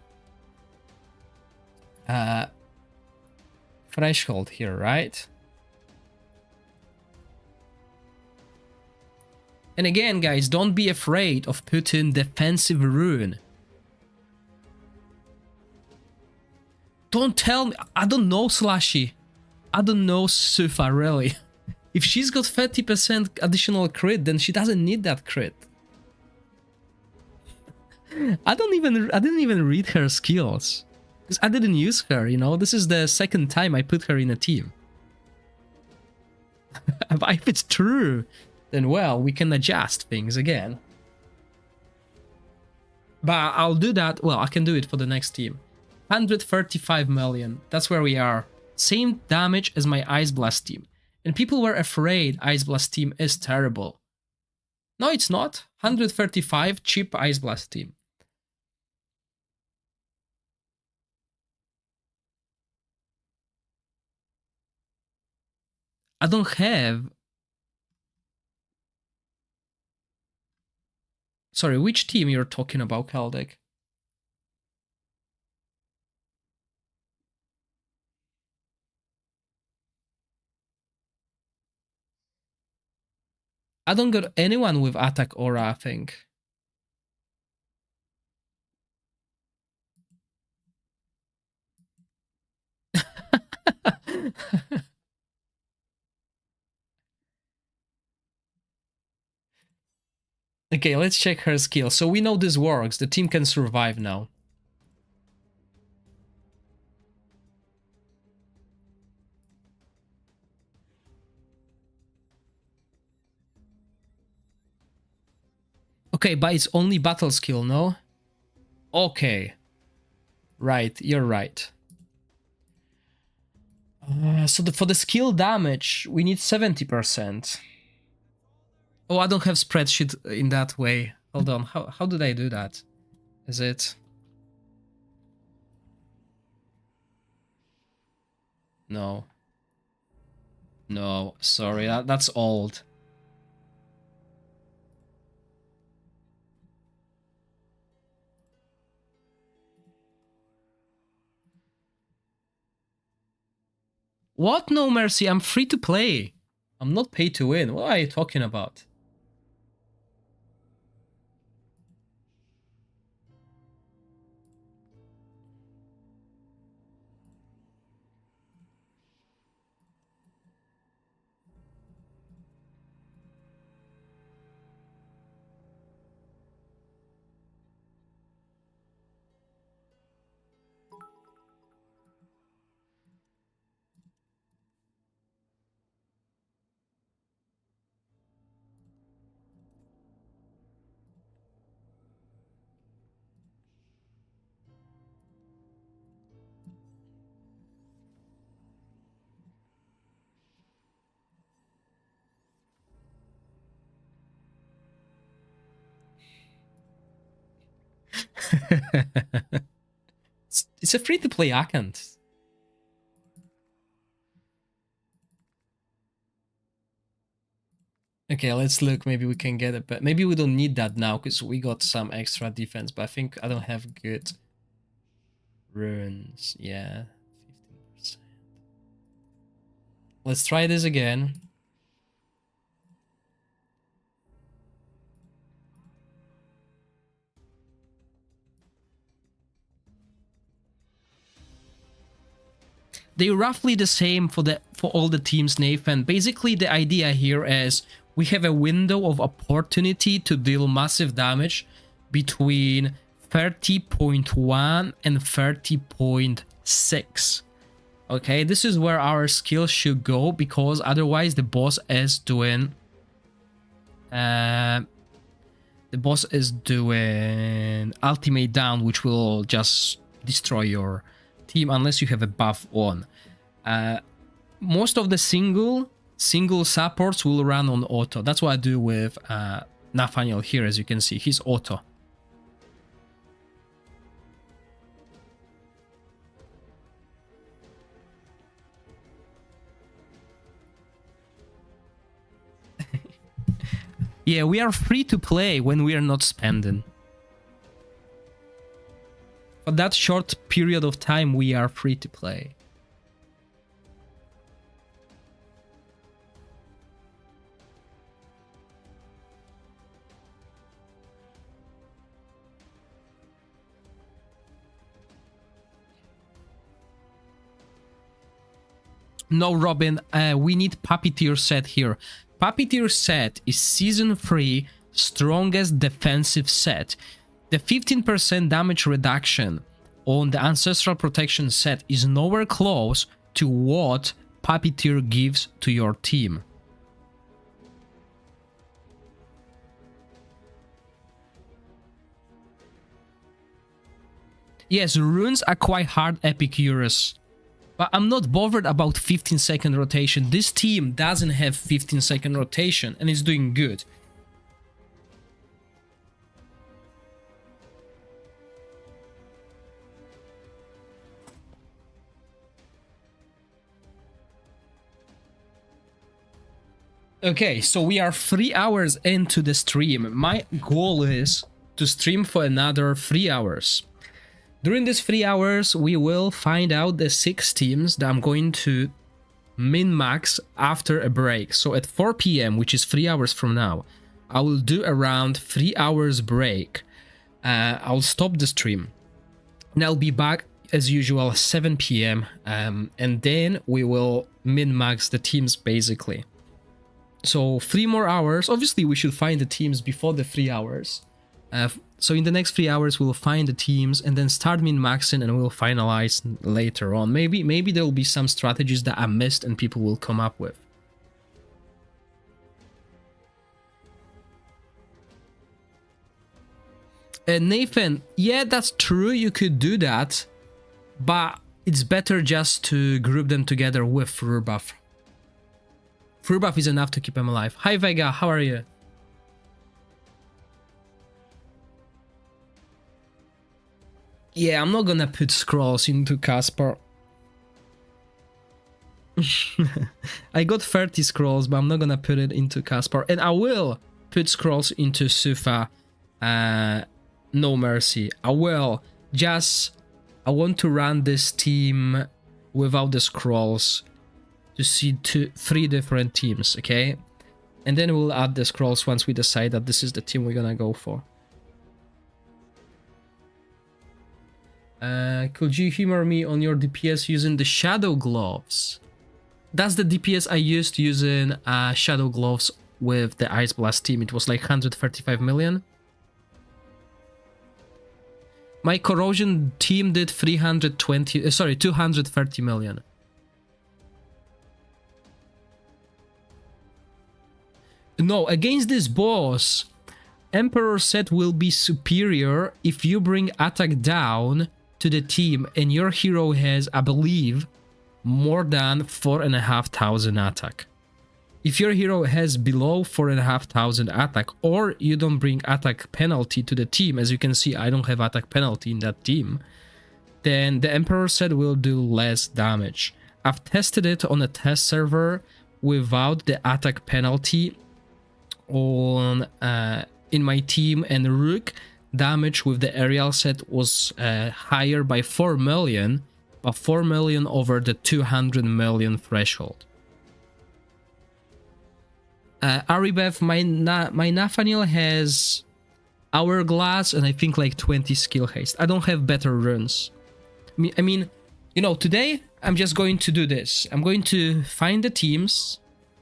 threshold here, right? And again, guys, don't be afraid of putting defensive rune. Don't tell me, I don't know Slashy. I don't know Sufa, really. If she's got 30% additional crit, then she doesn't need that crit. I didn't even read her skills, because I didn't use her, you know. This is the second time I put her in a team. But if it's true, then well, we can adjust things again. But I'll do that, well, I can do it for the next team. 135 million, that's where we are. Same damage as my Ice Blast team. And people were afraid Ice Blast team is terrible. No, it's not. 135, cheap Ice Blast team. I don't have... Sorry, which team you're talking about, Kaldek? I don't got anyone with attack aura, I think. Okay, let's check her skill. So we know this works. The team can survive now. Okay, but it's only battle skill, no? Okay. Right, you're right. So for the skill damage, we need 70%. Oh, I don't have spreadsheet in that way. Hold on, how did I do that? Is it... No. No, sorry, that's old. What? No mercy, I'm free to play. I'm not paid to win. What are you talking about? It's a free-to-play account. Okay, let's look. Maybe we can get it, but maybe we don't need that now because we got some extra defense. But I think I don't have good runes. Yeah, 15%. Let's try this again. They're roughly the same for all the teams, Nathan. Basically, the idea here is we have a window of opportunity to deal massive damage between 30.1 and 30.6. Okay, this is where our skill should go, because otherwise the boss is doing ultimate down, which will just destroy your team unless you have a buff on. Most of the single supports will run on auto. That's what I do with Nathaniel here. As you can see, he's auto. Yeah, we are free to play when we are not spending. For that short period of time, we are free to play. No, Robin, we need Puppeteer set here. Puppeteer set is Season 3 strongest defensive set. The 15% damage reduction on the Ancestral Protection set is nowhere close to what Puppeteer gives to your team. Yes, runes are quite hard, Epicurus. But I'm not bothered about 15-second rotation. This team doesn't have 15-second rotation and is doing good. Okay, so we are 3 hours into the stream. My goal is to stream for another 3 hours. During these 3 hours, we will find out the 6 teams that I'm going to min-max after a break. So at 4 p.m., which is 3 hours from now, I will do around 3 hours break. I'll stop the stream. And I'll be back as usual 7 p.m. And then we will min-max the teams basically. So 3 more hours. Obviously, we should find the teams before the 3 hours. So in the next 3 hours, we'll find the teams and then start min-maxing, and we'll finalize later on. Maybe there will be some strategies that I missed and people will come up with. Nathan, yeah, that's true. You could do that, but it's better just to group them together with Fruit Buff. Fruit Buff is enough to keep them alive. Hi Vega, how are you? Yeah, I'm not gonna put scrolls into Caspar. I got 30 scrolls, but I'm not gonna put it into Caspar. And I will put scrolls into Sufa. No Mercy. I will. I want to run this team without the scrolls to see 3 different teams, okay? And then we'll add the scrolls once we decide that this is the team we're gonna go for. Could you humor me on your DPS using the Shadow Gloves? That's the DPS I used using Shadow Gloves with the Ice Blast team. It was like 135 million. My Corrosion team did 230 million. No, against this boss, Emperor set will be superior if you bring attack down to the team and your hero has, I believe, more than 4,500 attack. If your hero has below 4,500 attack, or you don't bring attack penalty to the team, as you can see, I don't have attack penalty in that team, then the Emperor set will do less damage. I've tested it on a test server without the attack penalty on in my team, and Rook damage with the aerial set was higher by 4 million, but 4 million over the 200 million threshold. Aribev, my Nathaniel has Hourglass and I think like 20 skill haste. I don't have better runs. I mean, you know, today I'm just going to do this. I'm going to find the teams,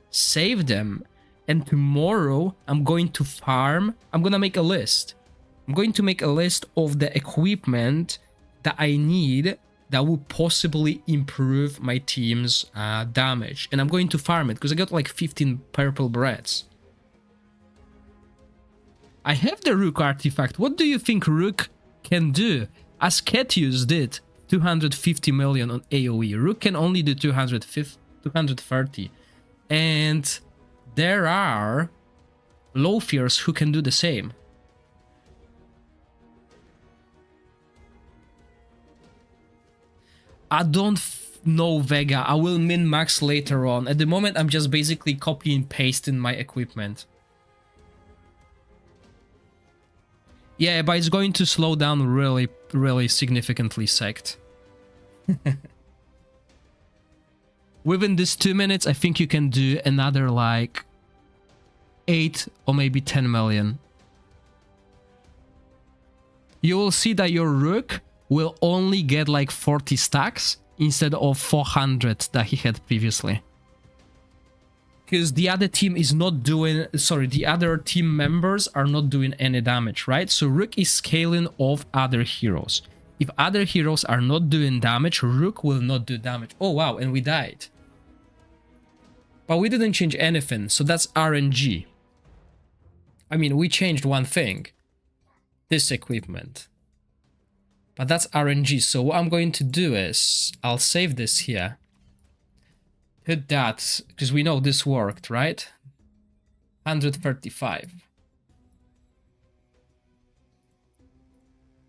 save them, and tomorrow I'm going to farm. I'm gonna make a list. I'm going to make a list of the equipment that I need that would possibly improve my team's damage. And I'm going to farm it because I got like 15 purple breads. I have the Rook artifact. What do you think Rook can do? As Ketius did, 250 million on AoE. Rook can only do 230. And there are Lothiers who can do the same. I don't know Vega. I will min-max later on. At the moment, I'm just basically copy and pasting my equipment. Yeah, but it's going to slow down really, really significantly, Sect. Within these 2 minutes, I think you can do another like 8 or maybe 10 million. You will see that your Rook will only get like 40 stacks instead of 400 that he had previously. Because the other team is not doing, the other team members are not doing any damage, right? So Rook is scaling off other heroes. If other heroes are not doing damage, Rook will not do damage. Oh wow, and we died. But we didn't change anything, so that's RNG. I mean, we changed one thing. This equipment. But that's RNG, so what I'm going to do is, I'll save this here. Hit that, because we know this worked, right? 135.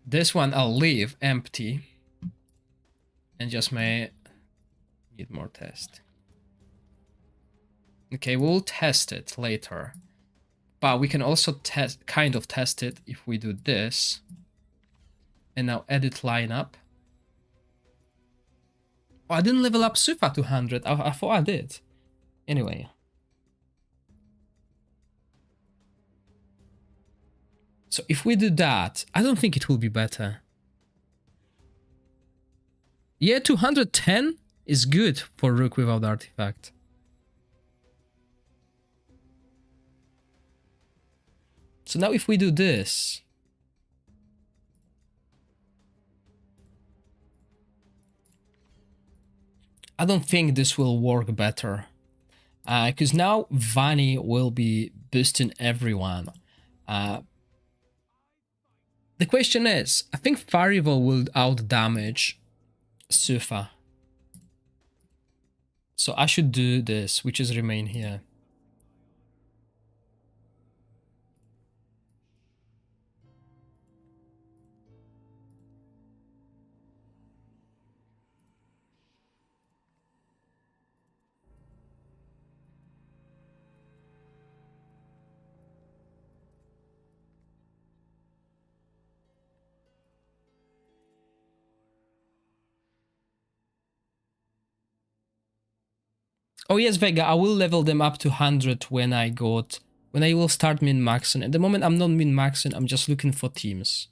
This one I'll leave empty. And just may need more test. Okay, we'll test it later. But we can also kind of test it if we do this. And now edit lineup. Oh, I didn't level up Sufa to 100. I thought I did. Anyway. So if we do that, I don't think it will be better. Yeah, 210 is good for Rook without artifact. So now if we do this... I don't think this will work better. Because now Vani will be boosting everyone. The question is, I think Farival will out-damage Sufa. So I should do this, which is remain here. Oh yes, Vega, I will level them up to 100 when I will start min-maxing. At the moment I'm not min-maxing, I'm just looking for teams.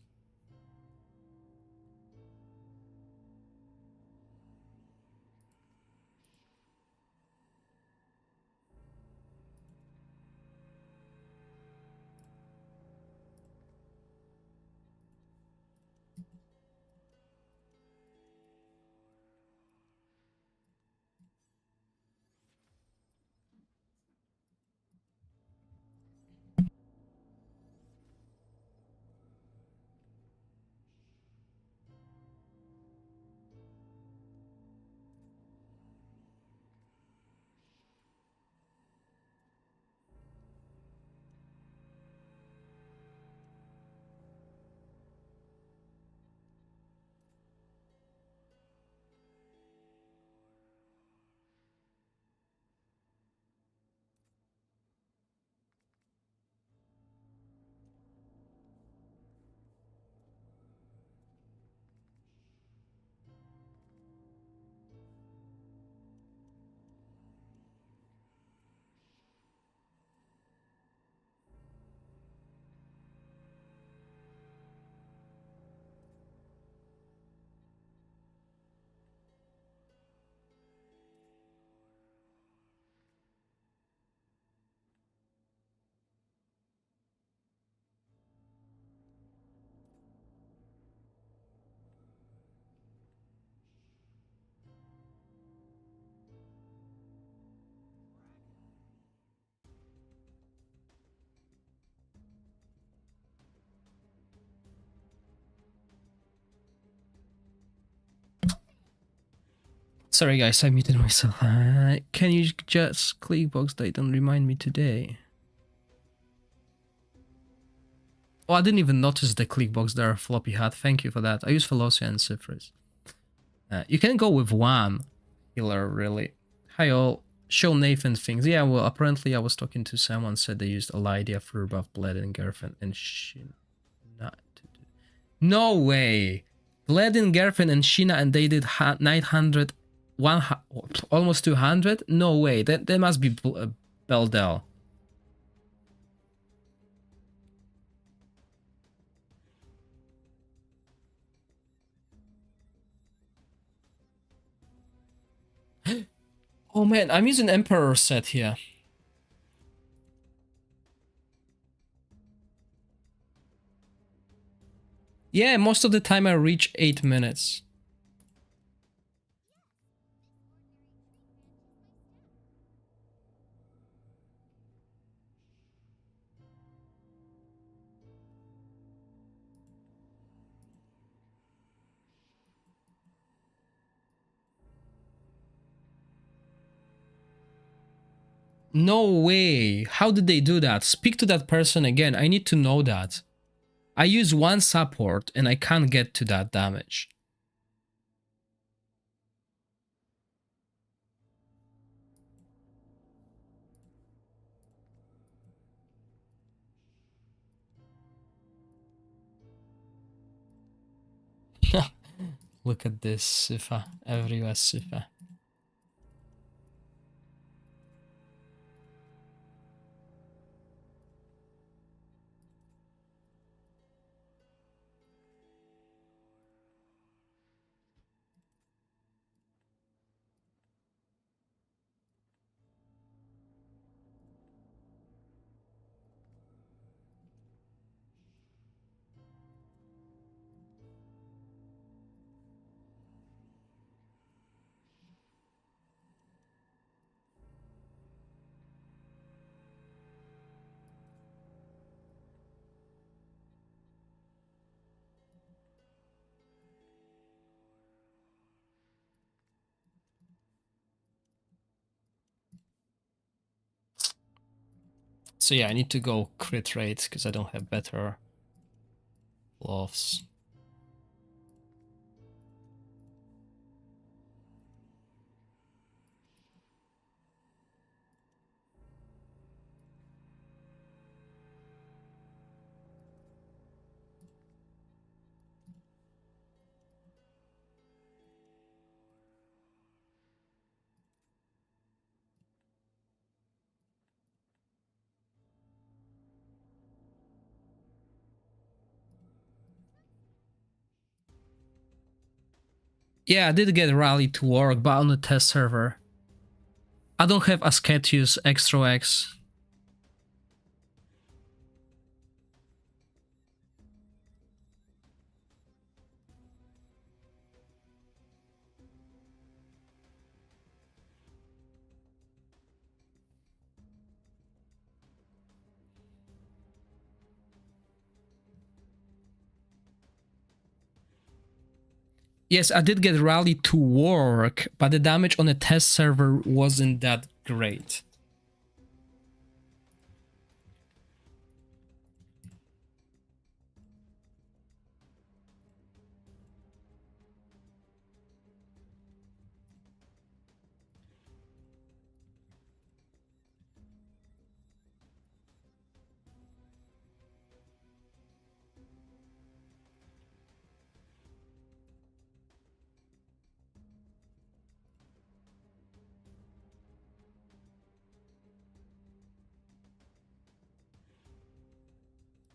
Sorry guys, I muted myself. Can you just click box date and remind me today? Oh, I didn't even notice the click box there Floppy had. Thank you for that. I use Velocia and Cypherus. You can go with one healer, really. Hi all. Show Nathan things. Yeah, well, apparently I was talking to someone said they used Elydia for buff Bled and Gerfen and Sheena. No way! Bled and Gerfen and Sheena and they did 900, almost 200? No way, that must be Beldel. Oh man, I'm using Emperor set here. Yeah, most of the time I reach 8 minutes. No way. How did they do that? Speak to that person again. I need to know that. I use one support and I can't get to that damage. Look at this Sifa. Everywhere Sifa. So yeah, I need to go crit rate because I don't have better gloves. Yeah, I did get Rally to work, but on the test server. I don't have Ascetius Extra X. Yes, I did get Rally to work, but the damage on the test server wasn't that great.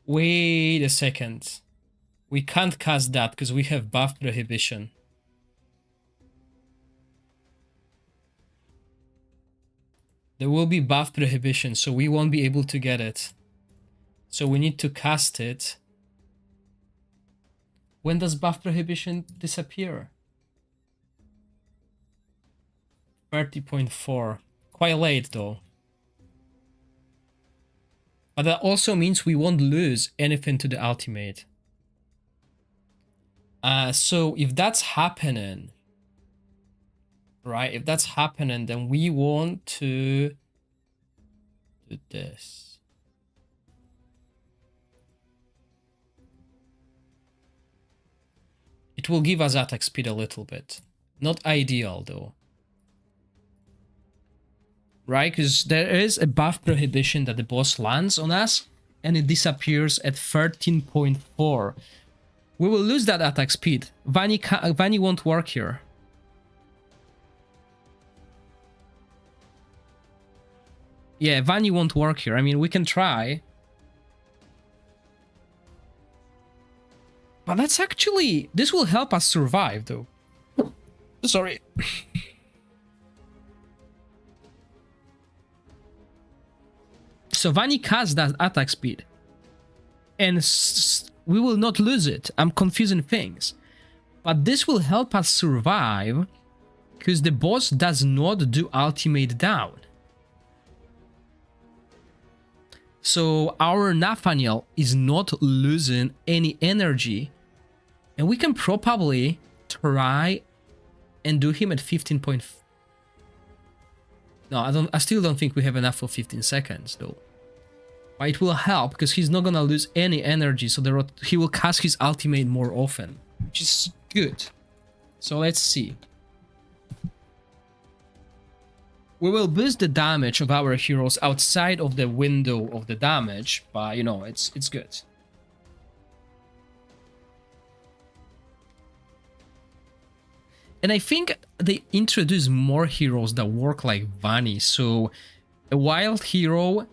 Wait a second. We can't cast that because we have buff prohibition. There will be buff prohibition, so we won't be able to get it. So we need to cast it. When does buff prohibition disappear? 30.4. Quite late though. But that also means we won't lose anything to the ultimate. So if that's happening, right? If that's happening, then we want to do this. It will give us attack speed a little bit. Not ideal though. Right? Because there is a buff prohibition that the boss lands on us and it disappears at 13.4. We will lose that attack speed. Vanny won't work here. Yeah, Vanny won't work here. I mean, we can try. But that's actually... This will help us survive, though. Sorry. So Vanny has that attack speed. And we will not lose it. I'm confusing things. But this will help us survive because the boss does not do ultimate down. So our Nathaniel is not losing any energy. And we can probably try and do him at 15 point... No, I still don't think we have enough for 15 seconds though. But it will help because he's not gonna lose any energy, so he will cast his ultimate more often, which is good. So let's see. We will boost the damage of our heroes outside of the window of the damage, but you know, it's good. And I think they introduce more heroes that work like Vanny. So a wild hero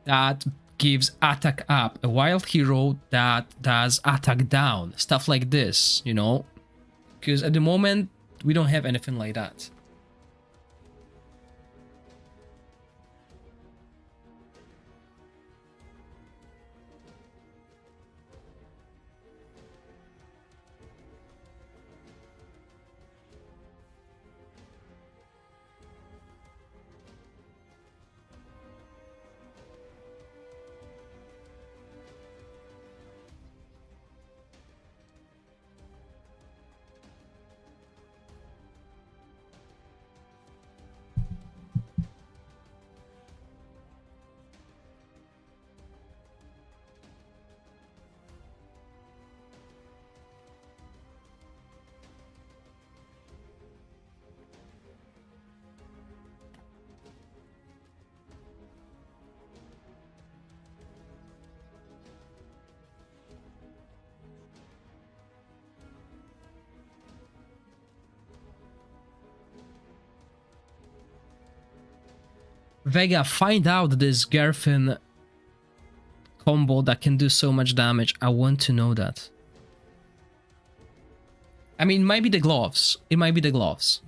that gives attack up, a wild hero that does attack down, stuff like this, you know? Because at the moment, we don't have anything like that. Vega, find out this Gerfin combo that can do so much damage. I want to know that. I mean, it might be the gloves. It might be the gloves.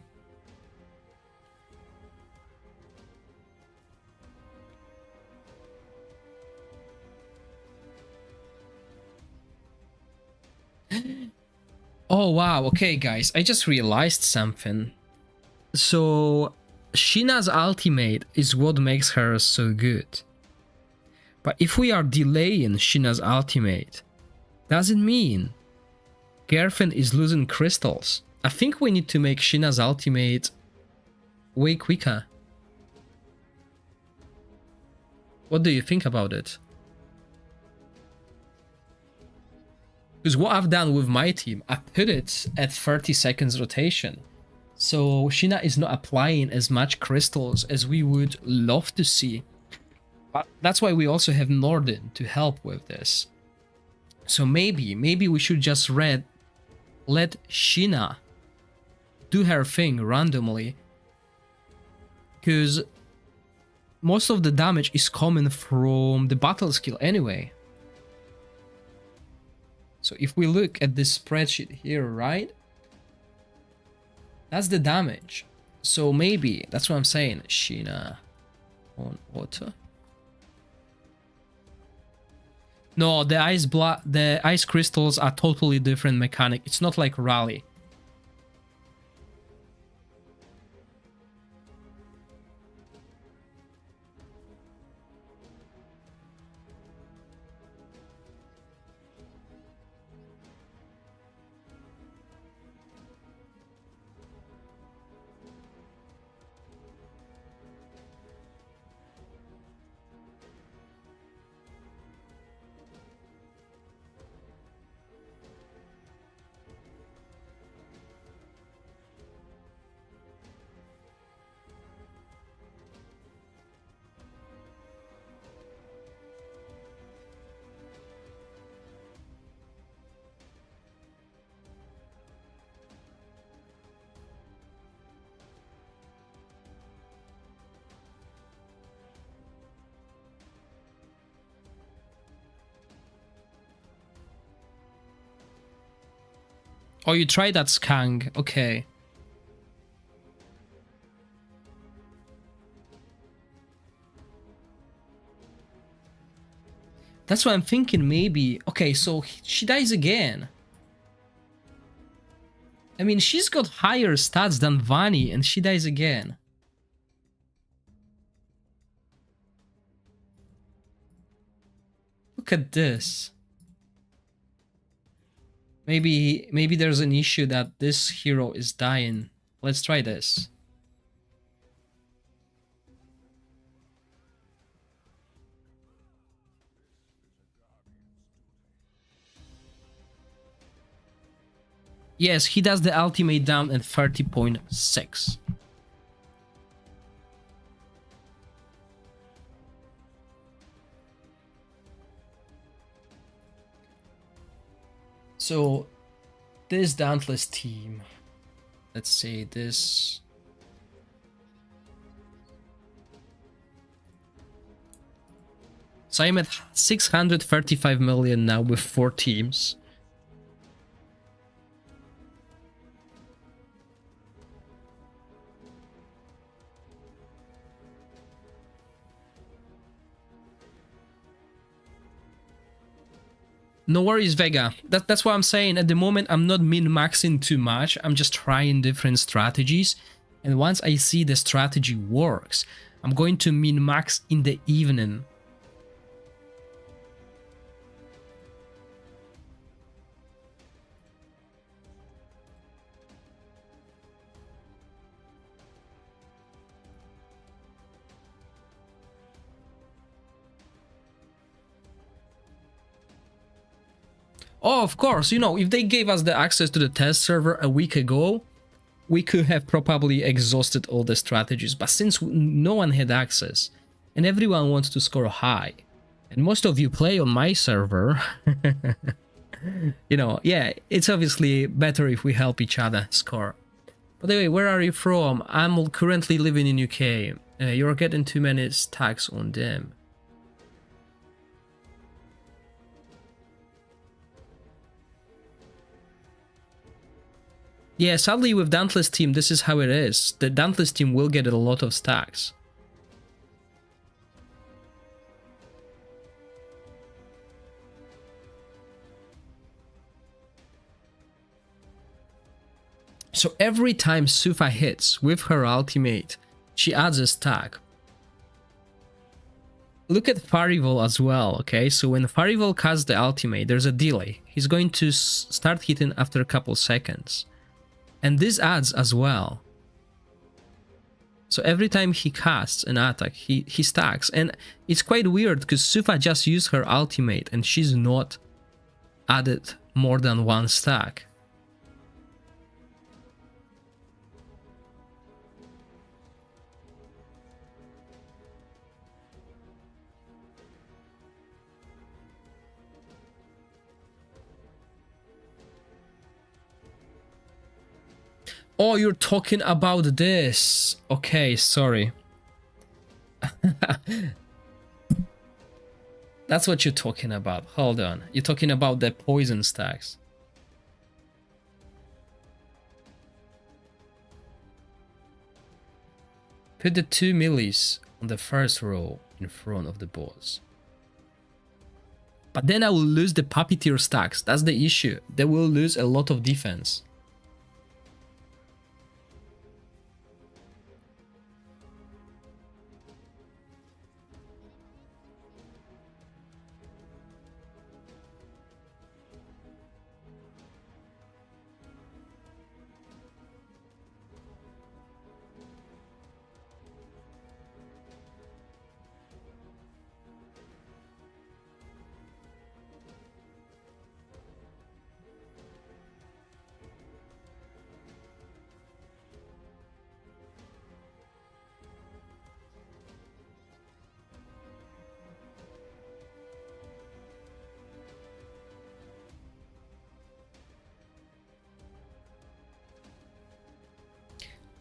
Oh, wow. Okay, guys. I just realized something. So... Sheena's ultimate is what makes her so good. But if we are delaying Sheena's ultimate, does it mean Gerfen is losing crystals? I think we need to make Sheena's ultimate way quicker. What do you think about it? Because what I've done with my team, I put it at 30 seconds rotation. So Sheena is not applying as much crystals as we would love to see. But that's why we also have Norden to help with this. So maybe we should just let Sheena do her thing randomly. Because most of the damage is coming from the battle skill anyway. So if we look at this spreadsheet here, right? That's the damage. So maybe, that's what I'm saying, Sheena on auto. No, the ice crystals are totally different mechanic. It's not like Rally. Oh, you tried that Skang. Okay. That's what I'm thinking, maybe. Okay, so she dies again. I mean, she's got higher stats than Vani, and she dies again. Look at this. Maybe there's an issue that this hero is dying. Let's try this. Yes, he does the ultimate down at 30.6. So, this Dauntless team, let's say this. So I'm at 635 million now with 4 teams. No worries, Vega. That's what I'm saying. At the moment, I'm not min-maxing too much. I'm just trying different strategies. And once I see the strategy works, I'm going to min-max in the evening. Oh, of course, you know, if they gave us the access to the test server a week ago, we could have probably exhausted all the strategies. But since no one had access, and everyone wants to score high, and most of you play on my server, you know, yeah, it's obviously better if we help each other score. By the way, where are you from? I'm currently living in UK. You're getting too many stacks on them. Yeah, sadly with Dauntless team, this is how it is. The Dauntless team will get a lot of stacks. So every time Sufa hits with her ultimate, she adds a stack. Look at Farival as well, okay? So when Farival casts the ultimate, there's a delay. He's going to start hitting after a couple seconds. And this adds as well. So every time he casts an attack, he stacks. And it's quite weird because Sufa just used her ultimate and she's not added more than 1 stack. Oh, you're talking about this. Okay, sorry. That's what you're talking about. Hold on. You're talking about the poison stacks. Put the 2 millies on the first row in front of the boss. But then I will lose the puppeteer stacks. That's the issue. They will lose a lot of defense.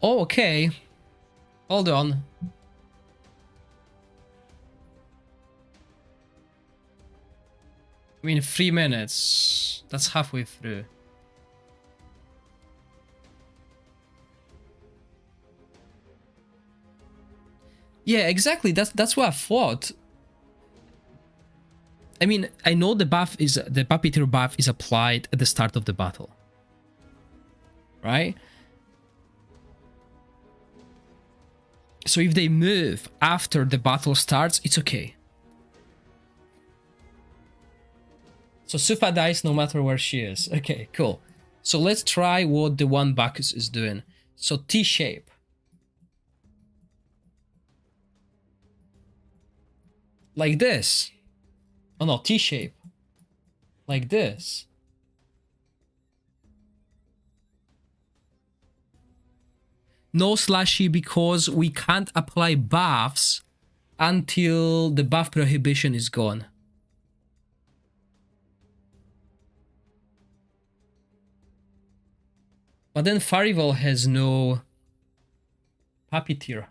Oh, okay. Hold on. I mean, 3 minutes. That's halfway through. Yeah, exactly. That's what I thought. I mean, I know the puppeteer buff is applied at the start of the battle, right? So if they move after the battle starts, it's okay. So Sufa dies no matter where she is. Okay, cool. So let's try what the one Bacchus is doing. So T-shape. Like this. Oh no, T-shape. Like this. No slashy because we can't apply buffs until the buff prohibition is gone. But then Farival has no puppeteer.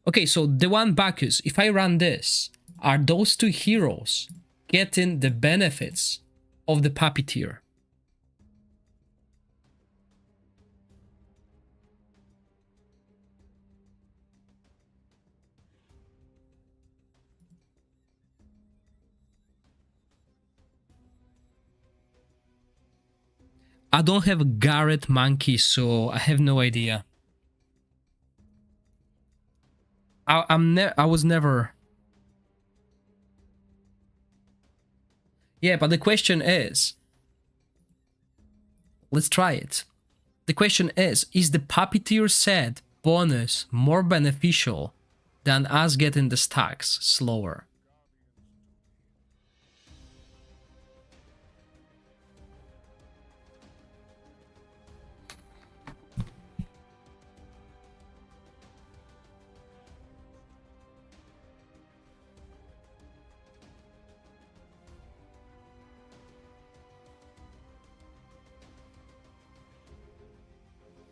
Okay, so the one Bacchus, if I run this, are those two heroes getting the benefits of the puppeteer? I don't have a Garrett monkey, so I have no idea. I was never. Yeah, but the question is, let's try it. The question is the puppeteer set bonus more beneficial than us getting the stacks slower?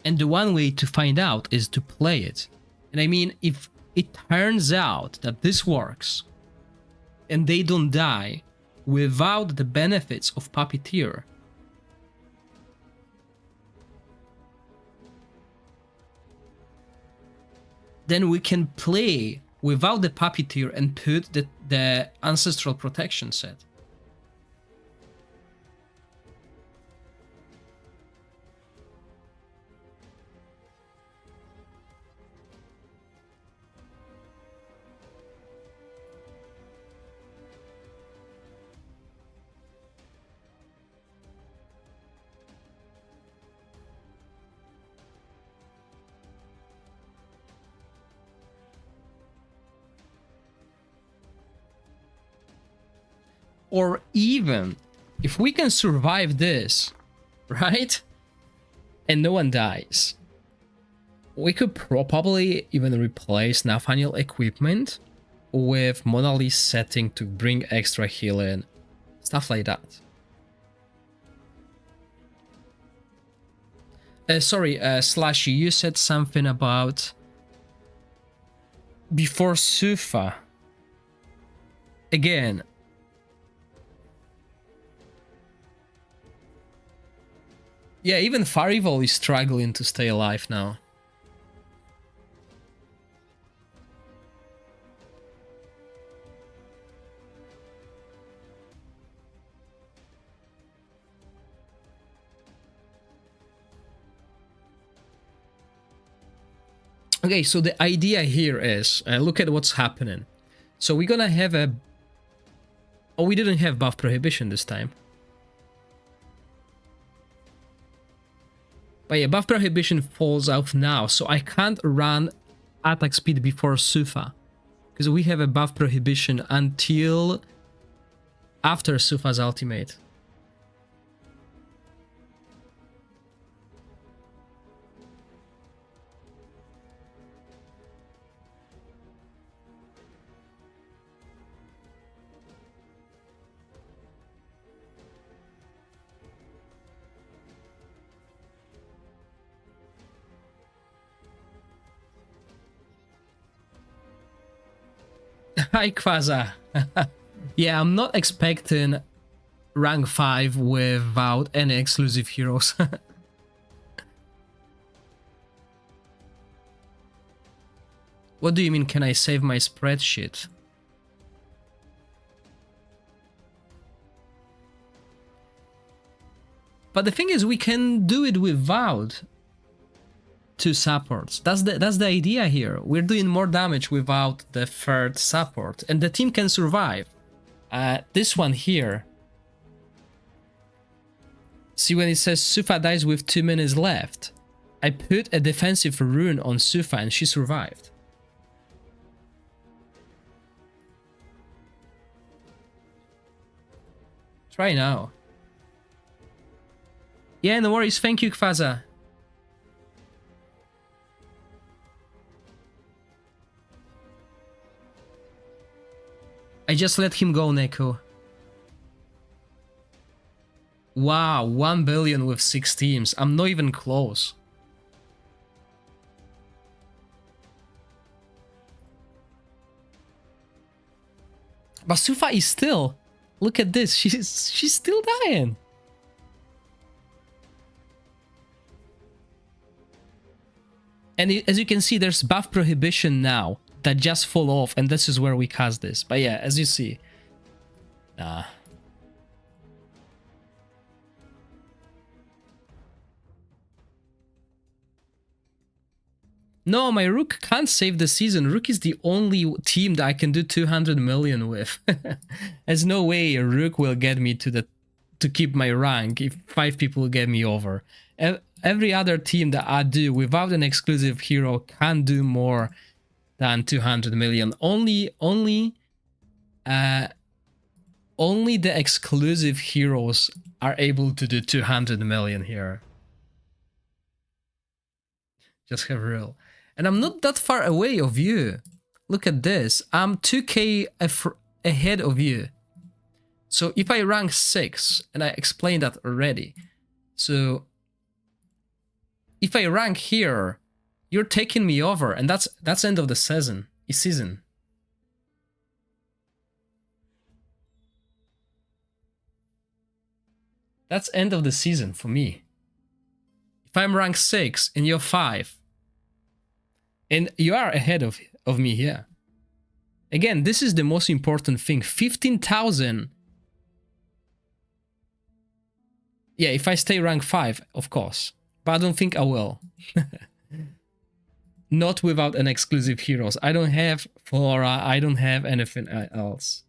And the one way to find out is to play it. And I mean, if it turns out that this works and they don't die without the benefits of puppeteer, then we can play without the puppeteer and put the ancestral protection set. Or even if we can survive this, right? And no one dies, we could probably even replace Nathaniel equipment with Mona Lisa setting to bring extra healing, stuff like that. Sorry, Slashy, you said something about before Sufa. Again, yeah, even Farival is struggling to stay alive now. Okay, so the idea here is, look at what's happening. So we're gonna have a... Oh, we didn't have buff prohibition this time. But yeah, buff prohibition falls out now, so I can't run attack speed before Sufa, because we have a buff prohibition until after Sufa's ultimate. Hi, Quaza. Yeah, I'm not expecting rank 5 without any exclusive heroes. What do you mean, can I save my spreadsheet? But the thing is, we can do it without 2 supports. That's the idea here. We're doing more damage without the 3rd support, and the team can survive. This one here. See when it says Sufa dies with 2 minutes left. I put a defensive rune on Sufa and she survived. Try now. Yeah, no worries. Thank you, Kfaza. I just let him go, Neko. Wow, 1 billion with 6 teams. I'm not even close. But Sufa is still... Look at this. She's still dying. And as you can see, there's buff prohibition now that just fall off, and this is where we cast this. But yeah, as you see, no, my Rook can't save the season. Rook is the only team that I can do 200 million with. There's no way a Rook will get me to keep my rank if 5 people get me over. Every other team that I do without an exclusive hero can do more than 200 million. Only the exclusive heroes are able to do 200 million here. Just have real. And I'm not that far away of you. Look at this. I'm 2k ahead of you. So if I rank 6, and I explained that already. So if I rank here, you're taking me over, and that's end of the season. That's end of the season for me. If I'm rank 6 and you're 5, and you are ahead of me here. Again, this is the most important thing. 15,000. Yeah, if I stay rank 5, of course. But I don't think I will. Not without an exclusive heroes. I don't have Flora. I don't have anything else.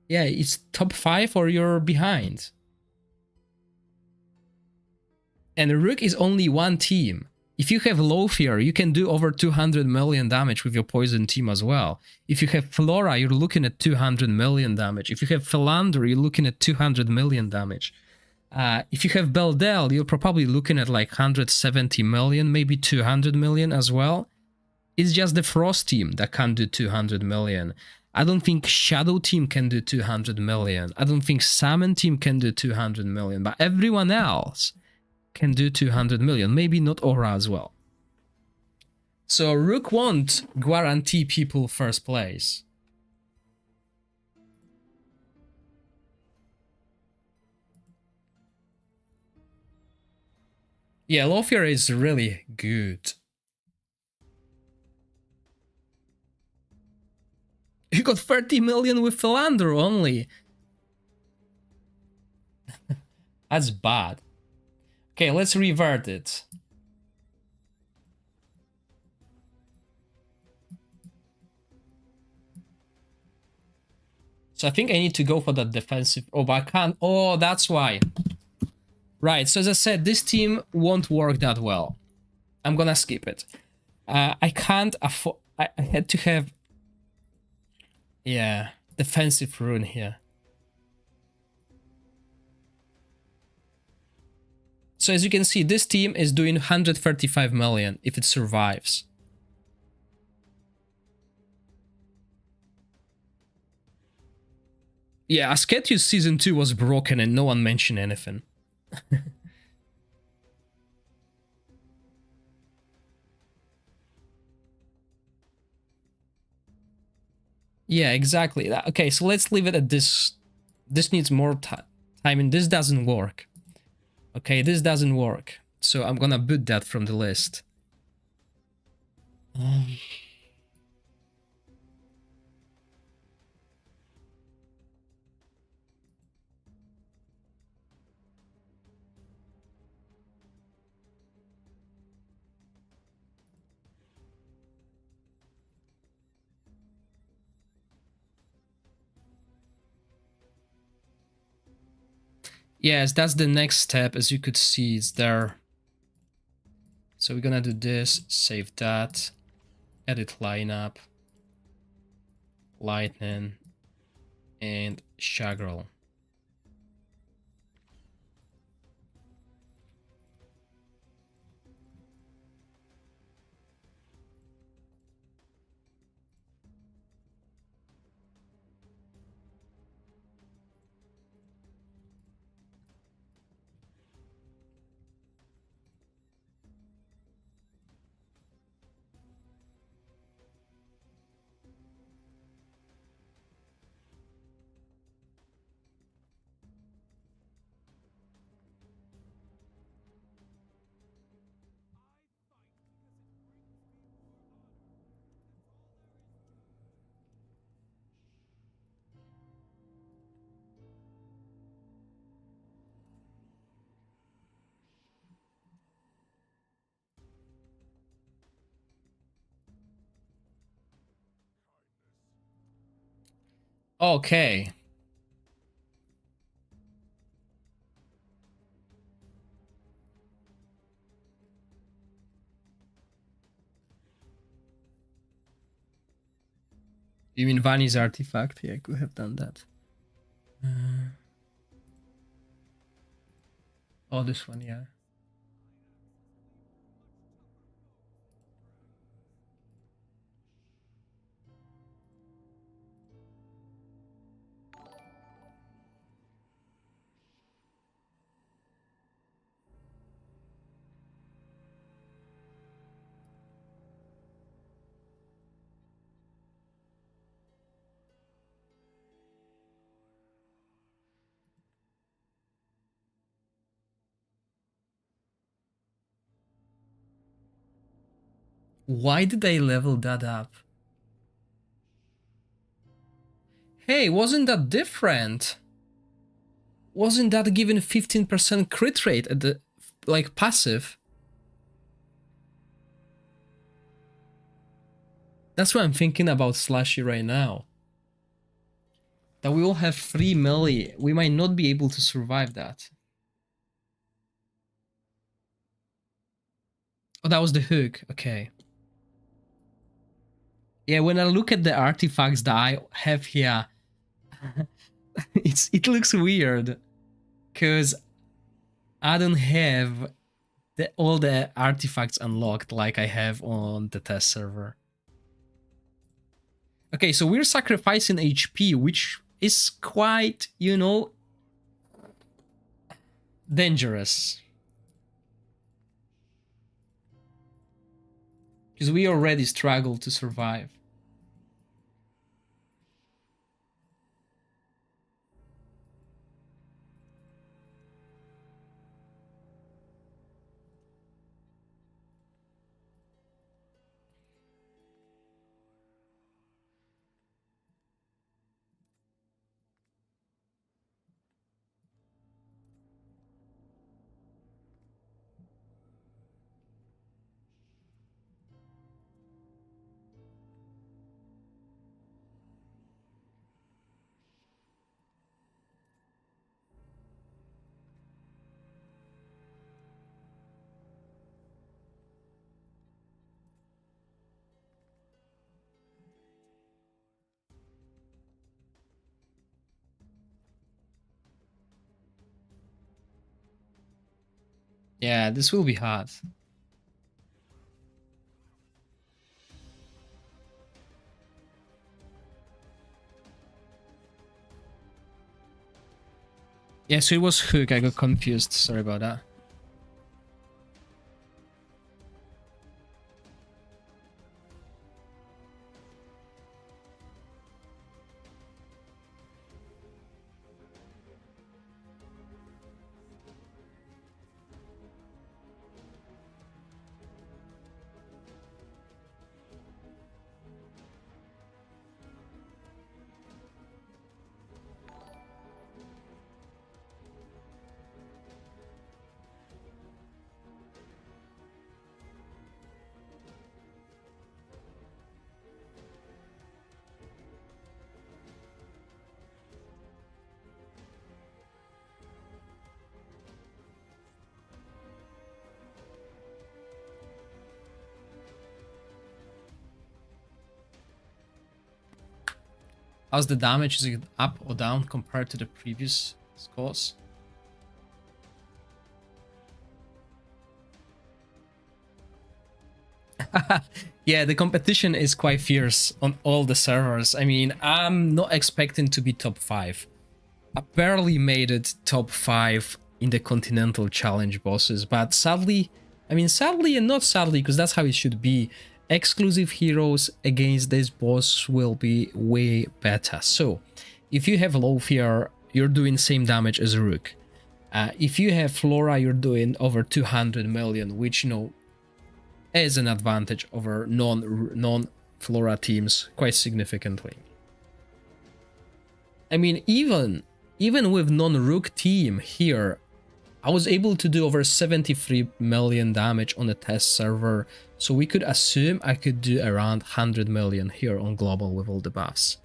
Yeah, it's top 5 or you're behind. And Rook is only one team. If you have Lothier, you can do over 200 million damage with your poison team as well. If you have Flora, you're looking at 200 million damage. If you have Philander, you're looking at 200 million damage. If you have Beldel, you're probably looking at like 170 million, maybe 200 million as well. It's just the Frost team that can do 200 million. I don't think Shadow team can do 200 million. I don't think Salmon team can do 200 million, but everyone else can do 200 million, maybe not Aura as well. So Rook won't guarantee people first place. Yeah, Lothier is really good. You got 30 million with Philander only. That's bad. Okay, let's revert it. So I think I need to go for that defensive. Oh, but I can't. Oh, that's why. Right, so as I said, this team won't work that well. I'm gonna skip it. I can't afford... I had to have... Yeah, defensive rune here. So as you can see, this team is doing 135 million if it survives. Yeah, Ascetius Season 2 was broken and no one mentioned anything. Yeah, exactly. Okay, so let's leave it at this. This needs more time and this doesn't work. Okay, this doesn't work. So I'm gonna boot that from the list. Yes, that's the next step. As you could see, it's there. So we're gonna do this, save that, edit lineup, lightning, and Shagral. Okay. You mean Vani's artifact? Yeah, I could have done that. Oh, this one, yeah. Why did they level that up? Hey, wasn't that different? Wasn't that given 15% crit rate at the, like, passive? That's what I'm thinking about Slashy right now. That we will have 3 melee. We might not be able to survive that. Oh, that was the hook. Okay. Yeah, when I look at the artifacts that I have here, it looks weird. Because I don't have all the artifacts unlocked like I have on the test server. Okay, so we're sacrificing HP, which is quite, you know, dangerous. Because we already struggle to survive. Yeah, this will be hard. Yeah, so it was hook. I got confused. Sorry about that. How's the damage? Is it up or down compared to the previous scores? Yeah, the competition is quite fierce on all the servers. I mean, I'm not expecting to be top 5. I barely made it top 5 in the Continental Challenge bosses, but sadly, I mean sadly and not sadly, because that's how it should be, exclusive heroes against this boss will be way better. So, if you have low fear, you're doing same damage as Rook. If you have Flora, you're doing over 200 million, which, you know, is an advantage over non-Flora teams quite significantly. I mean, even with non-Rook team here, I was able to do over 73 million damage on the test server, so we could assume I could do around 100 million here on global with all the buffs.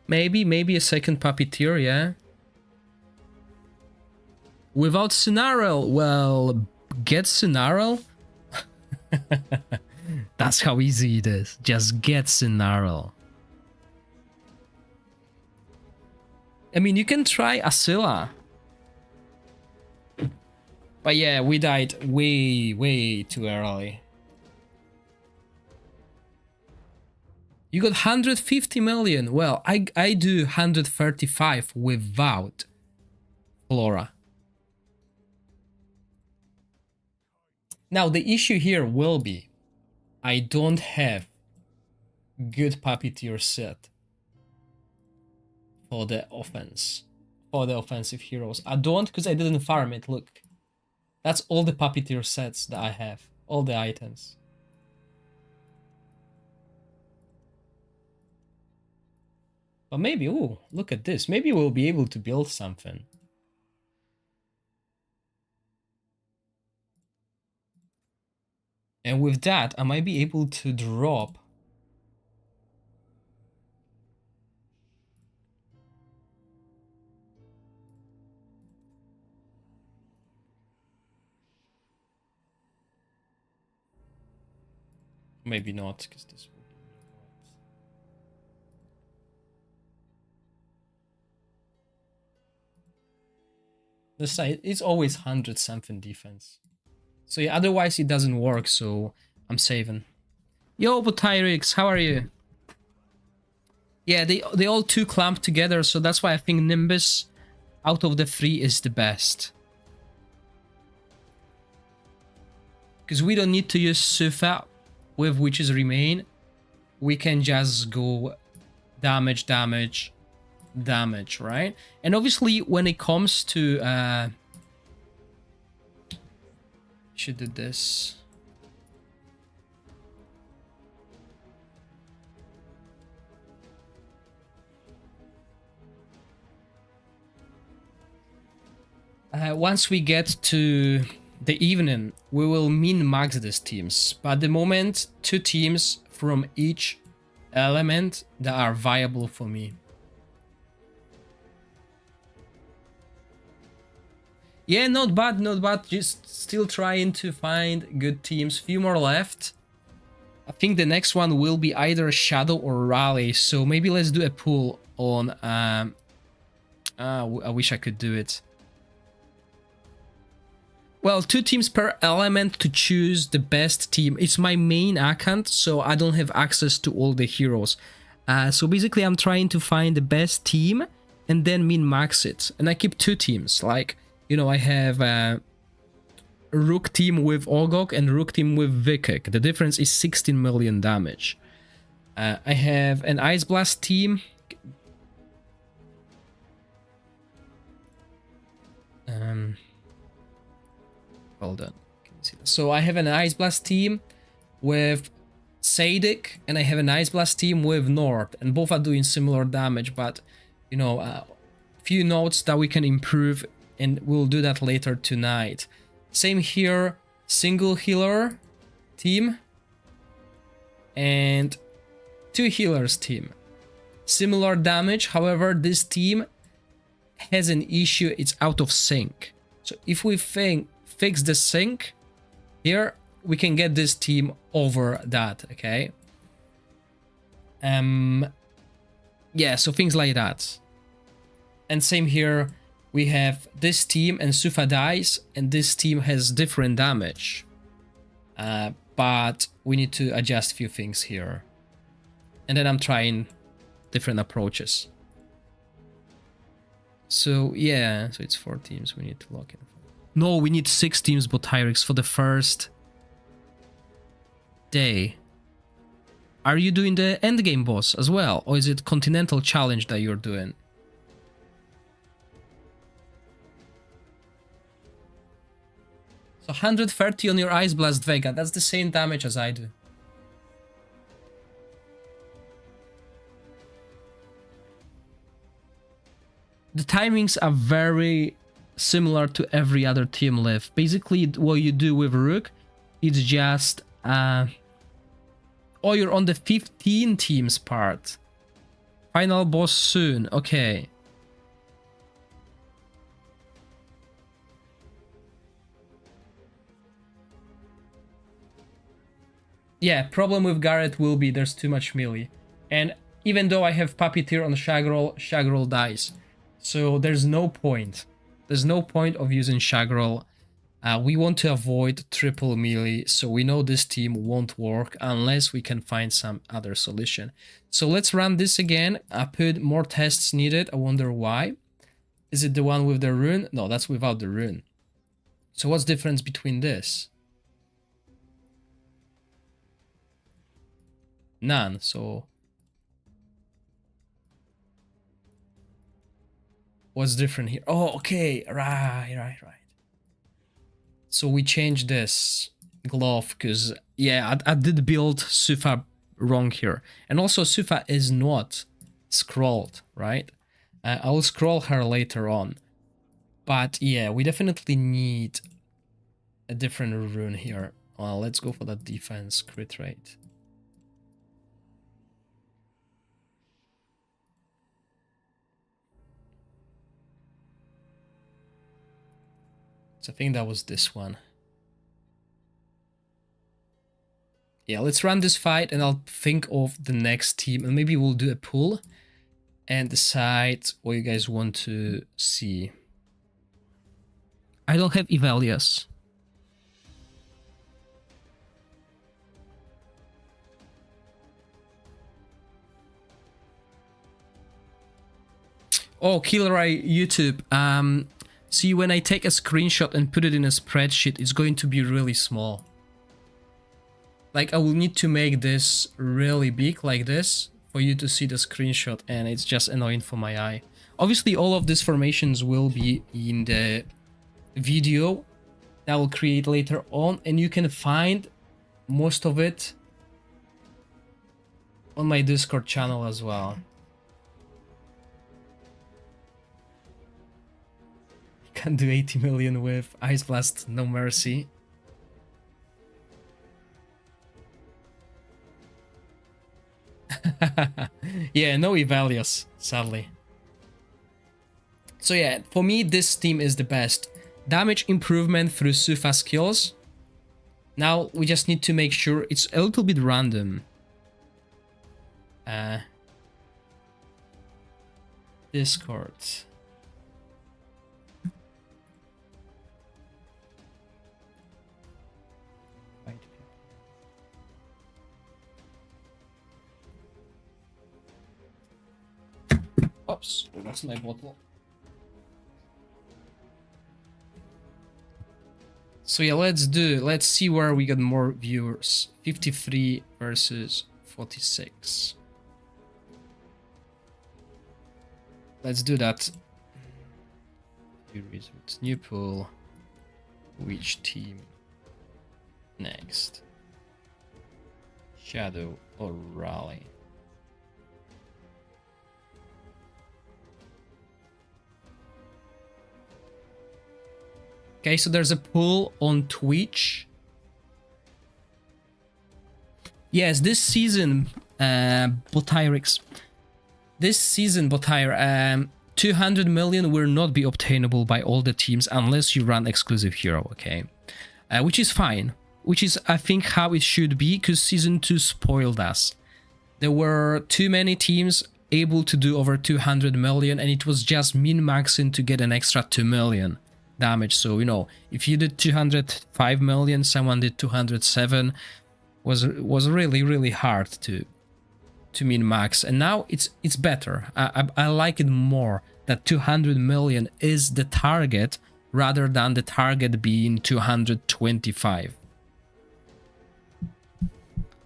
Maybe a second puppeteer, yeah? Without Sunarel, well, get Sunarel? That's how easy it is. Just get Sunarel. I mean, you can try Asila. But yeah, we died way too early. You got 150 million. Well, I do 135 without Flora. Now, the issue here will be I don't have good puppeteer set for the offense, for the offensive heroes. I don't, because I didn't farm it. Look, that's all the puppeteer sets that I have, all the items. But maybe, ooh, look at this. Maybe we'll be able to build something. And with that, I might be able to drop maybe not, because this will be the side. It's always 100 something defense. So yeah, otherwise it doesn't work, so I'm saving. Yo, Botyrix, how are you? Yeah, they all two clump together, so that's why I think Nimbus out of the 3 is the best. Because we don't need to use Sufa with Witch's Remain. We can just go damage, right? And obviously when it comes to should do this. Once we get to the evening, we will min-max these teams. But at the moment, 2 teams from each element that are viable for me. Yeah, not bad, not bad. Just still trying to find good teams. Few more left. I think the next one will be either Shadow or Rally. So maybe let's do a pool on... I wish I could do it. Well, 2 teams per element to choose the best team. It's my main account, so I don't have access to all the heroes. So basically, I'm trying to find the best team and then min-max it. And I keep 2 teams, like... You know, I have a Rook team with Ogok and Rook team with Vikik. The difference is 16 million damage. I have an Ice Blast team. Hold on. Can you see that? So I have an Ice Blast team with Sadik, and I have an Ice Blast team with Nord, and both are doing similar damage, but, you know, few notes that we can improve, and we'll do that later tonight. Same here, single healer team and 2 healers team. similar damage. However, this team has an issue, it's out of sync. So if we fix the sync here, we can get this team over that, okay? Yeah, so things like that. And same here, we have this team and Sufa dies, and this team has different damage. But we need to adjust a few things here. And then I'm trying different approaches. So yeah, so it's 4 teams we need to lock in. No, we need 6 teams Botyrix for the first day. Are you doing the endgame boss as well? Or is it Continental Challenge that you're doing? So 130 on your Ice Blast Vega. That's the same damage as I do. The timings are very similar to every other team live. Basically, what you do with Rook, it's just... oh, you're on the 15 teams part. Final boss soon. Okay. Yeah, problem with Garrett will be there's too much melee. And even though I have Puppeteer on Shagroll, Shagroll dies. So there's no point. There's no point of using Shagroll. We want to avoid triple melee, so we know this team won't work unless we can find some other solution. So let's run this again. I put more tests needed. I wonder why. Is it the one with the rune? No, that's without the rune. So what's the difference between this? None, so... what's different here? Oh, okay, right. So we changed this glove because, yeah, I did build Sufa wrong here. And also Sufa is not scrolled, right? I will scroll her later on. But yeah, we definitely need a different rune here. Well, let's go for that defense crit rate. I think that was this one. Yeah, let's run this fight and I'll think of the next team and maybe we'll do a poll and decide what you guys want to see. I don't have Evelius. Oh, Killerai YouTube. See, when I take a screenshot and put it in a spreadsheet, it's going to be really small. Like, I will need to make this really big, like this, for you to see the screenshot, and it's just annoying for my eye. Obviously, all of these formations will be in the video that I will create later on, and you can find most of it on my Discord channel as well. Can do 80 million with Ice Blast, no mercy. Yeah, no Evelius, sadly. So yeah, for me, this team is the best. Damage improvement through Sufa skills. Now, we just need to make sure it's a little bit random. Discord. Oops, that's my bottle. So yeah, let's see where we got more viewers. 53 versus 46. Let's do that. Few results. New pool. Which team next? Shadow or Rally? Okay, so there's a poll on Twitch. Yes, this season, Botyrix, this season, DragonHeir, 200 million will not be obtainable by all the teams unless you run exclusive hero, okay? Which is fine. Which is, I think, how it should be, because Season 2 spoiled us. There were too many teams able to do over 200 million, and it was just min-maxing to get an extra 2 million damage. So, you know, if you did 205 million, someone did 207, was really, really hard to min-max. And now it's better. I like it more that 200 million is the target rather than the target being 225.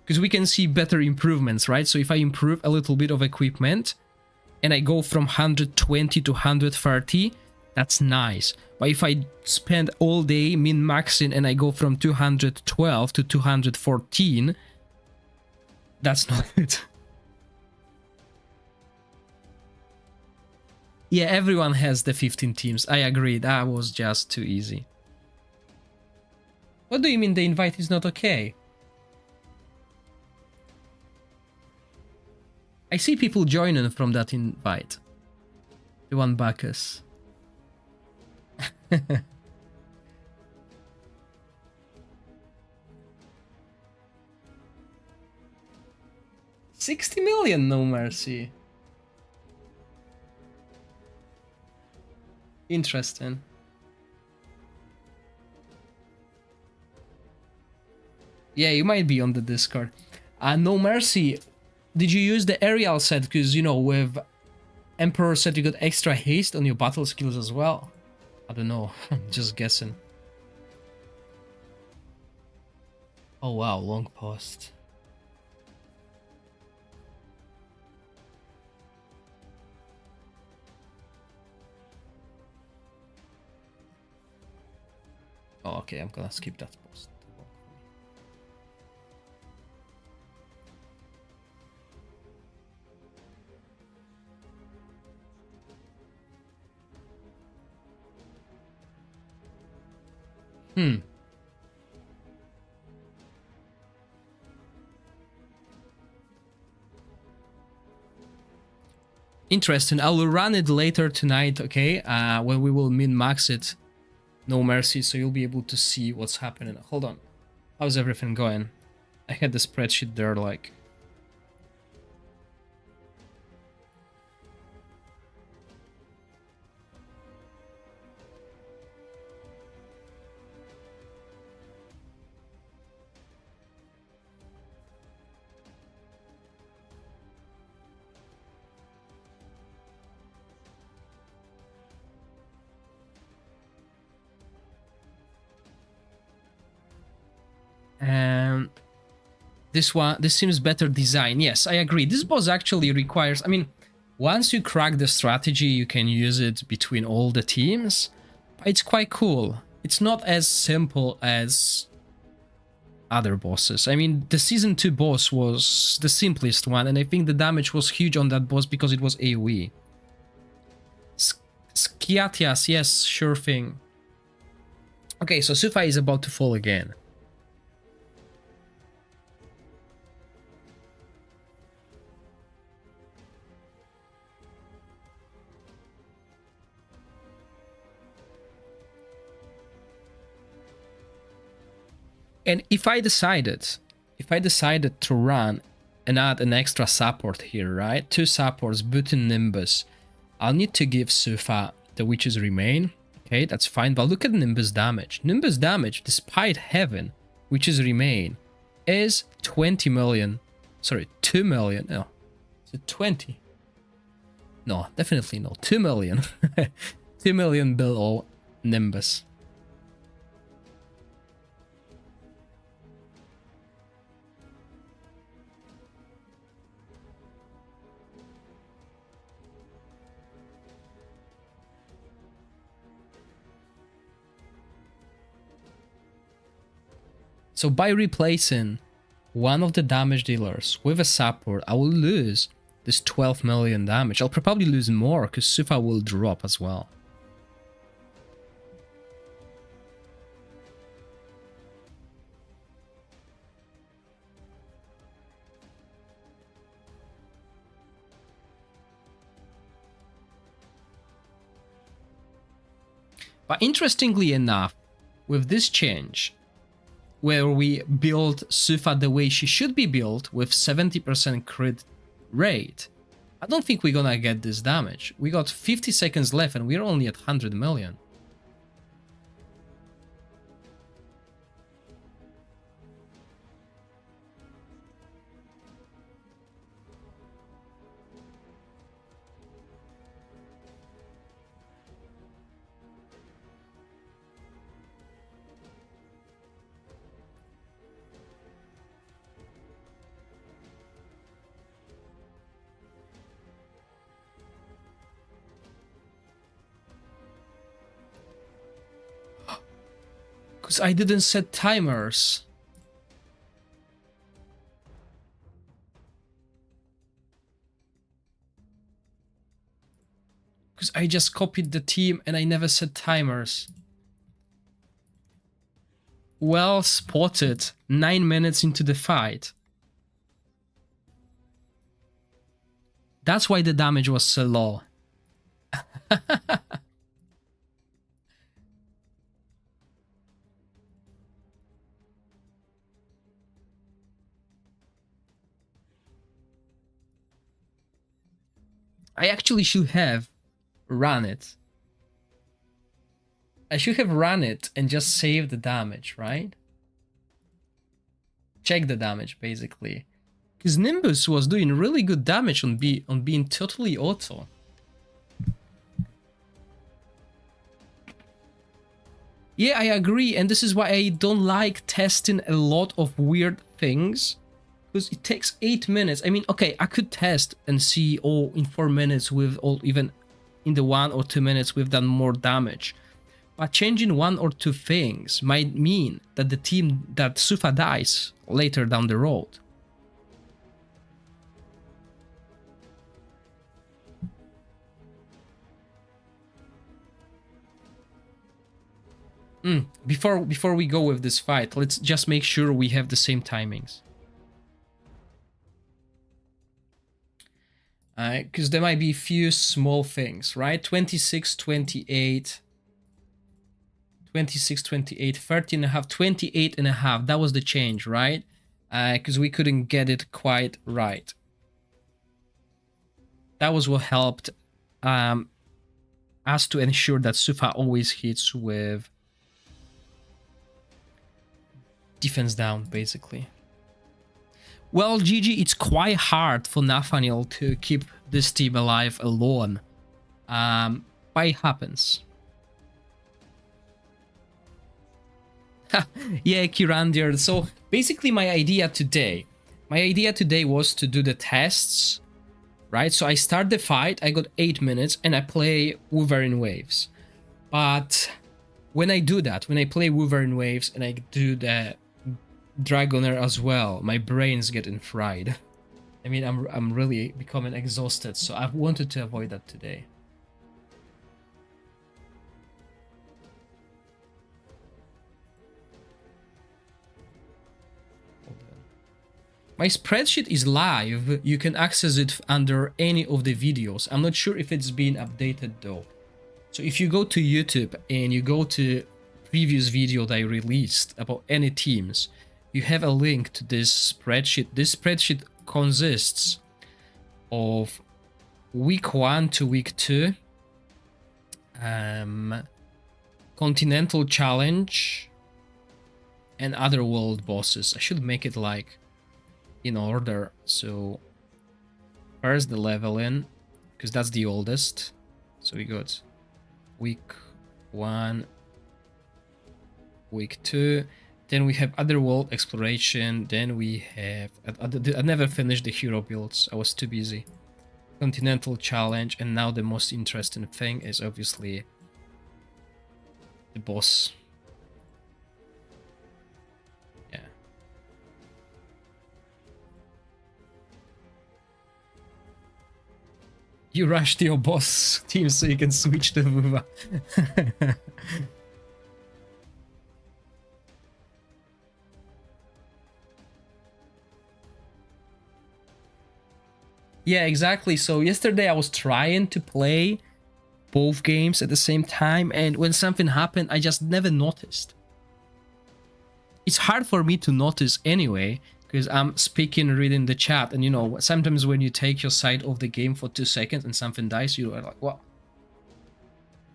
Because we can see better improvements, right? So if I improve a little bit of equipment and I go from 120 to 130, that's nice. But if I spend all day min-maxing and I go from 212 to 214, that's not it. Yeah, everyone has the 15 teams. I agree, that was just too easy. What do you mean the invite is not okay? I see people joining from that invite. The one Bacchus. $60 million, no mercy. Interesting. Yeah, you might be on the Discord. No mercy. Did you use the aerial set? Because, you know, with Emperor set you got extra haste on your battle skills as well. I don't know. Just guessing. Oh wow, long post. Oh, okay, I'm gonna skip that post. Interesting. I will run it later tonight, okay? When we will min-max it. No mercy, so you'll be able to see what's happening. Hold on. How's everything going? I had the spreadsheet there, like... this seems better design. Yes, I agree. This boss actually requires... I mean, once you crack the strategy, you can use it between all the teams. It's quite cool. It's not as simple as other bosses. I mean, the Season 2 boss was the simplest one, and I think the damage was huge on that boss because it was AoE. Skiatias, yes, sure thing. Okay, so Sufa is about to fall again. And if I decided to run and add an extra support here, right? 2 supports, Boot and Nimbus. I'll need to give Sufa the Witch's Remain. Okay, that's fine, but look at Nimbus damage. Nimbus damage, despite having Witch's Remain, is 20 million. Sorry, 2 million. No, is it 20? No, definitely no. 2 million. 2 million below Nimbus. So by replacing one of the damage dealers with a support, I will lose this 12 million damage. I'll probably lose more because Sufa will drop as well. But interestingly enough, with this change, where we build Sufa the way she should be built with 70% crit rate, I don't think we're gonna get this damage. We got 50 seconds left and we're only at 100 million. Because I didn't set timers. Because I just copied the team and I never set timers. Well spotted. 9 minutes into the fight. That's why the damage was so low. I actually should have run it. I should have run it and just saved the damage, right? Check the damage, basically. Because Nimbus was doing really good damage on being totally auto. Yeah, I agree, and this is why I don't like testing a lot of weird things. Because it takes 8 minutes. I mean, okay, I could test and see, oh, in 4 minutes with, or even in the 1 or 2 minutes we've done more damage. But changing 1 or 2 things might mean that the team, that Sufa dies later down the road. Before we go with this fight, let's just make sure we have the same timings. Because there might be a few small things, right? 26, 28, 26, 28, 30 and a half, 28 and a half. That was the change, right? Because we couldn't get it quite right. That was what helped us to ensure that Sufa always hits with defense down, basically. Well, GG, it's quite hard for Nathaniel to keep this team alive alone. But it happens. Yeah, Kirandir. So basically my idea today was to do the tests, right? So I start the fight, I got 8 minutes, and I play Wolverine Waves. But when I do that, when I play Wolverine Waves and I do the DragonHeir as well, my brain's getting fried. I mean, I'm really becoming exhausted, so I wanted to avoid that today. My spreadsheet is live. You can access it under any of the videos. I'm not sure if it's been updated though. So if you go to YouTube and you go to previous video that I released about any teams, you have a link to this spreadsheet. This spreadsheet consists of week 1 to week 2, Continental Challenge, and other world bosses. I should make it like in order. So first the leveling, because that's the oldest. So we got week 1, week 2. Then we have Otherworld Exploration. Then we have... I never finished the hero builds. I was too busy. Continental Challenge. And now the most interesting thing is obviously the boss. Yeah. You rushed your boss team so you can switch to Vuva. Yeah, exactly. So yesterday I was trying to play both games at the same time, and when something happened, I just never noticed. It's hard for me to notice anyway, because I'm speaking, reading the chat, and you know, sometimes when you take your side of the game for 2 seconds and something dies, you are like, what?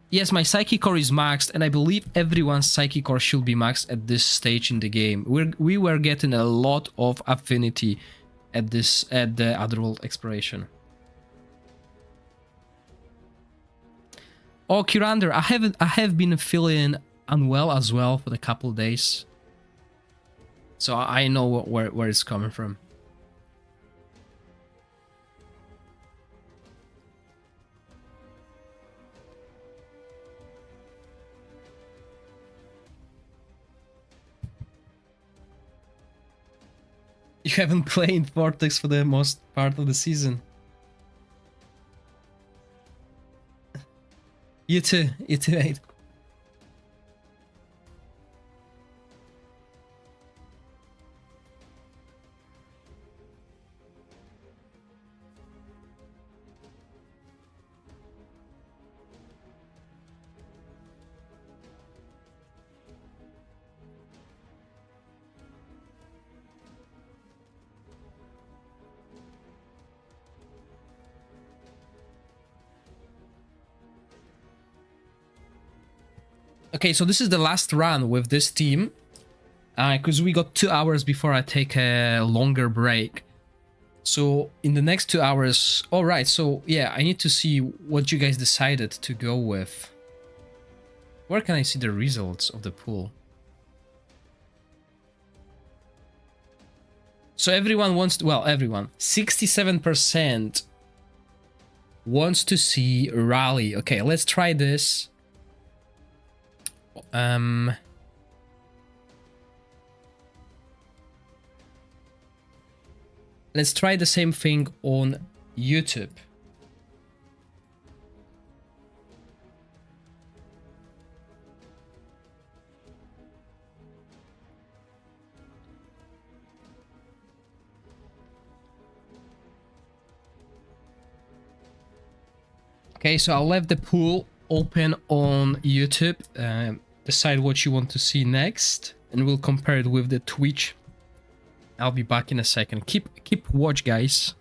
Yes, my Psychic Core is maxed, and I believe everyone's Psychic Core should be maxed at this stage in the game. We were getting a lot of affinity at the Otherworld exploration. Oh, Kirander, I have been feeling unwell as well for a couple days, so I know where it's coming from. You haven't played Vortex for the most part of the season. You too, mate. Okay, so this is the last run with this team, because we got 2 hours before I take a longer break. So in the next 2 hours, all right. So yeah, I need to see what you guys decided to go with. Where can I see the results of the pool? So everyone wants to, well, everyone, 67% wants to see Rally. Okay, let's try this. Let's try the same thing on YouTube. Okay, so I'll leave the pool open on YouTube. Decide what you want to see next, and we'll compare it with the Twitch. I'll be back in a second. Keep watch, guys.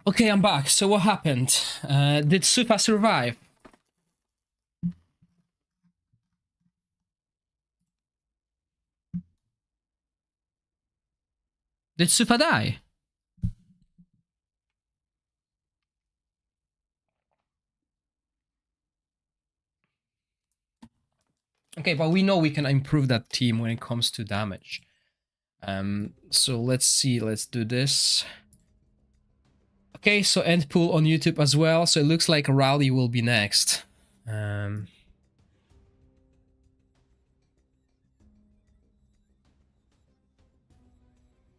Okay, I'm back. So what happened? Did Sufa survive? Did Sufa die? Okay, but we know we can improve that team when it comes to damage. So let's see, let's do this. Okay, so end pool on YouTube as well. So it looks like Rally will be next.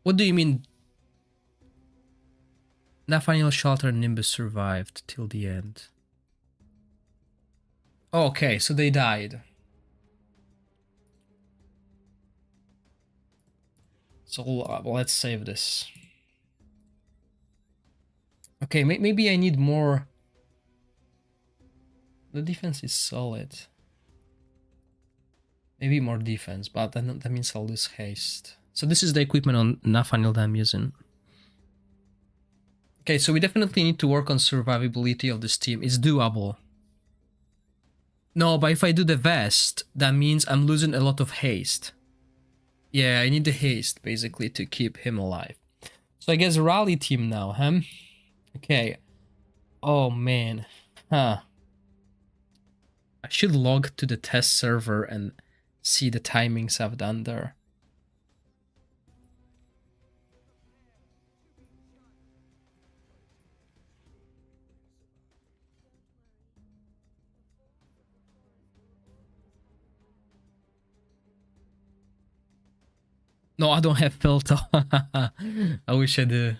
What do you mean? Nathaniel, Shelter, and Nimbus survived till the end. Oh, okay, so they died. So let's save this. Okay, maybe I need more. The defense is solid. Maybe more defense, but then that means I'll lose haste. So this is the equipment on Nathaniel that I'm using. Okay, so we definitely need to work on survivability of this team. It's doable. No, but if I do the vest, that means I'm losing a lot of haste. Yeah, I need the haste, basically, to keep him alive. So I guess rally team now, huh? Okay. Oh, man. Huh. I should log to the test server and see the timings I've done there. No, I don't have filter. I wish I did.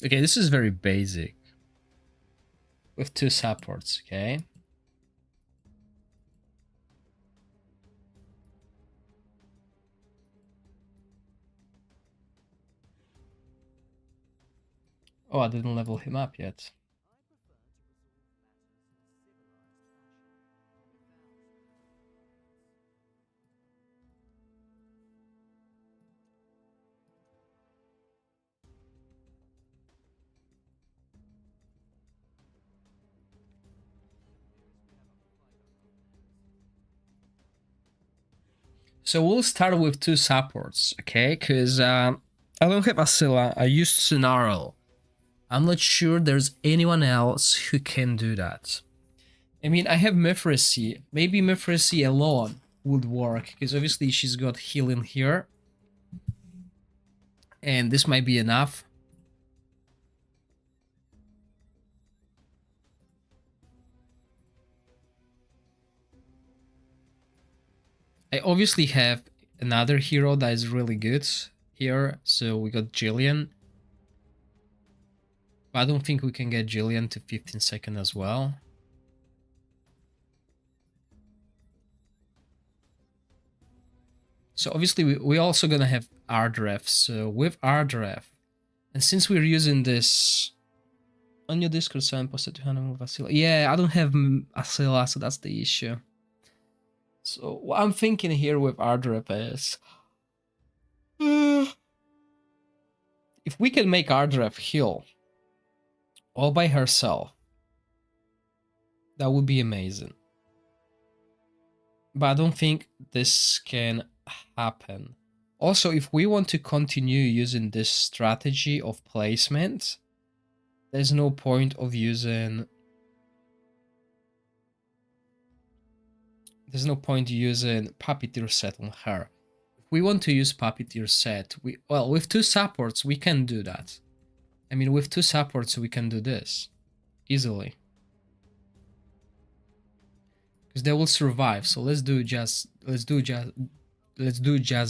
Okay, this is very basic. With 2 supports, okay? Oh, I didn't level him up yet. So we'll start with 2 supports, okay? Because I don't have Asila, I used Snarl. I'm not sure there's anyone else who can do that. I mean, I have Mephrisi. Maybe Mephrisi alone would work, because obviously she's got healing here. And this might be enough. I obviously have another hero that is really good here. So we got Jillian. But I don't think we can get Jillian to 15 seconds as well. So obviously we also gonna have Ardref. So with Ardref, and since we're using this on your Discord, so I'm posted to Hannah with Asila. Yeah, I don't have Asila, so that's the issue. So what I'm thinking here with Ardref is, if we can make Ardref heal all by herself, that would be amazing. But I don't think this can happen. Also, if we want to continue using this strategy of placement, there's no point of using... There's no point using Puppeteer set on her. If we want to use Puppeteer set, well, with 2 supports, we can do that. I mean, with 2 supports, we can do this easily. Because they will survive. So let's do just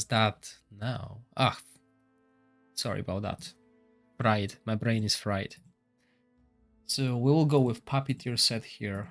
that now. Ah, sorry about that. Fried. My brain is fried. So we will go with Puppeteer set here.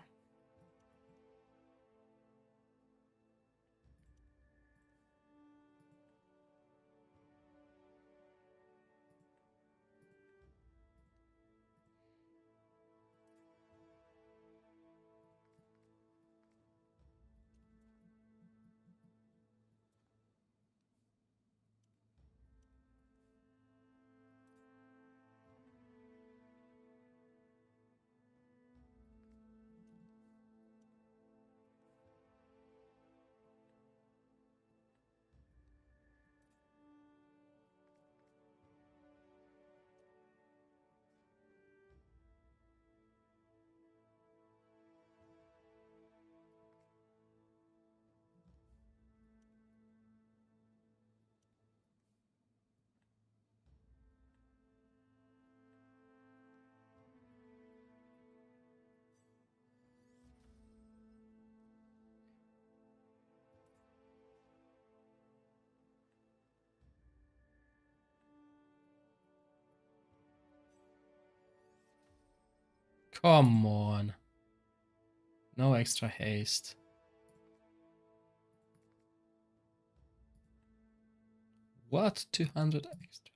Come on. No extra haste. What? 200 extra?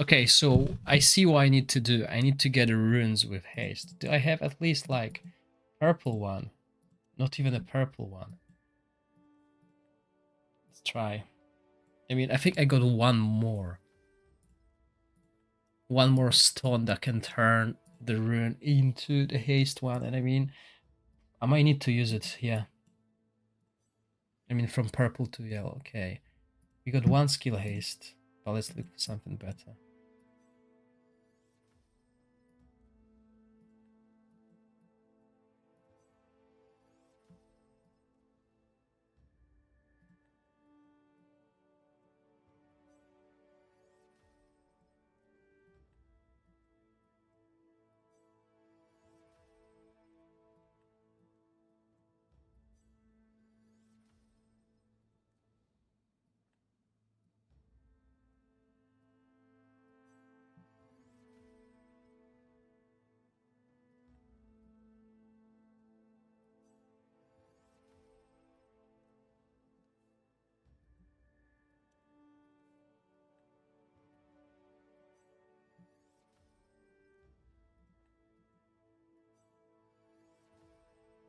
Okay, so I see what I need to do. I need to get runes with haste. Do I have at least like purple one? Not even a purple one. Let's try. I mean, I think I got one more. One more stone that can turn the rune into the haste one. And I mean, I might need to use it, yeah. I mean, from purple to yellow, okay. We got one skill haste, but let's look for something better.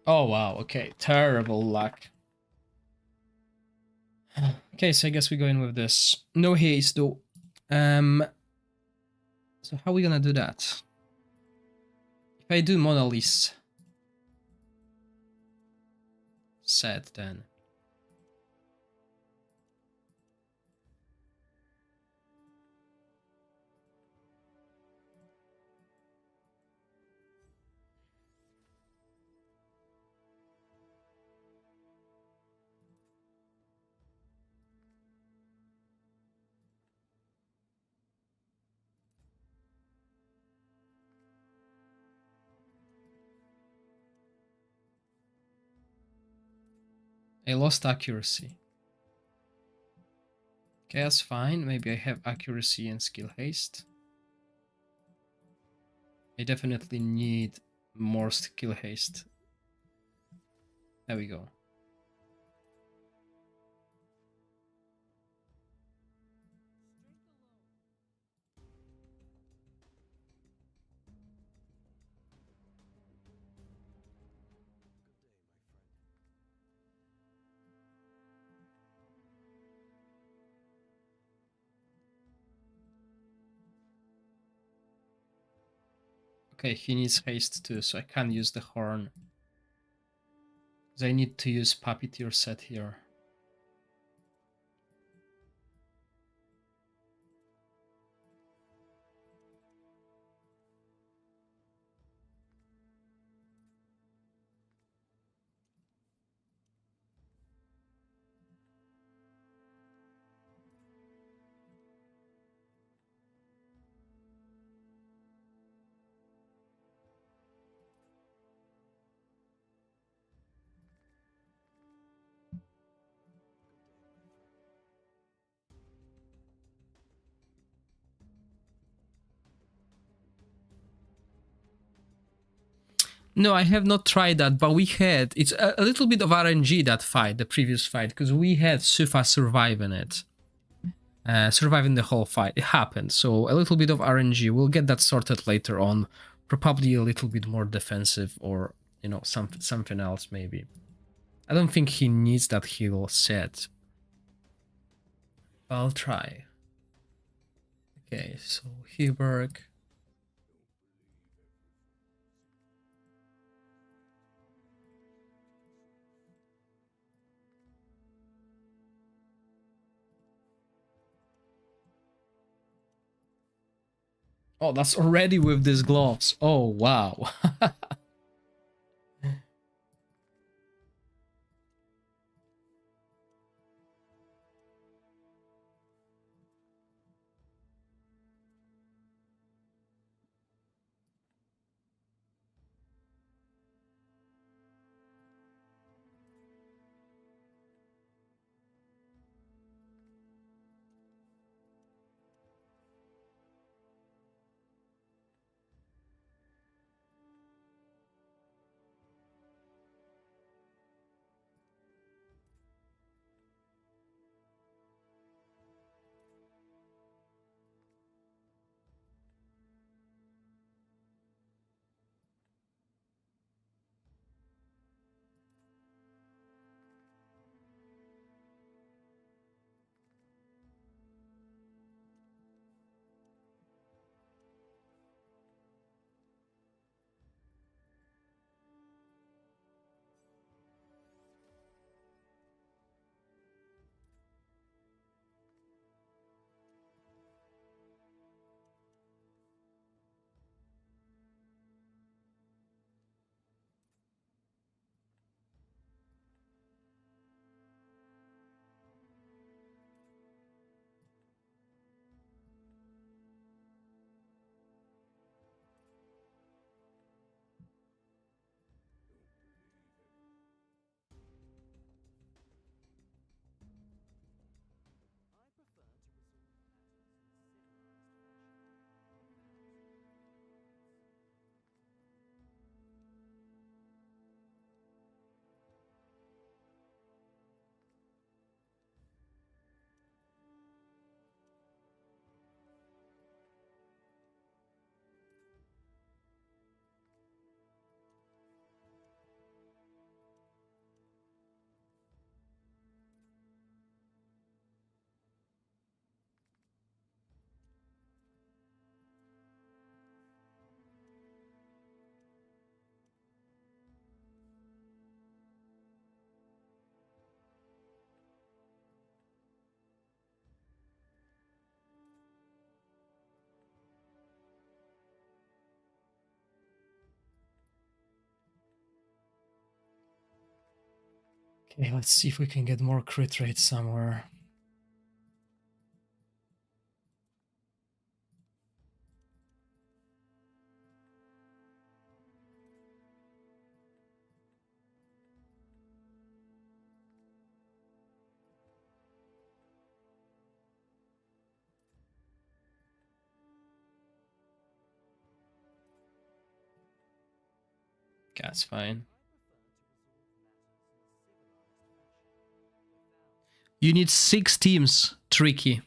Oh wow, okay, terrible luck. Okay, so I guess we're going with this. No haste though. So how are we gonna do that? If I do Mona Lisa set, then I lost accuracy. Okay, that's fine. Maybe I have accuracy and skill haste. I definitely need more skill haste. There we go. Okay, he needs haste too, so I can't use the horn. Because I need to use Puppeteer set here. No, I have not tried that, but we had, it's a little bit of RNG that fight, the previous fight, because we had Sufa surviving it. Surviving the whole fight. It happened, so a little bit of RNG. We'll get that sorted later on. Probably a little bit more defensive or, you know, something else maybe. I don't think he needs that heal set. I'll try. Okay, so Heberg. Oh, that's already with these gloves. Oh, wow. Okay, let's see if we can get more crit rate somewhere. That's fine. You need 6 teams. Tricky.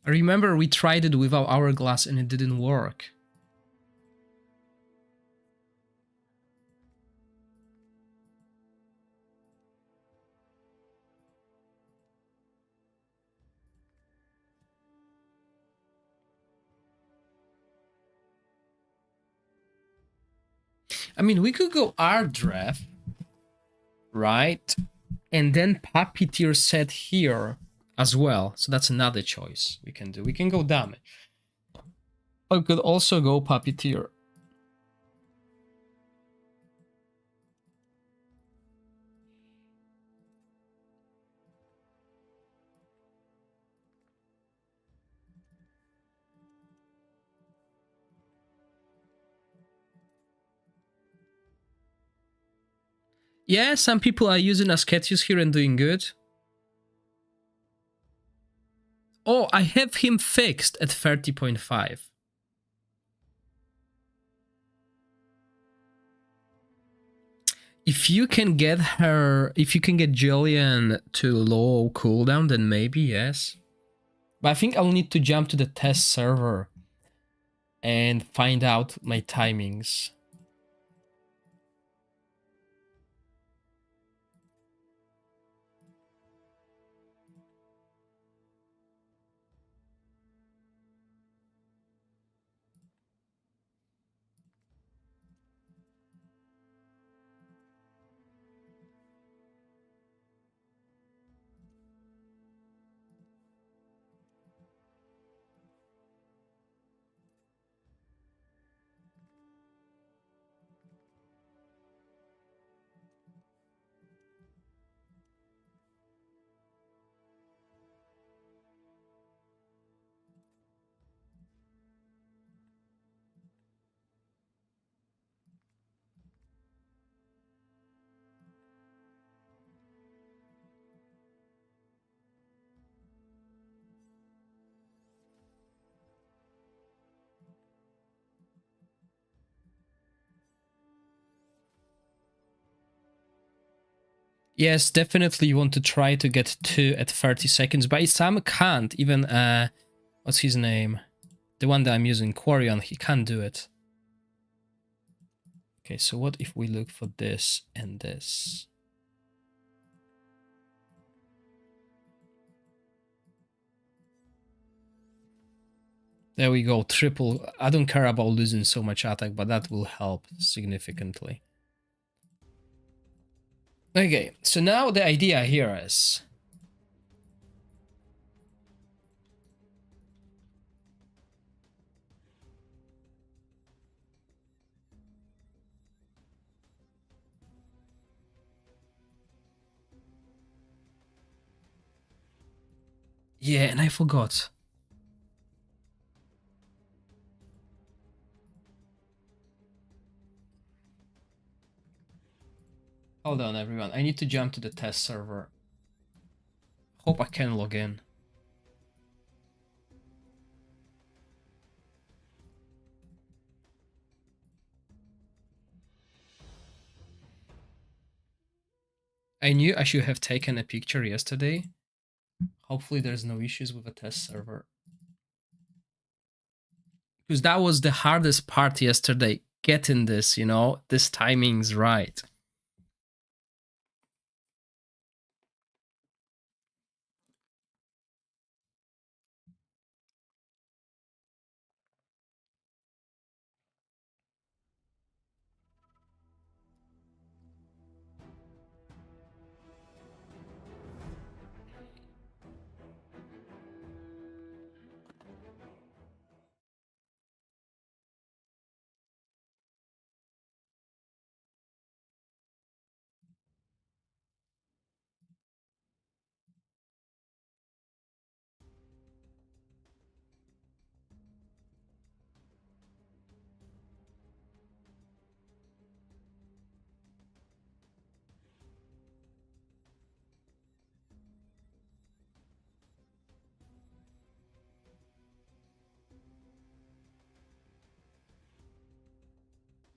I remember we tried it without hourglass and it didn't work. I mean, we could go Ardref, right? And then Puppeteer set here as well. So that's another choice we can do. We can go damage. But we could also go Puppeteer. Yeah, some people are using Ascetius here and doing good. Oh, I have him fixed at 30.5. If you can get her, if you can get Jillian to low cooldown, then maybe, yes. But I think I'll need to jump to the test server and find out my timings. Yes, definitely you want to try to get 2 at 30 seconds, but Sam can't. Even, what's his name? The one that I'm using, Quarion, he can't do it. Okay, so what if we look for this and this? There we go, triple. I don't care about losing so much attack, but that will help significantly. Okay, so now the idea here is... Yeah, and I forgot. Hold on, everyone. I need to jump to the test server. Hope I can log in. I knew I should have taken a picture yesterday. Hopefully there's no issues with the test server. Because that was the hardest part yesterday. Getting this, you know, this timing's right.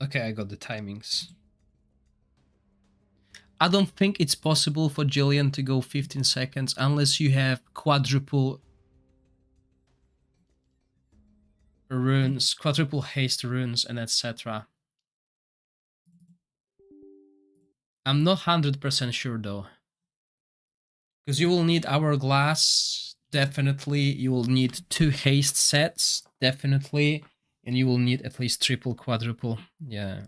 Okay, I got the timings. I don't think it's possible for Jillian to go 15 seconds unless you have quadruple runes, quadruple haste runes, and etc. I'm not 100% sure though. Because you will need hourglass, definitely. You will need 2 haste sets, definitely. And you will need at least triple, quadruple. Yeah.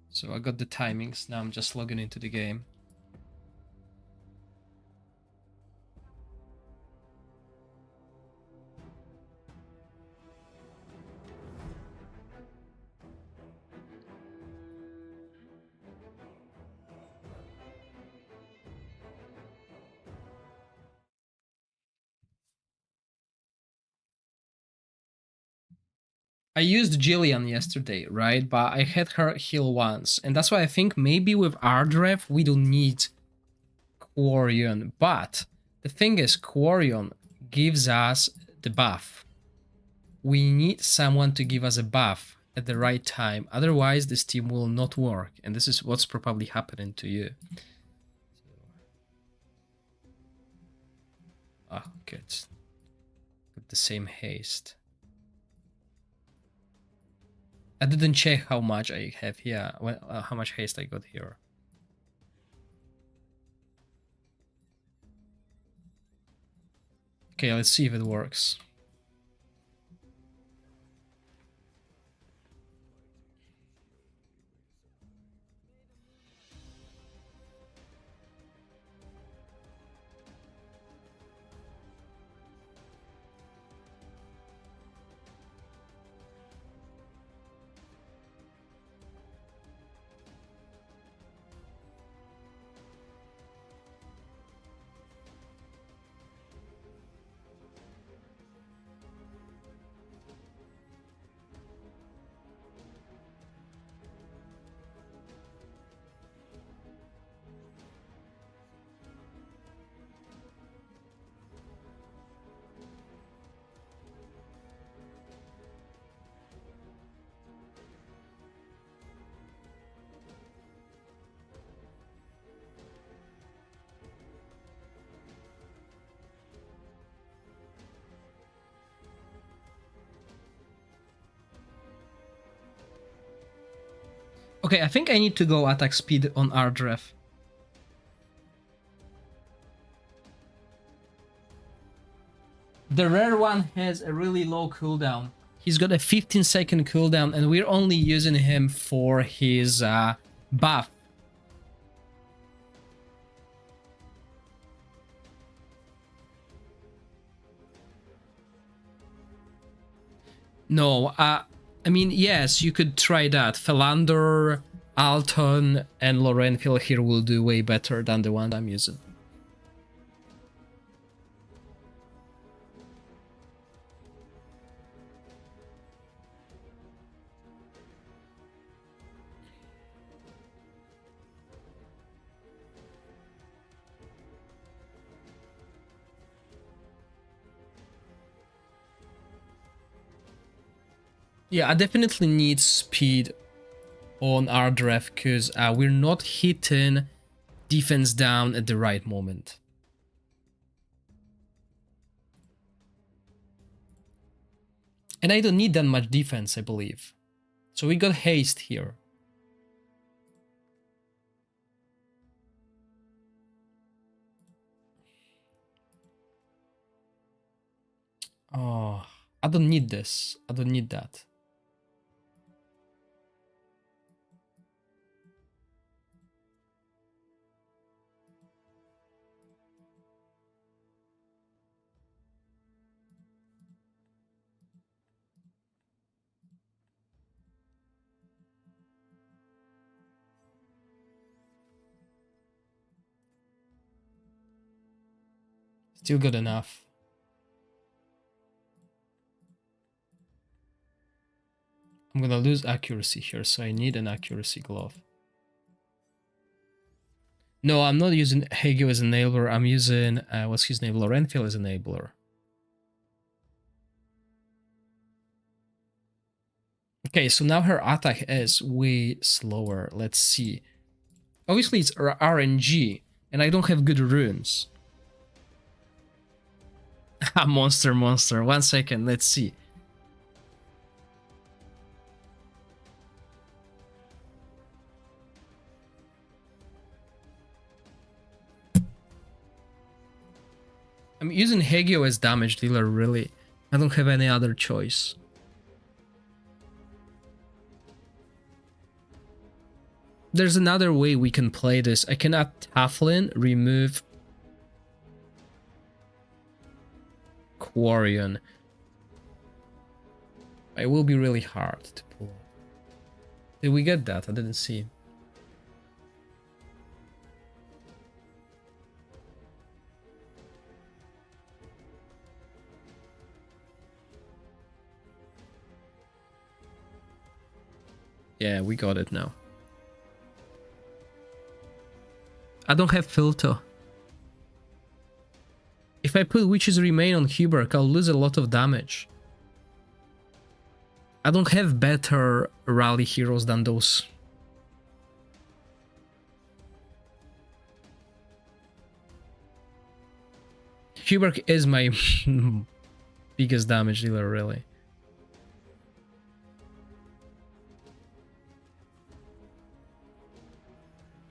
So I got the timings. Now I'm just logging into the game. I used Jillian yesterday, right? But I had her heal once. And that's why I think maybe with Ardrev we don't need Quarion. But the thing is, Quarion gives us the buff. We need someone to give us a buff at the right time. Otherwise, this team will not work. And this is what's probably happening to you. Ah, good. Got the same haste. I didn't check how much I have here, how much haste I got here. Okay, let's see if it works. Okay, I think I need to go attack speed on Ardref. The rare one has a really low cooldown. He's got a 15-second cooldown, and we're only using him for his buff. No, I mean, yes, you could try that. Philander, Alton, and Lorenfield here will do way better than the one I'm using. Yeah, I definitely need speed on our draft because we're not hitting defense down at the right moment. And I don't need that much defense, I believe. So we got haste here. Oh, I don't need this. I don't need that. Still good enough. I'm gonna lose accuracy here, so I need an accuracy glove. No, I'm not using Hagio as enabler. I'm using, what's his name? Lorenfield as enabler. Okay, so now her attack is way slower. Let's see. Obviously, it's RNG, and I don't have good runes. monster. 1 second, let's see. I'm using Hagio as damage dealer, really. I don't have any other choice. There's another way we can play this. I can add Taflin, remove Quarian. It will be really hard to pull. Did we get that? I didn't see. Yeah, we got it now. I don't have filter. If I put Witch's Remain on Huberk, I'll lose a lot of damage. I don't have better rally heroes than those. Huberk is my biggest damage dealer, really.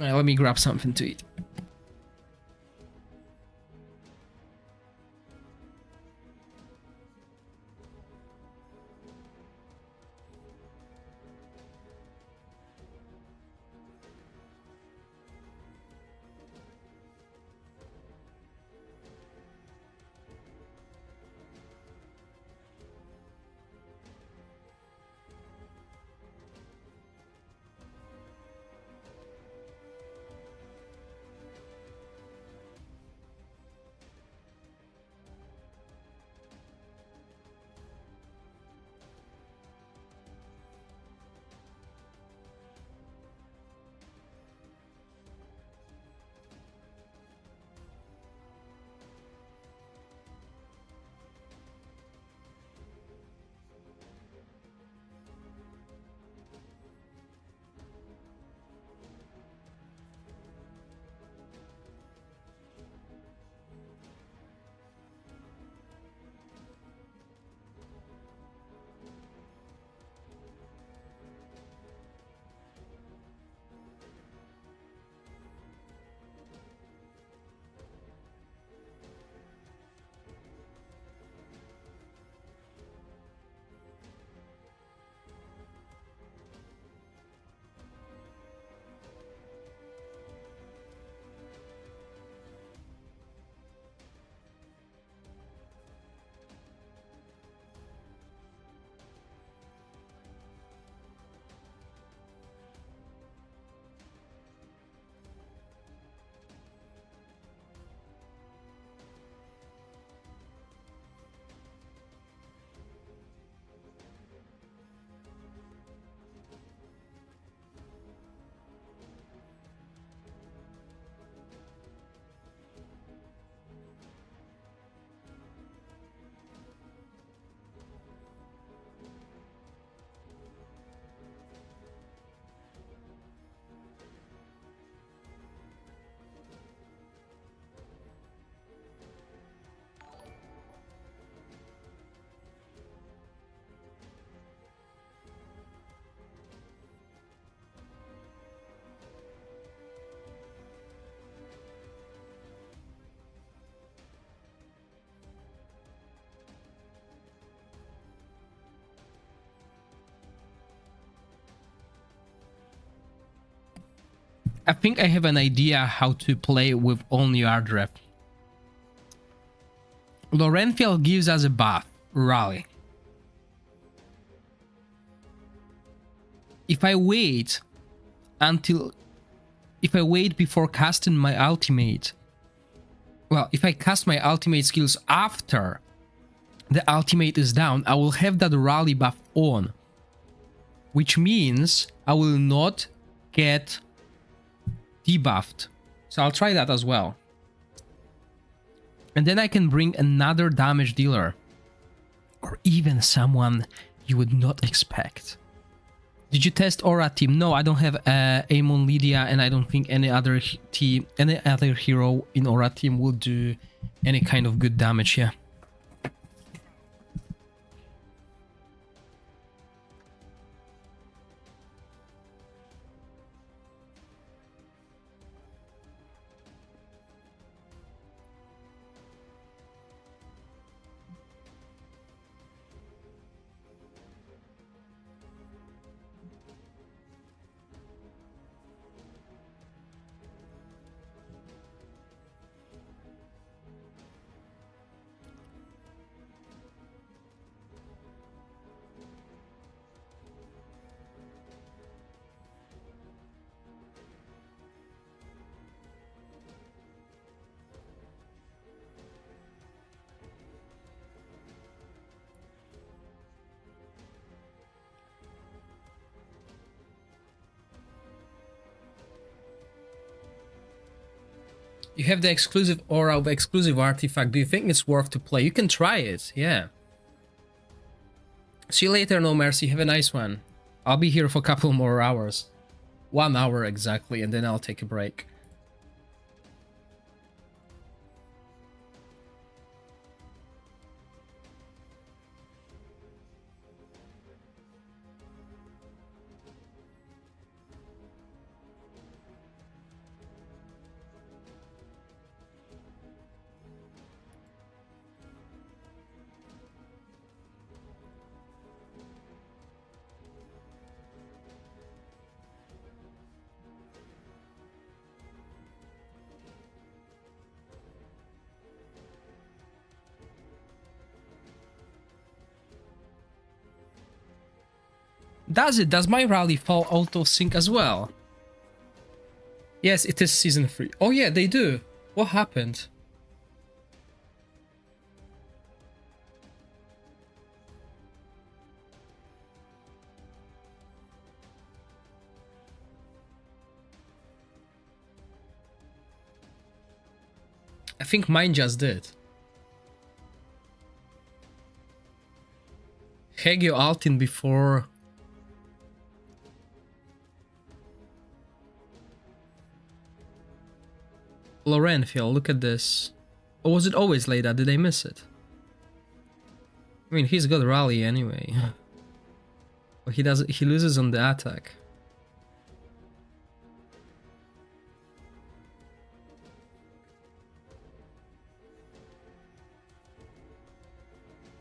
Alright, let me grab something to eat. I think I have an idea how to play with all new art draft. Lorenfield gives us a buff, rally. If I wait before casting my ultimate, well, if I cast my ultimate skills after the ultimate is down, I will have that rally buff on, which means I will not get debuffed. So I'll try that as well. And then I can bring another damage dealer, or even someone you would not expect. Did you test Aura Team? No, I don't have Amon Lydia, and I don't think any other hero in Aura Team will do any kind of good damage here. You have the exclusive aura of exclusive artifact. Do you think it's worth to play? You can try it, yeah. See you later, No Mercy. Have a nice one. I'll be here for a couple more hours. 1 hour exactly, and then I'll take a break. Does it? Does my rally fall auto sync as well? Yes, it is season 3. Oh yeah, they do. What happened? I think mine just did. Hegio Altin before... Lorenfield, look at this. Or was it always like that? Did I miss it? I mean, he's got rally anyway. But he loses on the attack.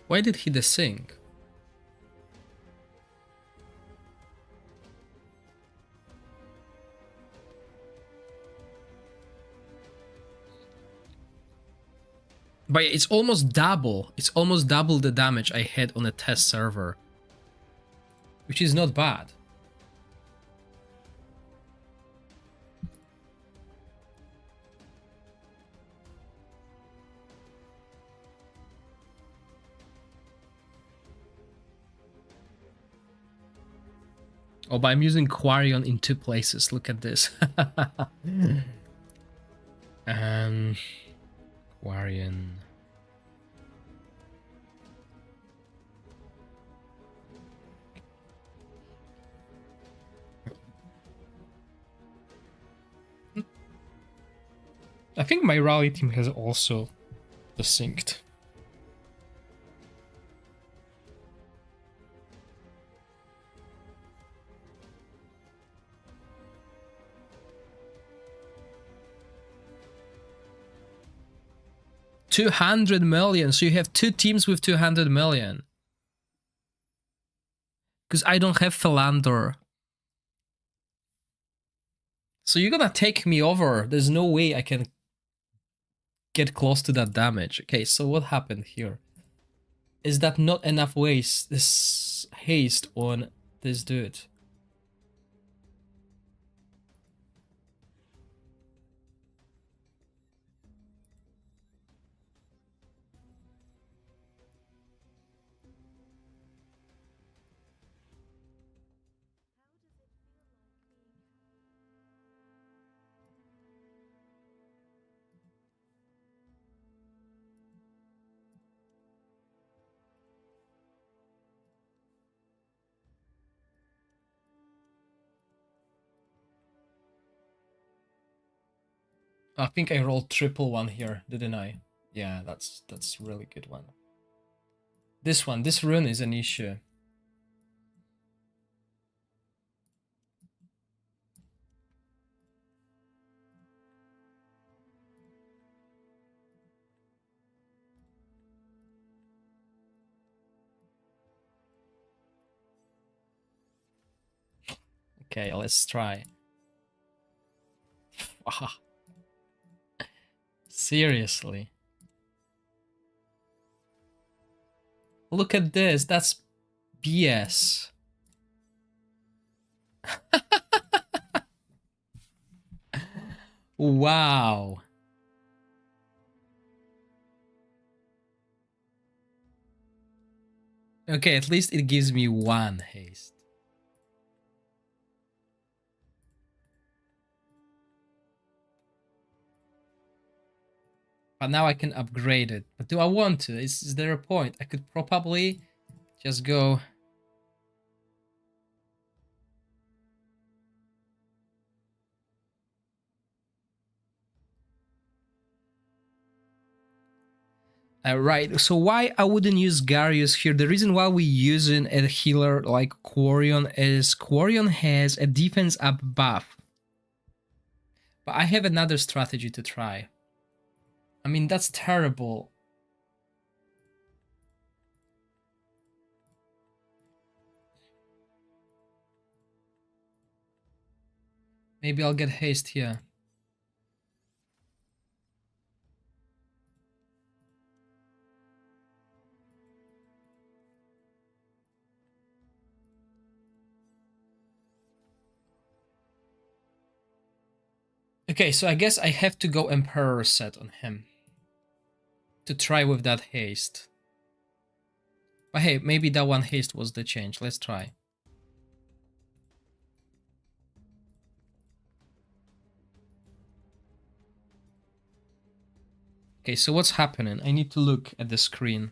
Why did he desync? But it's almost double. It's almost double the damage I had on a test server. Which is not bad. Oh, but I'm using Quarion in 2 places. Look at this. Quarion. I think my rally team has also desynced. $200 million. So you have 2 teams with 200 million. Because I don't have Philandor. So you're gonna take me over. There's no way I can get close to that damage. Okay, so what happened here? Is that not enough waste, this haste on this dude? I think I rolled triple one here, didn't I? Yeah, that's really good one. This rune is an issue. Okay, let's try. Seriously. Look at this, that's BS. Wow. Okay, at least it gives me one haste. But now I can upgrade it. But do I want to? Is there a point? I could probably just go... right, so why I wouldn't use Garius here? The reason why we're using a healer like Quarion is Quarion has a defense up buff. But I have another strategy to try. I mean, that's terrible. Maybe I'll get haste here. Okay, so I guess I have to go Emperor set on him to try with that haste. But hey, maybe that one haste was the change. Let's try. Okay, so what's happening? I need to look at the screen.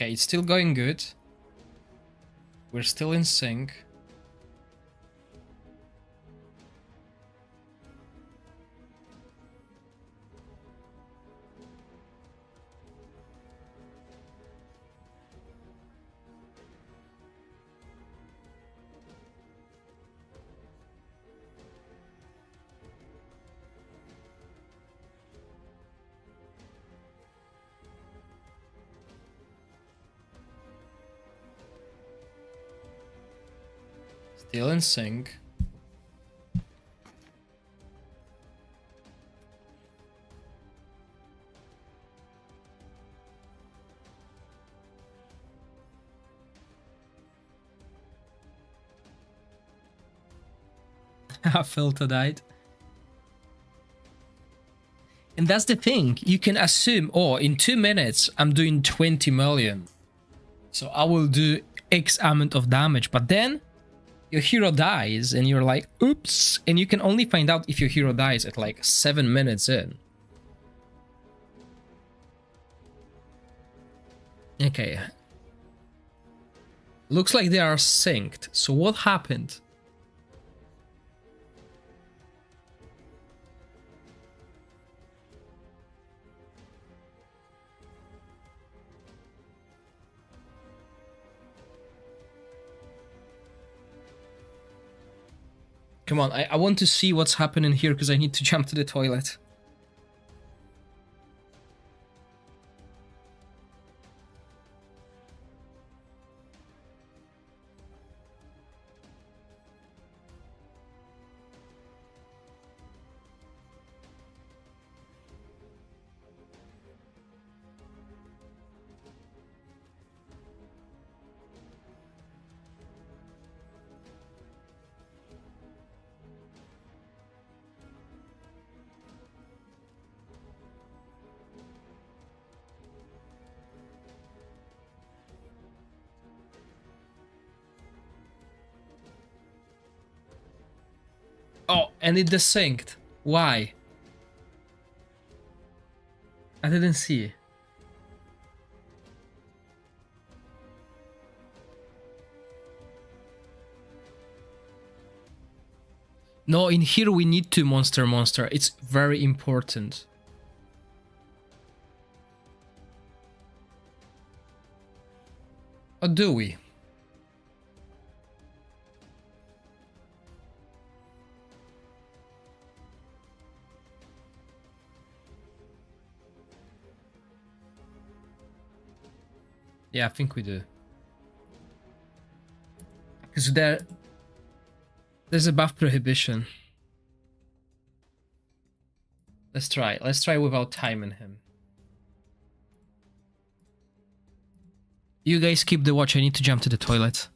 Okay, it's still going good. We're still in sync. Still in sync. Filter died. And that's the thing. You can assume, oh, in 2 minutes, I'm doing 20 million. So I will do X amount of damage. But then your hero dies and you're like, oops. And you can only find out if your hero dies at like 7 minutes in. Okay. Looks like they are synced. So what happened? Come on, I want to see what's happening here because I need to jump to the toilet. Oh, and it desynced. Why? I didn't see. No, in here we need to monster. It's very important. Or do we? Yeah, I think we do. Because there's a buff prohibition. Let's try. Let's try without timing him. You guys keep the watch. I need to jump to the toilet.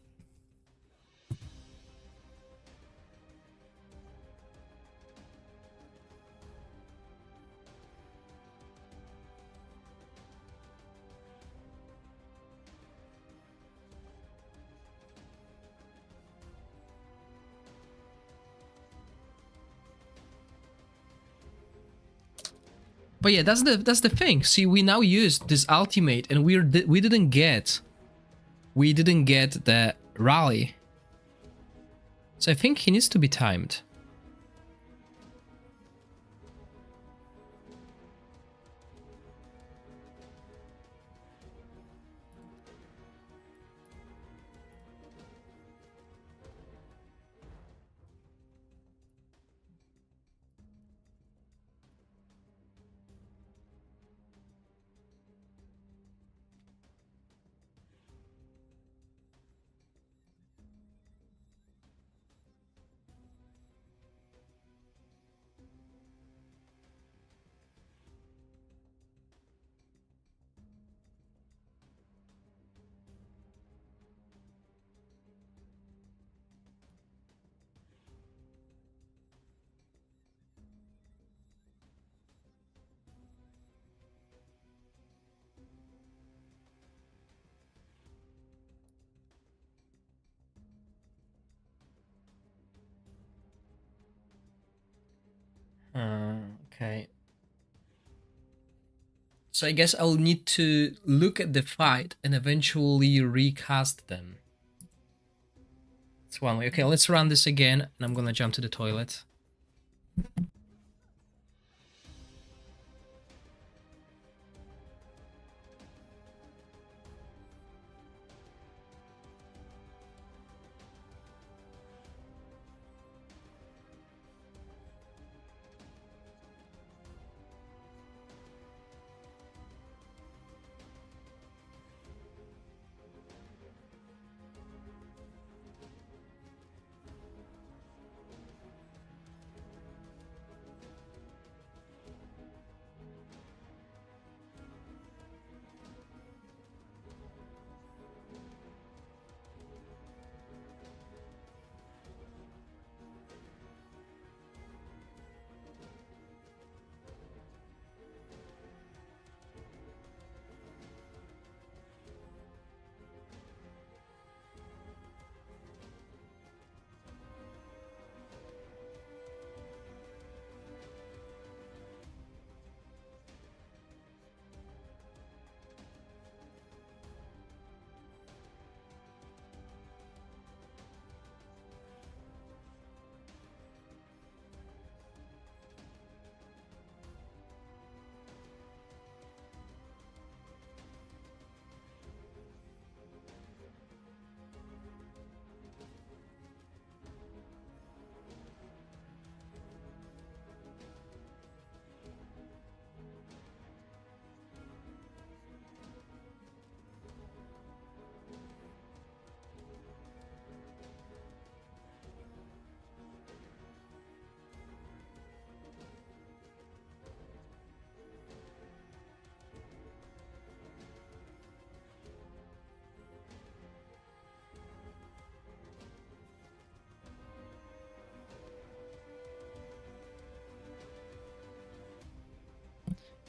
But yeah, that's the thing. See, we now used this ultimate, and we didn't get the rally. So I think he needs to be timed. Okay. So I guess I'll need to look at the fight and eventually recast them. That's one way. Okay, let's run this again, and I'm gonna jump to the toilet.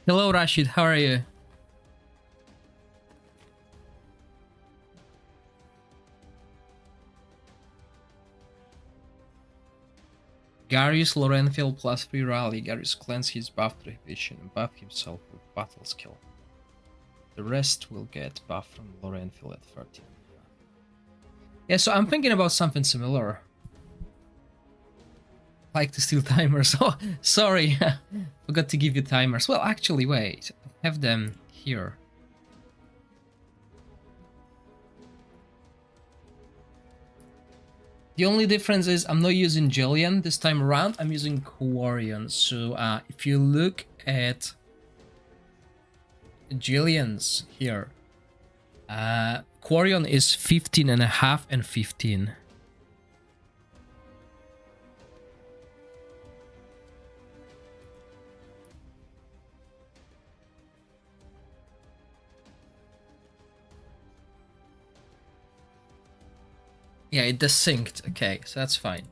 Hello, Rashid. How are you? Garius Lorenfield plus 3 rally. Garius cleanse his buff prohibition and buff himself with battle skill. The rest will get buff from Lorenfield at 13. Yeah, so I'm thinking about something similar. Like to steal timers. Oh, sorry. Forgot to give you timers. Well, actually, wait. I have them here. The only difference is I'm not using Jillian this time around. I'm using Quarian. So if you look at Jillian's here, Quarian is 15.5 and 15. Yeah, it desynced. Okay, so that's fine.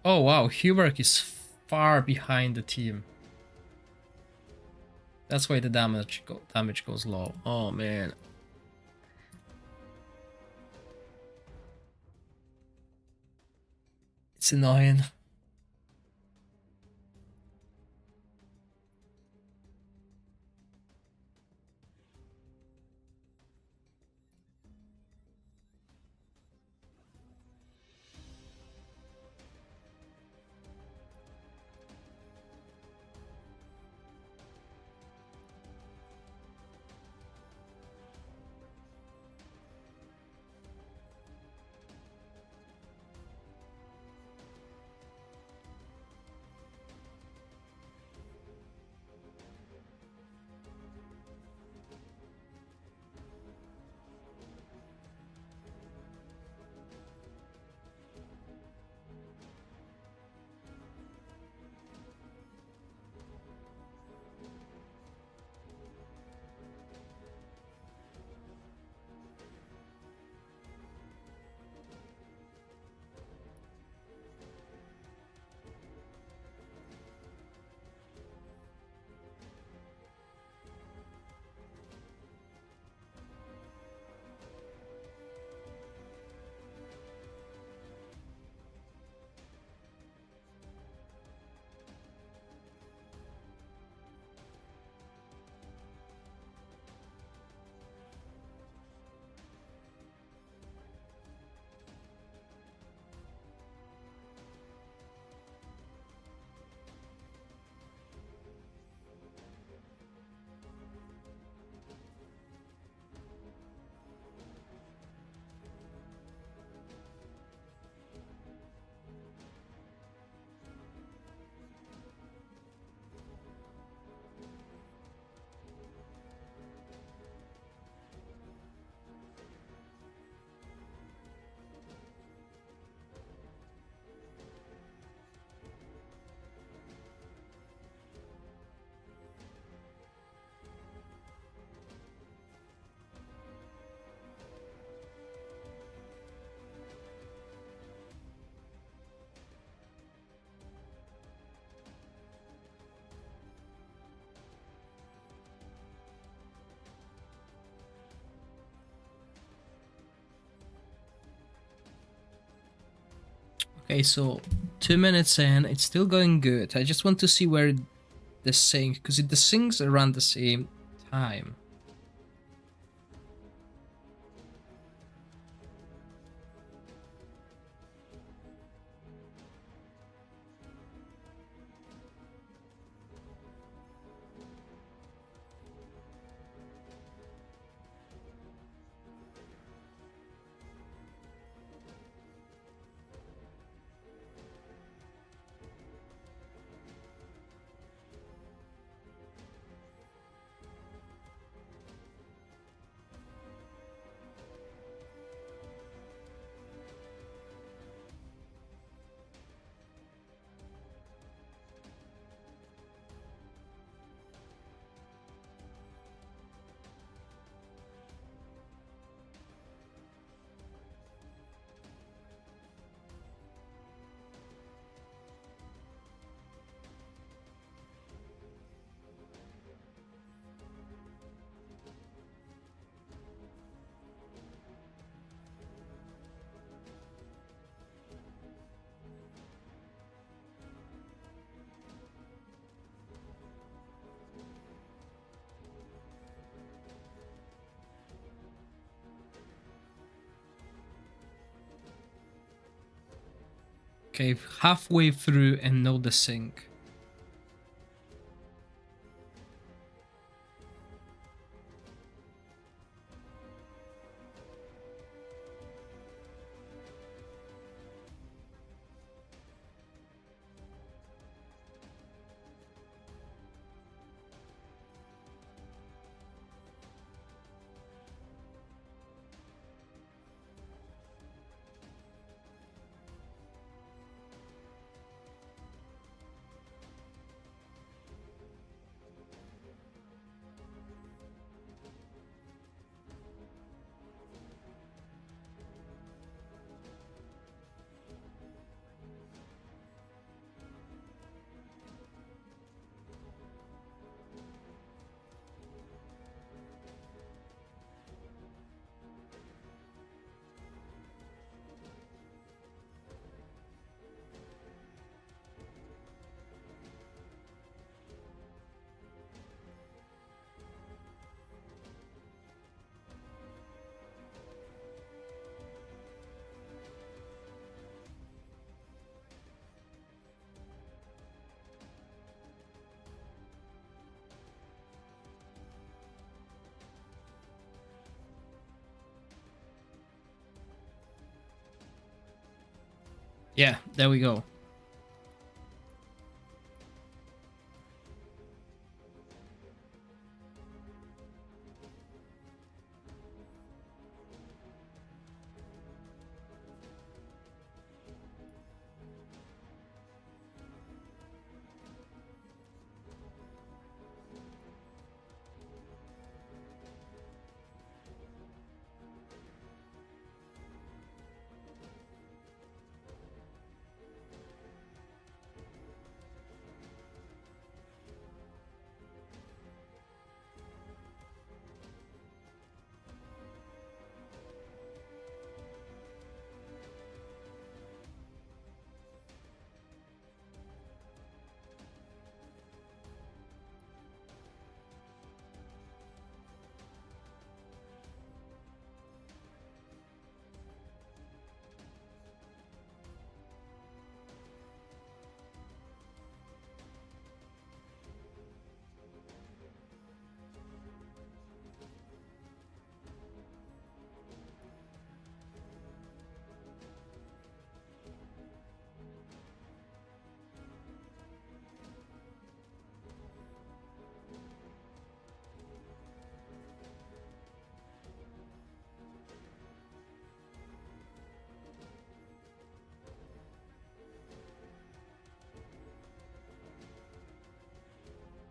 Oh wow, Hubert is far behind the team. That's why the damage goes low. Oh man. It's annoying. Okay, so 2 minutes in, it's still going good. I just want to see where the sync, because it desyncs around the same time. Okay, halfway through and no desync. Yeah, there we go.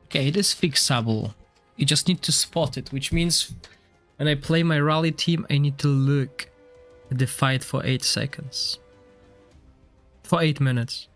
Okay, it is fixable. You just need to spot it, which means when I play my rally team, I need to look at the fight for 8 seconds. For 8 minutes.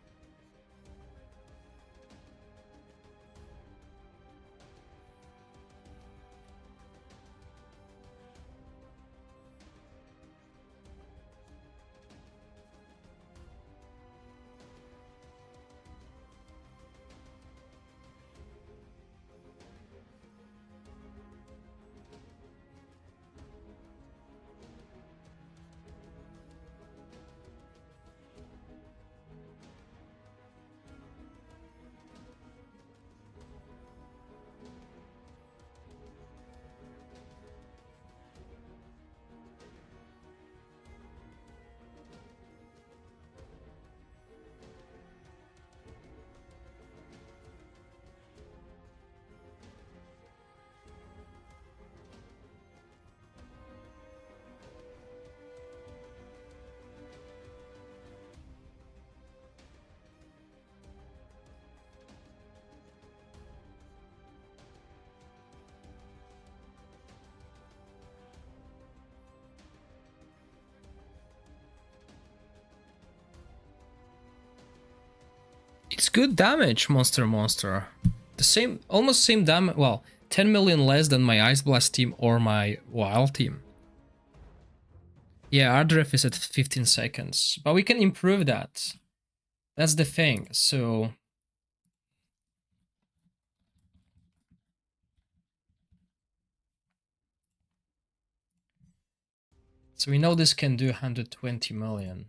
It's good damage, Monster. The same, almost same damage, well, 10 million less than my Ice Blast team or my Wild team. Yeah, our drift is at 15 seconds, but we can improve that. That's the thing, so... So we know this can do 120 million.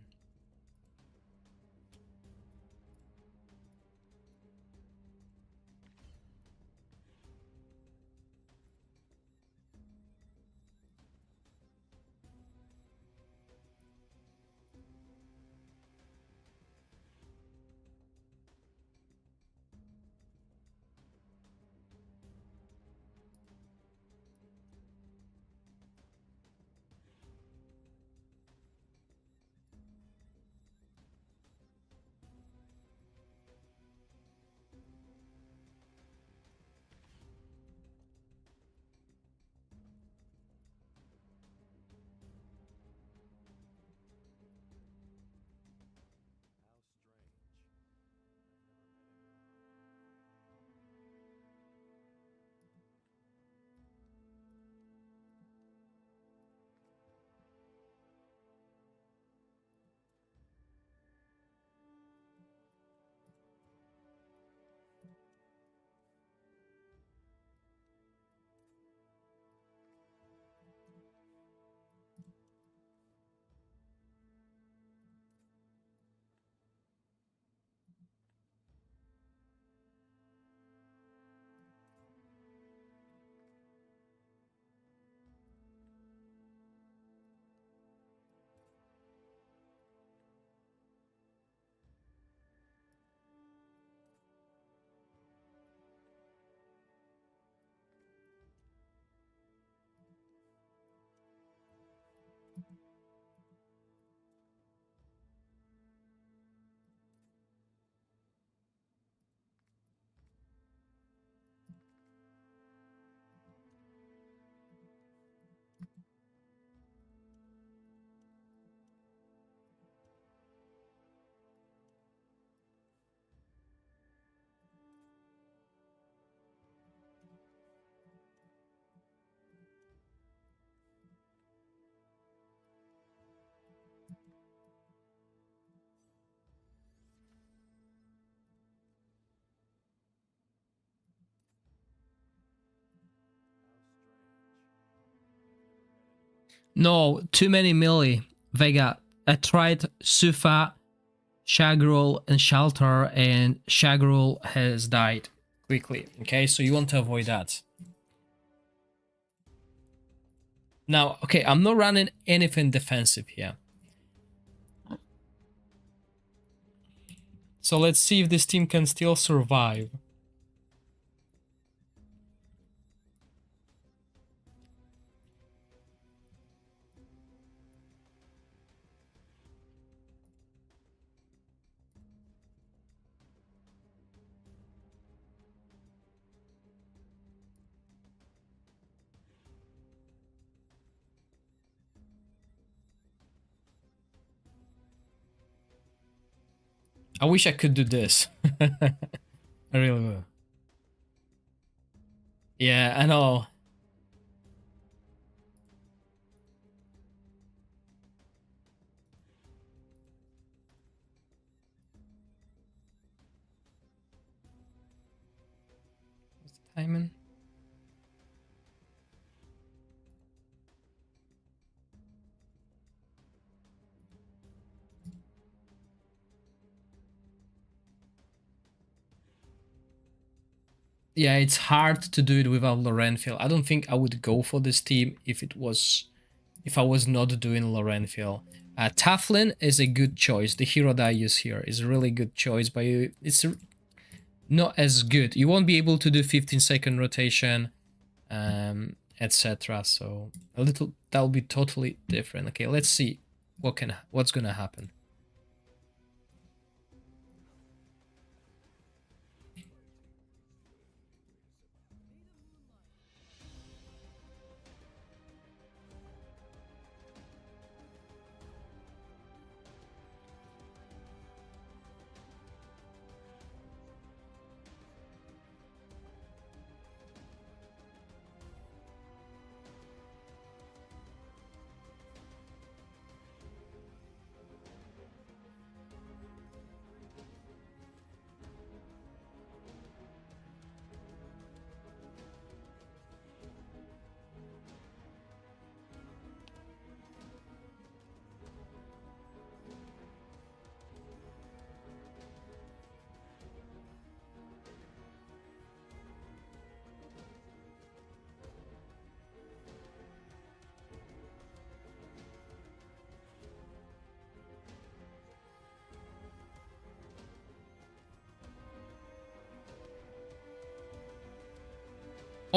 No, too many melee. Vega. I tried Sufa, Shagrul, and Shelter, and Shagrul has died quickly. Okay, so you want to avoid that. Now, okay, I'm not running anything defensive here. So let's see if this team can still survive. I wish I could do this. I really would. Yeah, I know. What's the timing? Yeah, it's hard to do it without Lorenfield. I don't think I would go for this team if I was not doing Lorenfield. Taflin is a good choice. The hero that I use here is a really good choice, but it's not as good. You won't be able to do 15-second rotation, etc. So that'll be totally different. Okay, let's see what's gonna happen.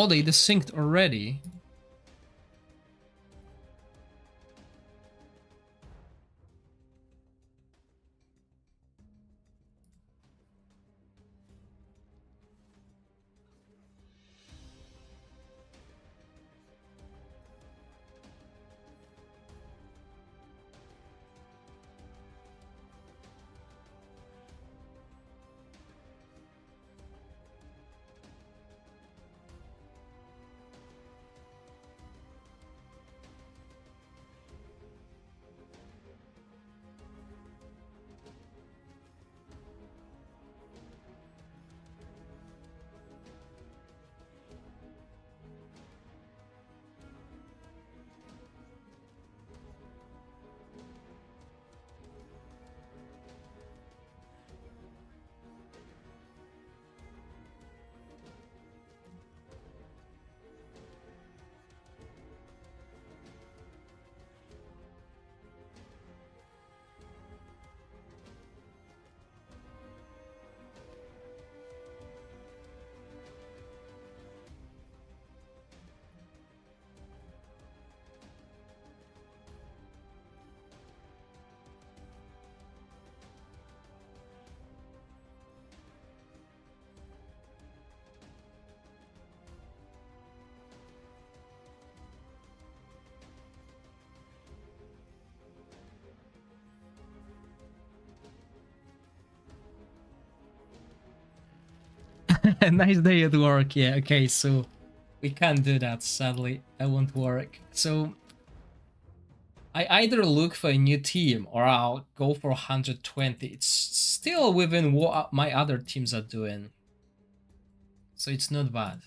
Oh, they desynced already. Nice day at work. Yeah, okay, so we can't do that, sadly. That won't work. So I either look for a new team or I'll go for 120. It's still within what my other teams are doing. So it's not bad.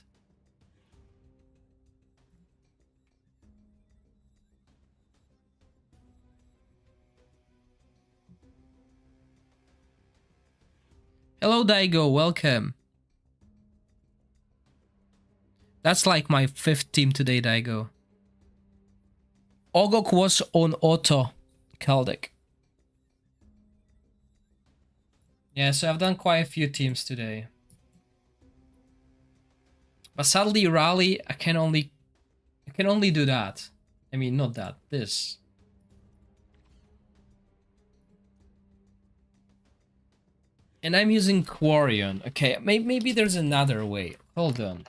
Hello, Daigo. Welcome. That's like my 5th team today, Daigo. Ogok was on auto, Kaldek. Yeah, so I've done quite a few teams today. But sadly, rally, I can only do that. I mean, not that, this. And I'm using Quarion. Okay, maybe there's another way. Hold on.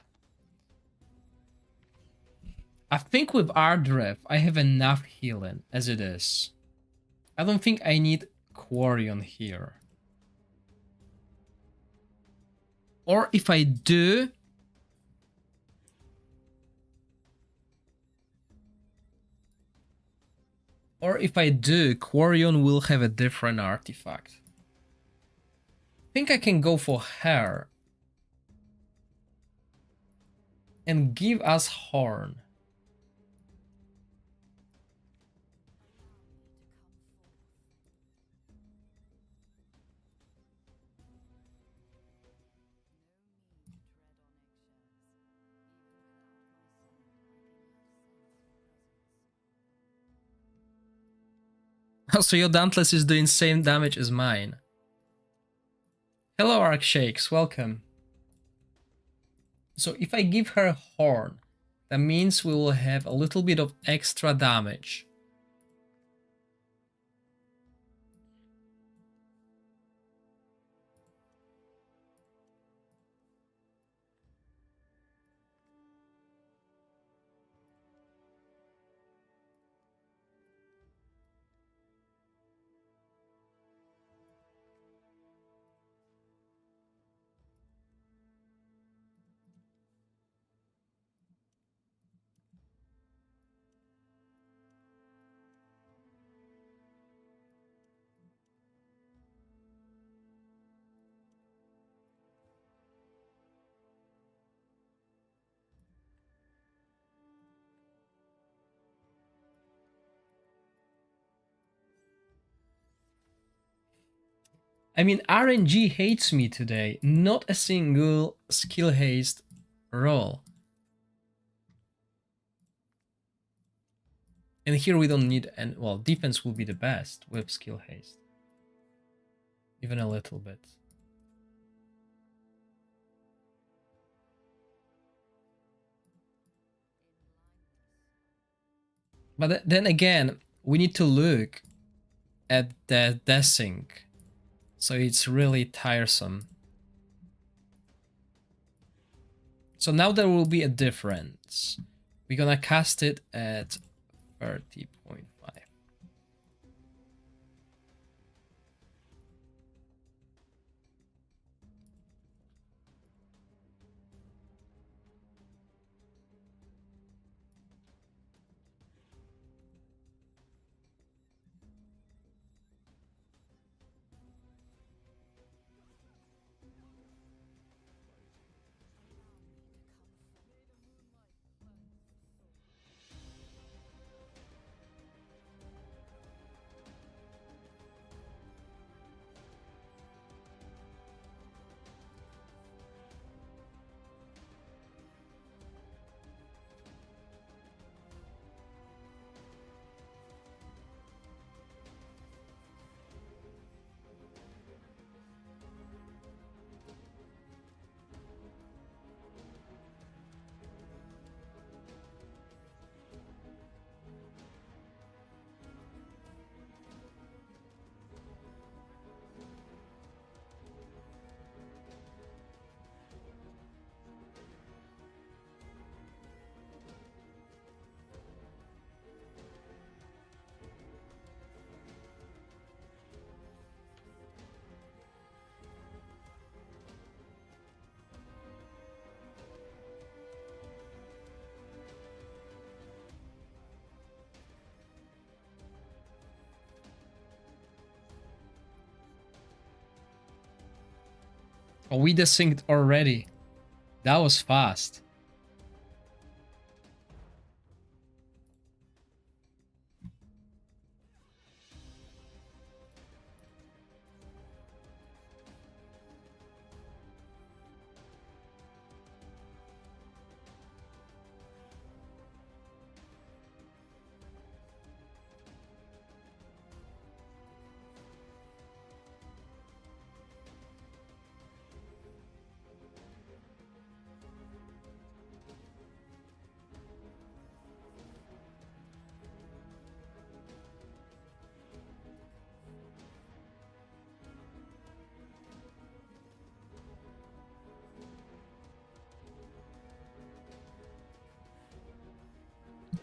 I think with Ardref, I have enough healing as it is. I don't think I need Quarion here. Or if I do... Quarion will have a different artifact. I think I can go for Hair. And give us Horn. So your Dauntless is doing same damage as mine. Hello, Arkshakes, welcome. So if I give her Horn, that means we will have a little bit of extra damage. I mean, RNG hates me today. Not a single skill haste roll. And here we don't need, and well, defense will be the best with skill haste. Even a little bit. But then again, we need to look at the desync. So it's really tiresome. So now there will be a difference. We're gonna cast it at 30.5. Oh, we desynced already. That was fast.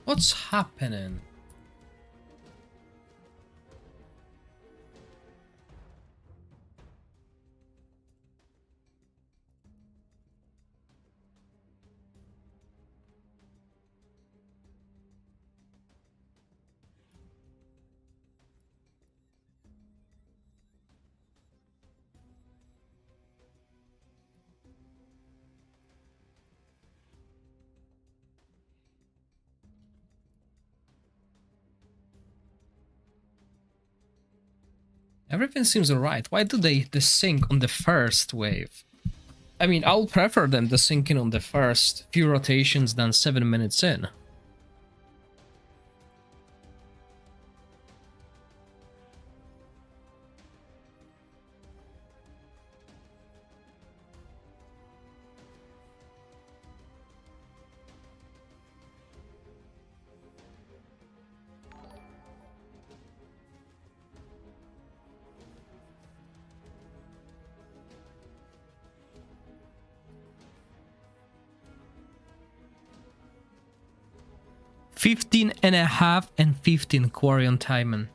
What's happening? Everything seems alright. Why do they desync on the first wave? I mean, I'll prefer them desyncing on the first few rotations than 7 minutes in. $15.5 and 15 Quarian timing.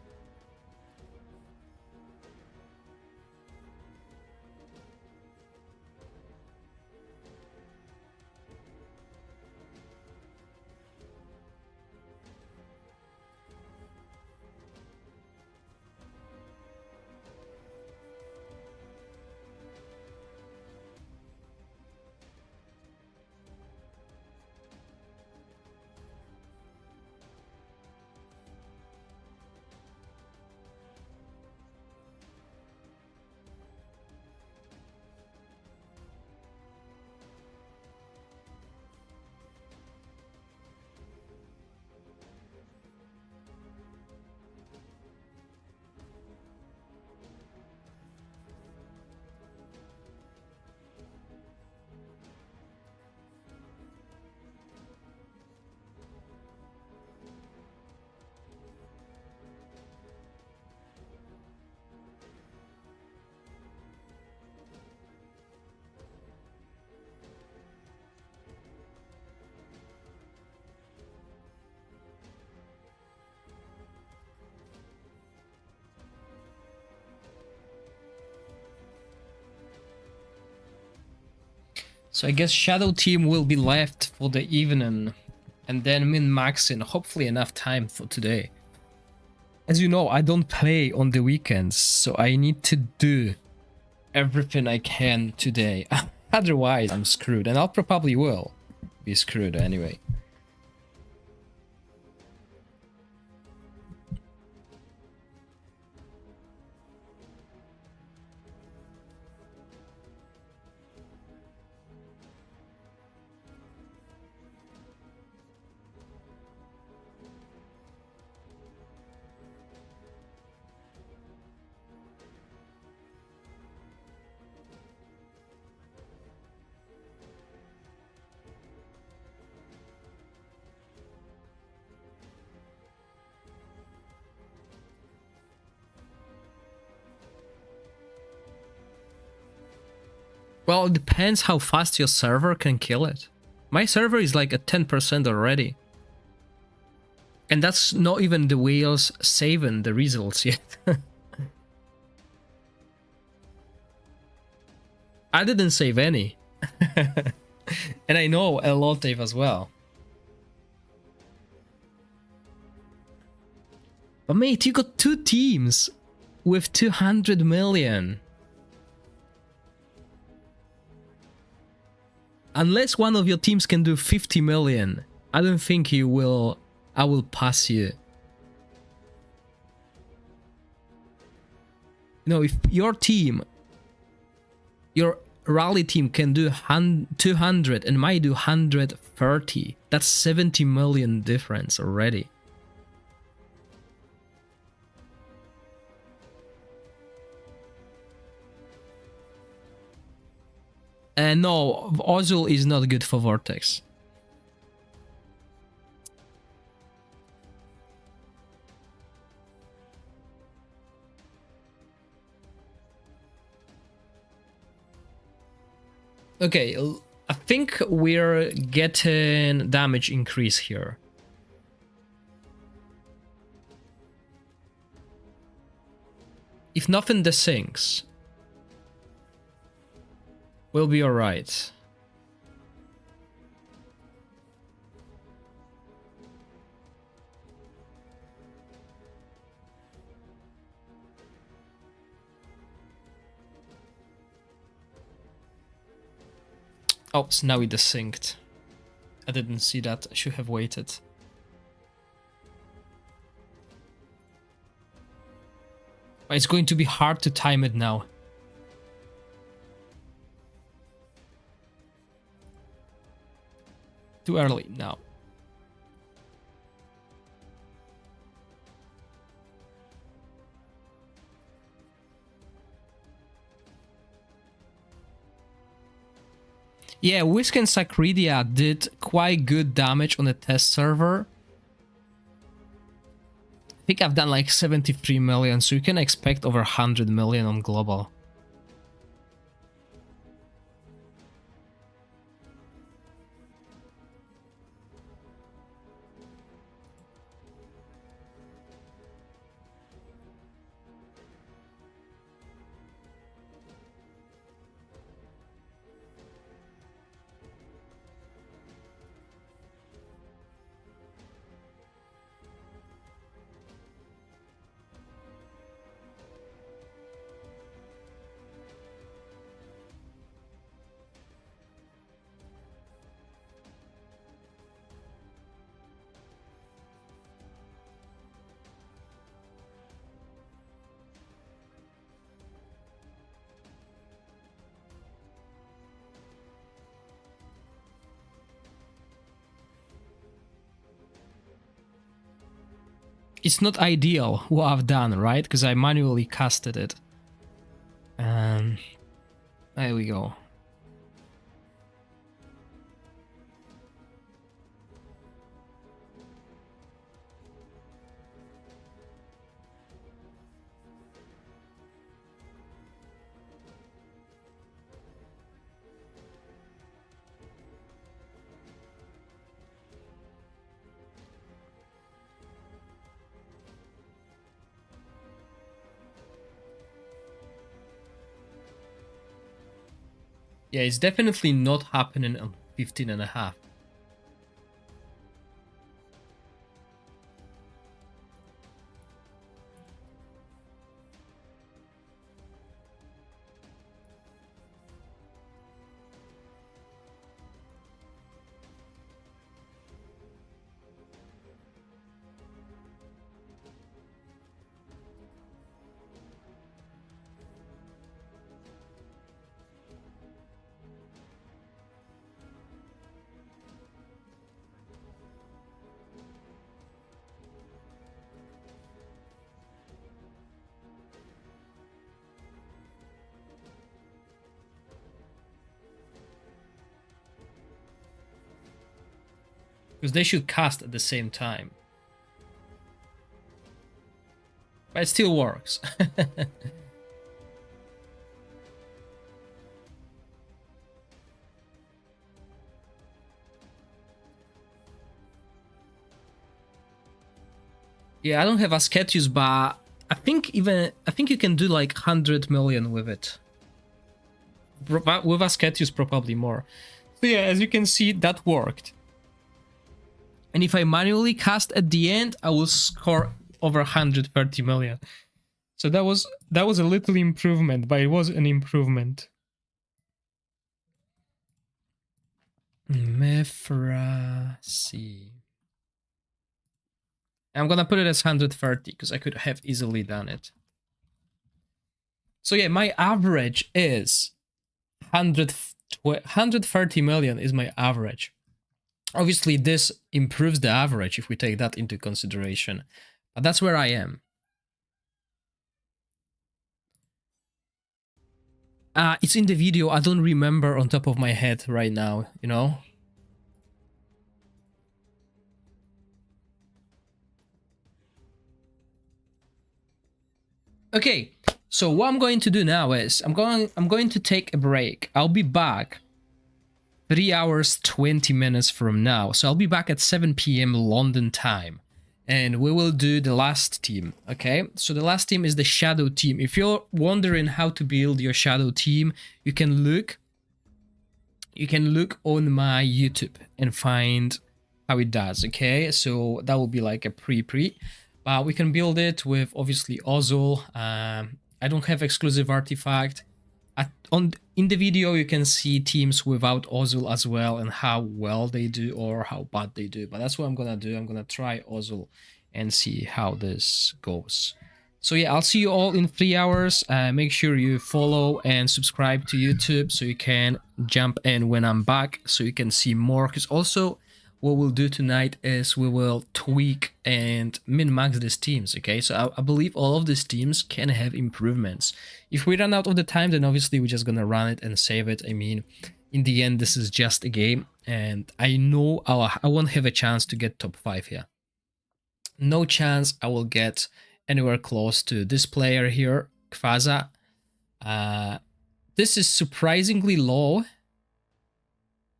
So I guess Shadow Team will be left for the evening and then min-maxing hopefully enough time for today. As you know, I don't play on the weekends, so I need to do everything I can today. Otherwise, I'm screwed, and I'll probably will be screwed anyway. Well, it depends how fast your server can kill it. My server is like at 10% already. And that's not even the whales saving the results yet. I didn't save any. And I know a lot Dave as well. But mate, you got 2 teams with 200 million. Unless one of your teams can do 50 million, I don't think you will. I will pass you. You know, if your team, your rally team can do 200 and might do 130, that's 70 million difference already. No, Ozul is not good for Vortex. Okay, I think we're getting damage increase here. if nothing desyncs, we'll be alright. Oops, now it desynced. I didn't see that. I should have waited. But it's going to be hard to time it now. Too early now. Yeah, Whisk and Sacredia did quite good damage on the test server. I think I've done like 73 million, so you can expect over 100 million on global. It's not ideal what I've done, right? Because I manually casted it. There we go. Yeah, it's definitely not happening on 15.5. Because they should cast at the same time. But it still works. Yeah, I don't have Ascetius, but I think you can do like 100 million with it. With Ascetius, probably more. So yeah, as you can see, that worked. And if I manually cast at the end, I will score over 130 million. So that was a little improvement, but it was an improvement. Mephrasi. I'm gonna put it as 130 because I could have easily done it. So yeah, my average is 130 million is my average. Obviously, this improves the average if we take that into consideration, but that's where I am. It's in the video. I don't remember on top of my head right now, you know? Okay, so what I'm going to do now is I'm going to take a break. I'll be back 3 hours 20 minutes from now. So I'll be back at 7 p.m. London time. and we will do the last team. Okay, so the last team is the shadow team. If you're wondering how to build your shadow team, you can look on my YouTube and find how it does. Okay, so that will be like a pre but we can build it with obviously Ozul. I don't have exclusive artifact. In the video you can see teams without Ozul as well and how well they do or how bad they do, but that's what I'm gonna do. I'm gonna try Ozul and see how this goes. So yeah, I'll see you all in 3 hours. Make sure you follow and subscribe to YouTube so you can jump in when I'm back, so you can see more. Because also what we'll do tonight is we will tweak and min-max these teams, okay? So I believe all of these teams can have improvements. If we run out of the time, then obviously we're just gonna run it and save it. I mean, in the end, this is just a game, and I know I won't have a chance to get top 5 here. No chance I will get anywhere close to this player here, Kvaza. This is surprisingly low.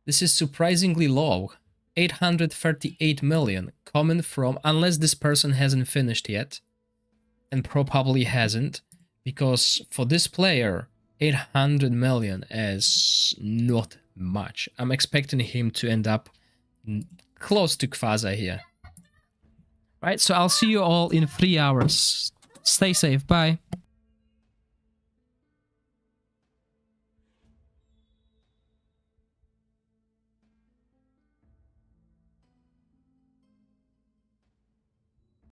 This is surprisingly low. 838 million coming from, unless this person hasn't finished yet, and probably hasn't, because for this player 800 million is not much. I'm expecting him to end up close to Kvaza here. Right, so I'll see you all in 3 hours. Stay safe, bye.